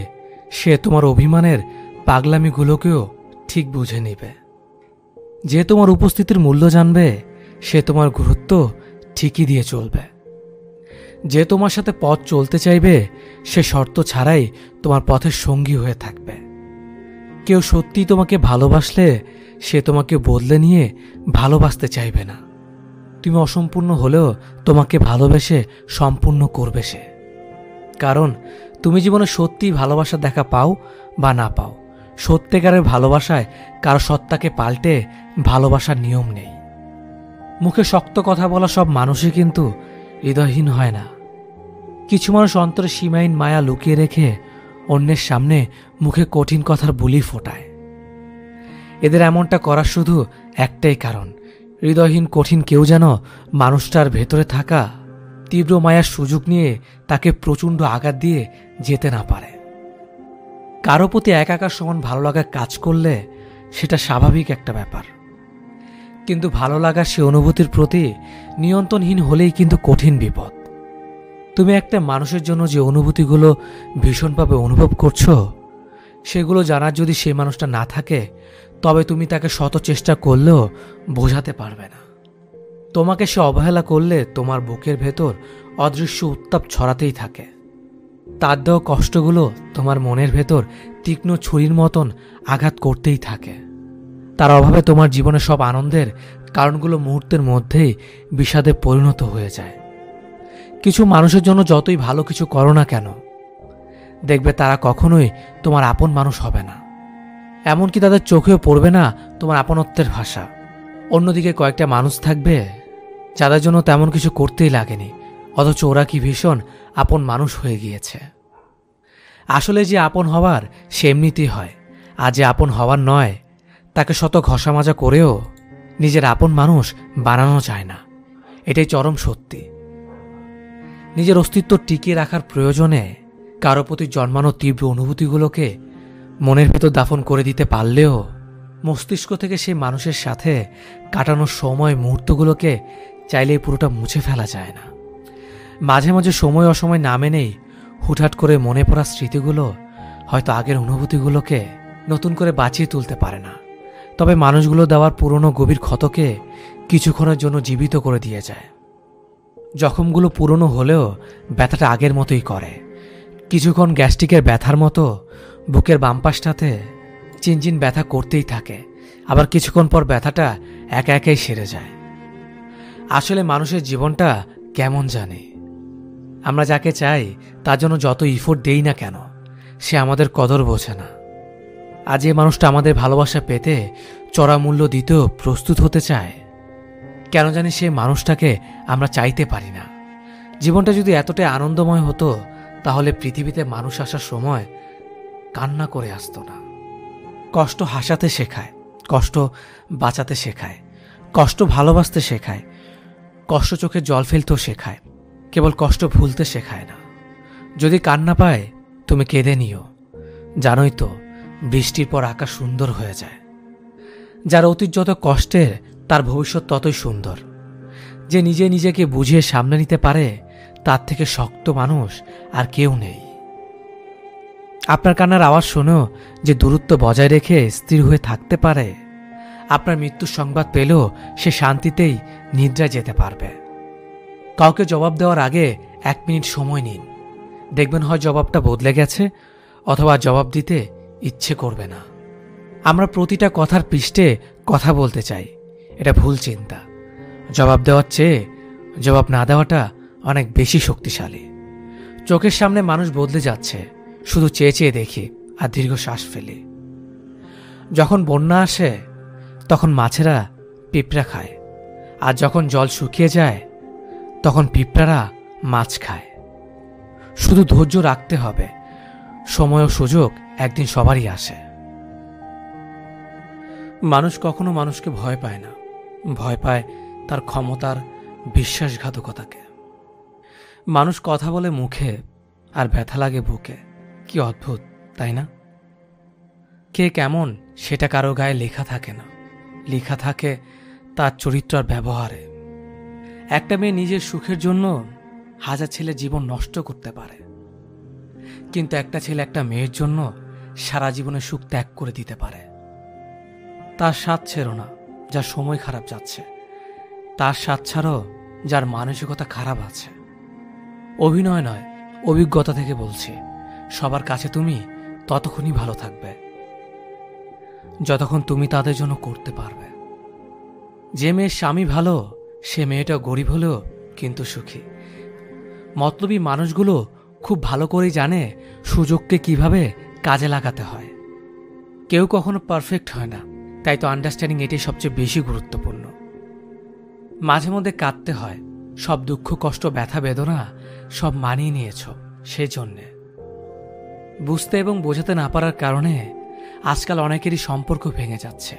সে তোমার অভিমানের পাগলামিগুলোকেও ঠিক বুঝে নেবে। যে তোমার উপস্থিতির মূল্য জানবে সে তোমার গুরুত্ব ঠিকই দিয়ে চলবে। যে তোমার সাথে পথ চলতে চাইবে সে শর্ত ছাড়াই তোমার পথের সঙ্গী হয়ে থাকবে। কেউ সত্যিই তোমাকে ভালোবাসলে সে তোমাকে বদলে নিয়ে ভালোবাসতে চাইবে না। তুমি অসম্পূর্ণ হলেও তোমাকে ভালোবেসে সম্পূর্ণ করবে সে। কারণ তুমি জীবনে সত্যিই ভালোবাসা দেখা পাও বা না পাও, সত্যিকারের ভালোবাসায় কারো সত্তাকে পাল্টে ভালোবাসার নিয়ম নেই। মুখে শক্ত কথা বলা সব মানুষই কিন্তু হৃদয়হীন হয় না। কিছু মানুষ অন্তরে সীমাহীন মায়া লুকিয়ে রেখে অন্যের সামনে মুখে কঠিন কথার বুলি ফোটায়। এদের এমনটা করার শুধু একটাই কারণ, হৃদয়হীন কঠিন কেউ যেন মানুষটার ভেতরে থাকা তীব্র মায়ার সুযোগ নিয়ে তাকে প্রচণ্ড আঘাত দিয়ে যেতে না পারে। কারো প্রতি একাকার সমান ভালো লাগা কাজ করলে সেটা স্বাভাবিক একটা ব্যাপার, কিন্তু ভালো লাগার সে অনুভূতির প্রতি নিয়ন্ত্রণহীন হলেই কিন্তু কঠিন বিপদ। তুমি একটা মানুষের জন্য যে অনুভূতিগুলো ভীষণভাবে অনুভব করছো, সেগুলো জানার যদি সেই মানুষটা না থাকে, তবে তুমি তাকে শত চেষ্টা করলেও বোঝাতে পারবে না। তোমাকে সে অবহেলা করলে তোমার বুকের ভেতর অদৃশ্য উত্তাপ ছড়াতেই থাকে। তার দেওয়া কষ্টগুলো তোমার মনের ভেতর তীক্ষ্ণ ছুরির মতন আঘাত করতেই থাকে। তার অভাবে তোমার জীবনে সব আনন্দের কারণগুলো মুহূর্তের মধ্যেই বিষাদে পরিণত হয়ে যায়। কিছু মানুষের জন্য যতই ভালো কিছু করো না কেন, দেখবে তারা কখনোই তোমার আপন মানুষ হবে না। এমনকি তাদের চোখেও পড়বে না তোমার আপনত্বের ভাষা। অন্যদিকে কয়েকটা মানুষ থাকবে যাদের জন্য তেমন কিছু করতেই লাগেনি, অথচ ওরা কি ভীষণ আপন মানুষ হয়ে গিয়েছে। আসলে যে আপন হওয়ার সে এমনিতেই হয়, আর যে আপন হওয়ার নয় তাকে শত ঘষা মাজা করেও নিজের আপন মানুষ বানানো যায় না। এটাই চরম সত্যি। নিজের অস্তিত্ব টিকিয়ে রাখার প্রয়োজনে কারো প্রতি জন্মানো তীব্র অনুভূতিগুলোকে মনের ভেতর দাফন করে দিতে পারলেও মস্তিষ্ক থেকে সেই মানুষের সাথে কাটানোর সময় মুহূর্তগুলোকে চাইলেই পুরোটা মুছে ফেলা যায় না। মাঝে মাঝে সময় অসময় না মেনেই হুটহাট করে মনে পড়া স্মৃতিগুলো হয়তো আগের অনুভূতিগুলোকে নতুন করে বাঁচিয়ে তুলতে পারে না, তবে মানুষগুলো দেওয়ার পুরনো গভীর ক্ষতকে কিছুক্ষণের জন্য জীবিত করে দিয়ে যায়। জখমগুলো পুরনো হলেও ব্যথাটা আগের মতোই করে। কিছুক্ষণ গ্যাস্ট্রিকের ব্যথার মতো বুকের বাম পাশটাতে চিনচিন ব্যথা করতেই থাকে, আবার কিছুক্ষণ পর ব্যথাটা একা একাই সেরে যায়। আসলে মানুষের জীবনটা কেমন জানে, আমরা যাকে চাই তার জন্য যত ইফোর্ট দেই না কেন সে আমাদের কদর বোঝে না। আর যে মানুষটা আমাদের ভালোবাসা পেতে চড়া মূল্য দিতেও প্রস্তুত হতে চায়, কেন জানি সেই মানুষটাকে আমরা চাইতে পারি না। জীবনটা যদি এতটাই আনন্দময় হতো তাহলে পৃথিবীতে মানুষ আসার সময় কান্না করে আসতো না। কষ্ট হাসাতে শেখায়, কষ্ট বাঁচাতে শেখায়, কষ্ট ভালোবাসতে শেখায়, কষ্ট চোখে জল ফেলতেও শেখায়, কেবল কষ্ট ভুলতে শেখায় না। যদি কান্না পায় তুমি কেঁদে নিও, জানোই তো বৃষ্টির পর আকাশ সুন্দর হয়ে যায়। যার অতীত যত কষ্টের তার ভবিষ্যৎ ততই সুন্দর। যে নিজে নিজেকে বুঝিয়ে সামনে নিতে পারে তার থেকে শক্ত মানুষ আর কেউ নেই। আপনার কান্নার আওয়াজ শুনেও যে দূরত্ব বজায় রেখে স্থির হয়ে থাকতে পারে, আপনার মৃত্যুর সংবাদ পেলেও সে শান্তিতেই নিদ্রায় যেতে পারবে। কাউকে জবাব দেওয়ার আগে 1 মিনিট সময় নিন, দেখবেন হয় জবাবটা বদলে গেছে অথবা জবাব দিতে ইচ্ছে করবে না। আমরা প্রতিটা কথার পৃষ্ঠে কথা বলতে চাই, এটা ভুল চিন্তা। জবাব দেওয়ার চেয়ে জবাব না দেওয়াটা অনেক বেশি শক্তিশালী। চোখের সামনে মানুষ বদলে যাচ্ছে, শুধু চেয়ে চেয়ে দেখি আর দীর্ঘ শ্বাস ফেলি। যখন বন্যা আসে তখন মাছেরা পিঁপড়া খায়, আর যখন জল শুকিয়ে যায় তখন পিঁপড়ারা মাছ খায়। শুধু ধৈর্য রাখতে হবে, সময় ও সুযোগ একদিন সবারই আসে। মানুষ কখনো মানুষকে ভয় পায় না, ভয় পায় তার ক্ষমতার বিশ্বাসঘাতকতাকে। মানুষ কথা বলে মুখে আর ব্যথা লাগে বুকে। কি অদ্ভুত, তাই না? কে কেমন সেটা কারো গায়ে লেখা থাকে না, লেখা থাকে তার চরিত্র আর ব্যবহারে। একটা মেয়ে নিজের সুখের জন্য 1000 ছেলে জীবন নষ্ট করতে পারে, কিন্তু একটা ছেলে একটা মেয়ের জন্য সারা জীবনের সুখ ত্যাগ করে দিতে পারে। তার স্বাদ ছেড়ো না যার সময় খারাপ যাচ্ছে, তার স্বাদ ছাড়ো যার মানসিকতা খারাপ আছে। অভিনয় নয়, অভিজ্ঞতা থেকে বলছি, সবার কাছে তুমি ততক্ষণই ভালো থাকবে যতক্ষণ তুমি তাদের জন্য করতে পারবে। যে মেয়ের স্বামী ভালো সে মেয়েটা গরিব হলেও কিন্তু সুখী। মতলবী মানুষগুলো খুব ভালো করেই জানে সুযোগকে কিভাবে কাজে লাগাতে হয়। কেউ কখনো পারফেক্ট হয় না, তাই তো আন্ডারস্ট্যান্ডিং এটাই সবচেয়ে বেশি গুরুত্বপূর্ণ। মাঝে মধ্যে কাঁদতে হয়, সব দুঃখ কষ্ট ব্যথা বেদনা সব মানিয়ে নিয়েছ সেজন্যে। বুঝতে এবং বোঝাতে না পারার কারণে আজকাল অনেকেরই সম্পর্ক ভেঙে যাচ্ছে।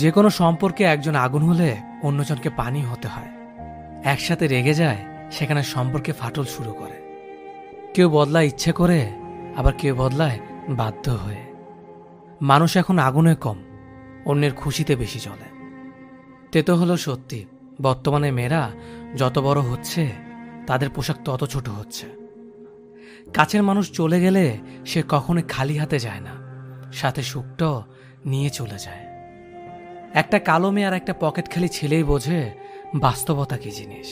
যে কোনো সম্পর্কে একজন আগুন হলে অন্যজনকে পানি হতে হয়। একসাথে রেগে যায়, সেখানে সম্পর্কে ফাটল শুরু করে। কেউ বদলায় ইচ্ছে করে, আবার কেউ বদলায় বাধ্য হয়ে। মানুষ এখন আগুনে কম, অন্যের খুশিতে বেশি চলে। তেতো হলো সত্যি, বর্তমানে মেয়েরা যত বড় হচ্ছে তাদের পোশাক তত ছোট হচ্ছে। কাছের মানুষ চলে গেলে সে কখনো খালি হাতে যায় না, সাথে সুখটাও নিয়ে চলে যায়। একটা কালো মেয়ে আর একটা পকেট খালি ছেলেই বোঝে বাস্তবতা কি জিনিস।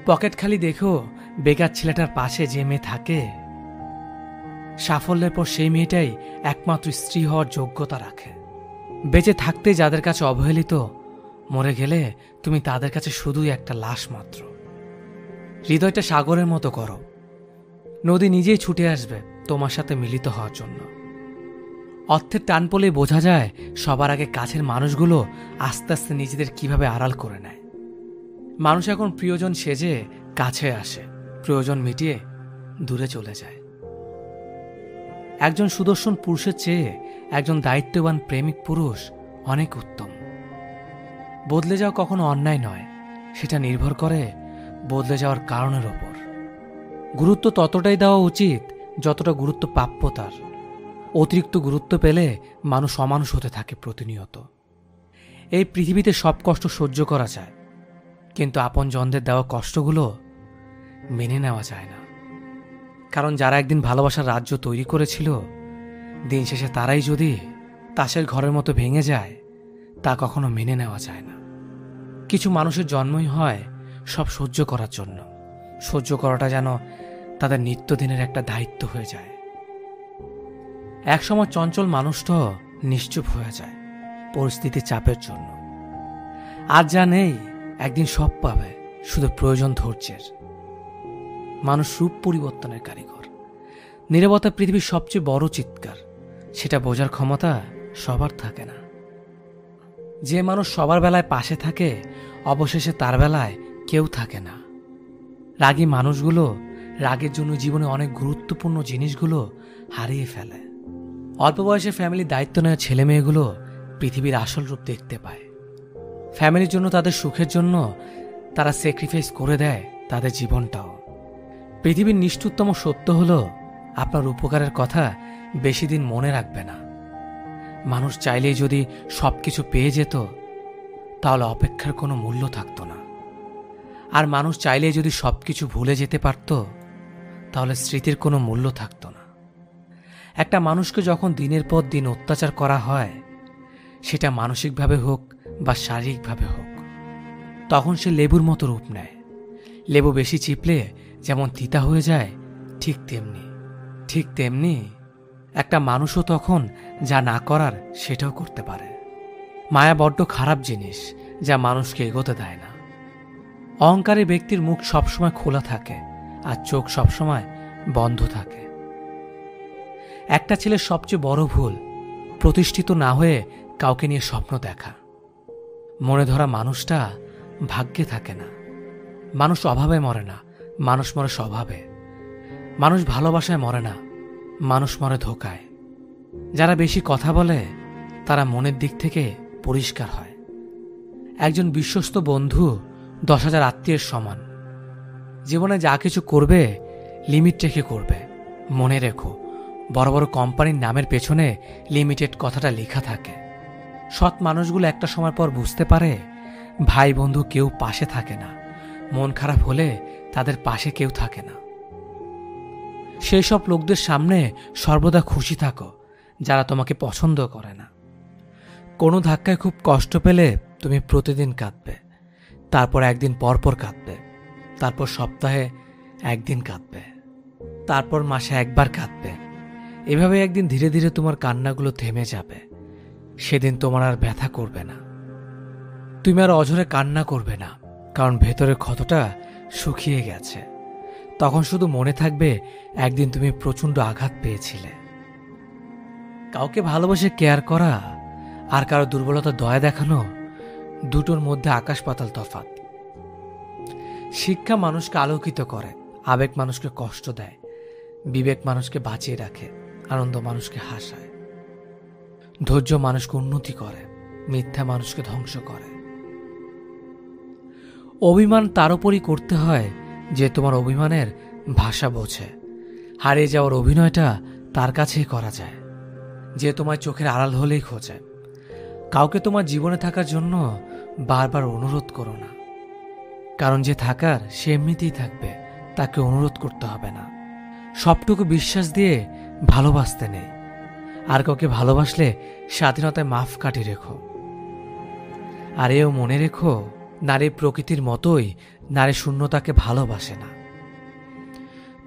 পকেট খালি দেখো বেকার ছেলেটার পাশে যে মেয়ে থাকে, সাফল্যের পর সেই মেয়েটাই একমাত্র স্ত্রী হওয়ার যোগ্যতা রাখে। বেঁচে থাকতে যাদের কাছে অবহেলিত, মরে গেলে তুমি তাদের কাছে শুধুই একটা লাশ মাত্র। হৃদয়টা সাগরের মতো করো, নদী নিজেই ছুটে আসবে তোমার সাথে মিলিত হওয়ার জন্য। অর্থের টান পড়লেই বোঝা যায় সবার আগে কাছের মানুষগুলো আস্তে আস্তে নিজেদের কিভাবে আড়াল করে নেয়। মানুষ এখন প্রিয়জন সেজে কাছে আসে, প্রয়োজন মিটিয়ে দূরে চলে যায়। একজন সুদর্শন পুরুষের চেয়ে একজন দায়িত্ববান প্রেমিক পুরুষ অনেক উত্তম। বদলে যাওয়া কখনো অন্যায় নয়, সেটা নির্ভর করে বদলে যাওয়ার কারণের ওপর। গুরুত্ব ততটাই দেওয়া উচিত যতটা গুরুত্ব প্রাপ্য তার। অতিরিক্ত গুরুত্ব পেলে মানুষ অমানুষ হতে থাকে প্রতিনিয়ত। এই পৃথিবীতে সব কষ্ট সহ্য করা যায়, কিন্তু আপনজনদের দেওয়া কষ্টগুলো মেনে নেওয়া যায় না। কারণ যারা একদিন ভালোবাসার রাজ্য তৈরি করেছিল, দিন শেষে তারাই যদি তাসের ঘরের মতো ভেঙে যায়, তা কখনো মেনে নেওয়া যায় না। কিছু মানুষের জন্মই হয় সব সহ্য করার জন্য। সহ্য করাটা যেন তাদের নিত্যদিনের একটা দায়িত্ব হয়ে যায়। একসময় চঞ্চল মানুষটাও নিশ্চুপ হয়ে যায় পরিস্থিতির চাপের জন্য। আর যা নেই একদিন সব পাবে, শুধু প্রয়োজন ধৈর্যের। মানুষ রূপ পরিবর্তনের কারিগর। নীরবতা পৃথিবীর সবচেয়ে বড় চিৎকার, সেটা বোঝার ক্ষমতা সবার থাকে না। যে মানুষ সবার বেলায় পাশে থাকে, অবশেষে তার বেলায় কেউ থাকে না। রাগী মানুষগুলো রাগের জন্য জীবনে অনেক গুরুত্বপূর্ণ জিনিসগুলো হারিয়ে ফেলে। অল্প বয়সে ফ্যামিলির দায়িত্ব নেওয়া ছেলে মেয়েগুলো পৃথিবীর আসল রূপ দেখতে পায়। ফ্যামিলির জন্য, তাদের সুখের জন্য তারা স্যাক্রিফাইস করে দেয় তাদের জীবনটাও। পৃথিবীর নিষ্ঠুরতম সত্য হলো, আপনার উপকারের কথা বেশি দিন মনে রাখবে না। মানুষ চাইলেই যদি সবকিছু পেয়ে যেত, তাহলে অপেক্ষার কোনো মূল্য থাকতো না। আর মানুষ চাইলেই যদি সবকিছু ভুলে যেতে পারত, তাহলে স্মৃতির কোনো মূল্য থাকতো না। একটা মানুষকে যখন দিনের পর দিন অত্যাচার করা হয়, সেটা মানসিকভাবে হোক বা শারীরিকভাবে হোক, তখন সে লেবুর মতো রূপ নেয়। লেবু বেশি চিপলে যেমন তিতা হয়ে যায়, ঠিক তেমনি একটা মানুষও তখন যা না করার সেটাও করতে পারে। মায়া বড্ড খারাপ জিনিস, যা মানুষকে এগোতে দেয় না। অহংকারী ব্যক্তির মুখ সবসময় খোলা থাকে আর চোখ সবসময় বন্ধ থাকে। একটা ছেলের সবচেয়ে বড় ভুল, প্রতিষ্ঠিত না হয়ে কাউকে নিয়ে স্বপ্ন দেখা। মনে ধরা মানুষটা ভাগ্যে থাকে না। মানুষ অভাবে মরে না, মানুষ মরে স্বভাবে। মানুষ ভালোবাসায় মরে না, মানুষ মরে ধোঁকায়। যারা বেশি কথা বলে, তারা মনের দিক থেকে পরিষ্কার হয়। একজন বিশ্বস্ত বন্ধু 10,000 আত্মীয়ের সমান। জীবনে যা কিছু করবে লিমিট রেখে করবে। মনে রেখো, বড় বড় কোম্পানির নামের পেছনে লিমিটেড কথাটা লেখা থাকে। সৎ মানুষগুলো একটা সময় পর বুঝতে পারে, ভাই বন্ধু কেউ পাশে থাকে না। মন খারাপ হলে তাদের পাশে কেউ থাকে না। সেই সব লোকদের সামনে সর্বদা খুশি থাকো, যারা তোমাকে পছন্দ করে না। কোনো ধাক্কায় খুব কষ্ট পেলে তুমি প্রতিদিন কাঁদবে, তারপর একদিন পরপর কাঁদবে, তারপর সপ্তাহে একদিন কাঁদবে, তারপর মাসে একবার কাঁদবে। এভাবে একদিন ধীরে ধীরে তোমার কান্নাগুলো থেমে যাবে। সেদিন তোমার আর ব্যথা করবে না। তুমি আর অঝরে কান্না করবে না, কারণ ভেতরের ক্ষতটা শুকিয়ে গেছে। তখন শুধু মনে থাকবে একদিন তুমি প্রচণ্ড আঘাত পেয়েছিলে। কাউকে ভালোবাসে কেয়ার করা আর কারো দুর্বলতা দয়া দেখানো, দুটোর মধ্যে আকাশ পাতাল তফাৎ। শিক্ষা মানুষকে আলোকিত করে, আবেগ মানুষকে কষ্ট দেয়, বিবেক মানুষকে বাঁচিয়ে রাখে, আনন্দ মানুষকে হাসায়, ধৈর্য মানুষকে উন্নতি করে, মিথ্যা মানুষকে ধ্বংস করে। অভিমান তার উপরই করতে হয় যে তোমার অভিমানের ভাষা বোঝে। হারিয়ে যাওয়ার অভিনয়টা তার কাছেই করা যায় যে তোমার চোখের আড়াল হলেই খোঁজে। কাউকে তোমার জীবনে থাকার জন্য বারবার অনুরোধ করো না, কারণ যে থাকার সে এমনিতেই থাকবে, তাকে অনুরোধ করতে হবে না। সবটুকু বিশ্বাস দিয়ে ভালোবাসতে নেই। আর কাউকে ভালোবাসলে স্বাধীনতায় মাফ কাটি রেখো। আর এও মনে রেখো, নারী প্রকৃতির মতোই নারী শূন্যতাকে ভালোবাসে না।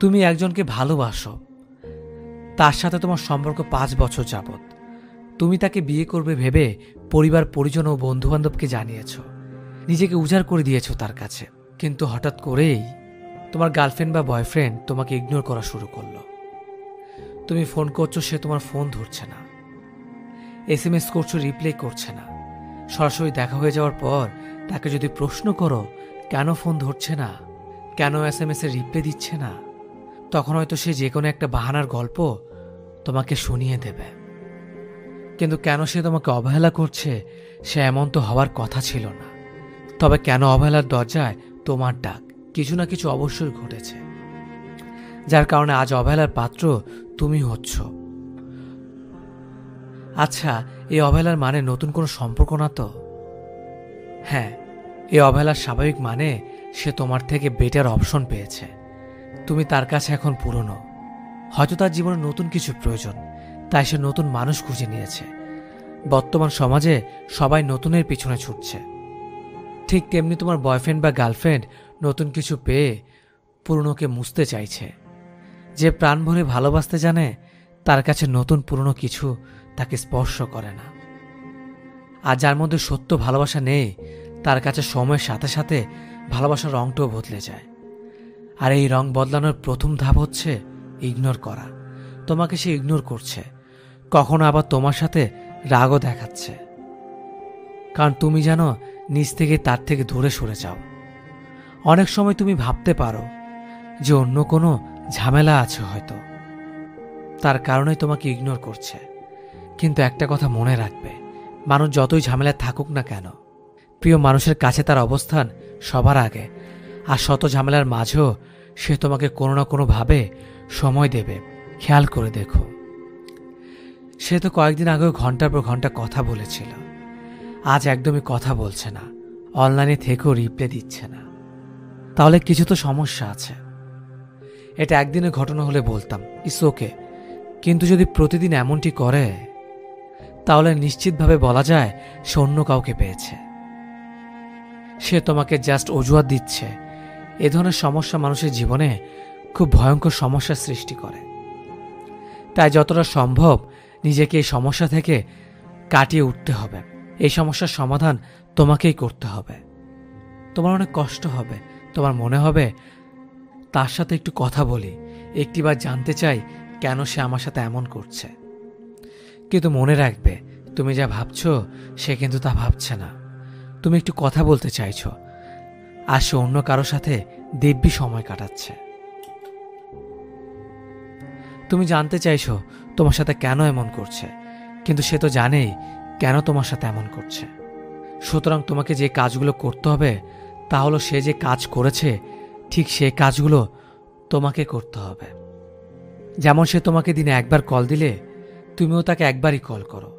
তুমি একজনকে ভালোবাসো, তার সাথে তোমার সম্পর্ক 5 বছর যাবত। তুমি তাকে বিয়ে করবে ভেবে পরিবার পরিজন ও বন্ধুবান্ধবকে জানিয়েছ, নিজেকে উজাড় করে দিয়েছ তার কাছে। কিন্তু হঠাৎ করেই তোমার গার্লফ্রেন্ড বা বয়ফ্রেন্ড তোমাকে ইগনোর করা শুরু করলো। তুমি ফোন করছো, সে তোমার ফোন ধরছে না। SMS করছো, রিপ্লাই করছে না। সরাসরি দেখা হয়ে যাওয়ার পর তাকে যদি প্রশ্ন করো কেন ফোন ধরছে না, কেন SMS এর রিপ্লাই দিচ্ছে না, তখন হয়তো সে যে কোনো একটা বাহানার গল্প তোমাকে শুনিয়ে দেবে। কিন্তু কেন সে তোমাকে অবহেলা করছে, সে এমন তো হওয়ার কথা ছিল না। তবে কেন অবহেলার দরজায় তোমার ডাক, কিছু না কিছু অবশ্যই ঘটেছে, যার কারণে আজ অবহেলার পাত্র তুমি হচ্ছ। আচ্ছা, এই অবহেলার মানে নতুন কোনো সম্পর্ক না তো? হ্যাঁ, এই অবহেলার স্বাভাবিক মানে সে তোমার থেকে বেটার অপশন পেয়েছে। তুমি তার কাছে এখন পুরনো। হয়তো তার জীবনে নতুন কিছু প্রয়োজন, তাই সে নতুন মানুষ খুঁজে নিয়েছে। বর্তমান সমাজে সবাই নতুনের পিছনে ছুটছে। ঠিক তেমনি তোমার বয়ফ্রেন্ড বা গার্লফ্রেন্ড নতুন কিছু পেয়ে পুরনোকে মুছতে চাইছে। যে প্রাণ ভরে ভালোবাসতে জানে, তার কাছে নতুন পুরনো কিছু তাকে স্পর্শ করে না। আর যার মধ্যে সত্য ভালোবাসা নেই, তার কাছে সময়ের সাথে সাথে ভালোবাসার রংটাও বদলে যায়। আর এই রং বদলানোর প্রথম ধাপ হচ্ছে ইগনোর করা। তোমাকে সে ইগনোর করছে, কখনো আবার তোমার সাথে রাগও দেখাচ্ছে, কারণ তুমি জানো নিজ থেকে তার থেকে দূরে সরে যাও। অনেক সময় তুমি ভাবতে পারো যে অন্য কোনো ঝামেলা আছে হয়তো, তার কারণেই তোমাকে ইগনোর করছে। কিন্তু একটা কথা মনে রাখবে, মানুষ যতই ঝামেলায় থাকুক না কেন, প্রিয় মানুষের কাছে তার অবস্থান সবার আগে। আর শত ঝামেলার মাঝেও সে তোমাকে কোনো না কোনোভাবে সময় দেবে। খেয়াল করে দেখো, সে তো কয়েকদিন আগেও ঘন্টার পর ঘন্টা কথা বলেছিল, আজ একদমই কথা বলছে না, অনলাইনে থেকেও রিপ্লাই দিচ্ছে না। তাহলে কিছু তো সমস্যা আছে। এটা একদিনের ঘটনা হলে বলতাম ইটস ওকে, কিন্তু যদি প্রতিদিন এমনটি করে, তাহলে নিশ্চিতভাবে বলা যায় সে অন্য কাউকে পেয়েছে। সে তোমাকে জাস্ট অজুহাত দিচ্ছে। এ ধরনের সমস্যা মানুষের জীবনে খুব ভয়ঙ্কর সমস্যার সৃষ্টি করে। তাই যতটা সম্ভব নিজেকে এই সমস্যা থেকে কাটিয়ে উঠতে হবে। এই সমস্যার সমাধান তোমাকেই করতে হবে। তোমার অনেক কষ্ট হবে, তোমার মনে হবে তার সাথে একটু কথা বলি, একটিবার জানতে চাই কেন সে আমার সাথে এমন করছে। কিন্তু মনে রাখবে, তুমি যা ভাবছো সে কিন্তু তা ভাবছে না। তুমি একটু কথা বলতে চাইছো, আর সে অন্য কারোর সাথে দিব্যি সময় কাটাচ্ছে। তুমি জানতে চাইছো তোমার সাথে কেন এমন করছে, কিন্তু সে তো জানেই কেন তোমার সাথে এমন করছে। সুতরাং তোমাকে যে কাজগুলো করতে হবে তা হলো সে যে কাজ করেছে ঠিক সে কাজগুলো তোমাকে করতে হবে। যেমন সে তোমাকে দিনে একবার কল দিলে তুমিও তাকে একবারই কল করো।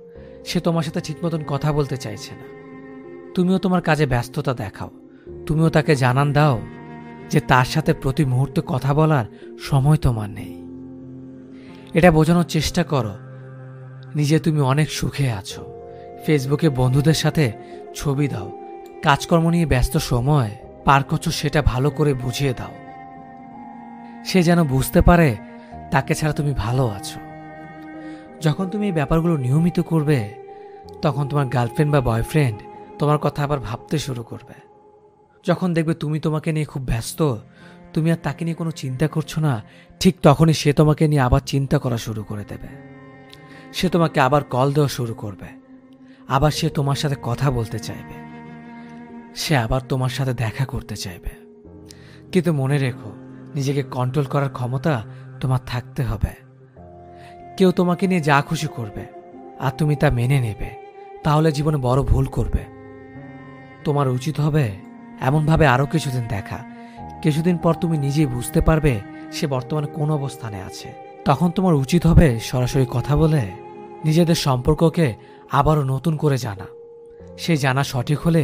সে তোমার সাথে ঠিক মতন কথা বলতে চাইছে না, তুমিও তোমার কাজে ব্যস্ততা দেখাও। তুমিও তাকে জানান দাও যে তার সাথে প্রতি মুহূর্তে কথা বলার সময় তোমার নেই। এটা বোঝানোর চেষ্টা করো নিজে তুমি অনেক সুখে আছো। ফেসবুকে বন্ধুদের সাথে ছবি দাও, কাজকর্ম নিয়ে ব্যস্ত সময় পার করছো সেটা ভালো করে বুঝিয়ে দাও। সে যেন বুঝতে পারে তাকে ছাড়া তুমি ভালো আছো। যখন তুমি এই ব্যাপারগুলো নিয়মিত করবে, তখন তোমার গার্লফ্রেন্ড বা বয়ফ্রেন্ড তোমার কথা আবার ভাবতে শুরু করবে। যখন দেখবে তুমি তোমাকে নিয়ে খুব ব্যস্ত, তুমি আর তাকে নিয়ে কোনো চিন্তা করছো না, ঠিক তখনই সে তোমাকে নিয়ে আবার চিন্তা করা শুরু করে দেবে। সে তোমাকে আবার কল দেওয়া শুরু করবে, আবার সে তোমার সাথে কথা বলতে চাইবে, সে আবার তোমার সাথে দেখা করতে চাইবে। কিন্তু মনে রেখো, নিজেকে কন্ট্রোল করার ক্ষমতা তোমার থাকতে হবে। কেউ তোমাকে নিয়ে যা খুশি করবে আর তুমি তা মেনে নেবে, তাহলে জীবনে বড় ভুল করবে। তোমার উচিত হবে এমনভাবে আরও কিছুদিন দেখা। কিছুদিন পর তুমি নিজেই বুঝতে পারবে সে বর্তমানে কোন অবস্থানে আছে। তখন তোমার উচিত হবে সরাসরি কথা বলে নিজেদের সম্পর্ককে আবারও নতুন করে জানা। সেই জানা সঠিক হলে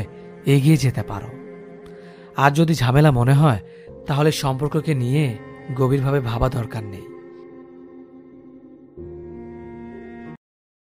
এগিয়ে যেতে পারো। আর যদি ঝামেলা মনে হয়, তাহলে সম্পর্ককে নিয়ে গভীরভাবে ভাবা দরকার নেই।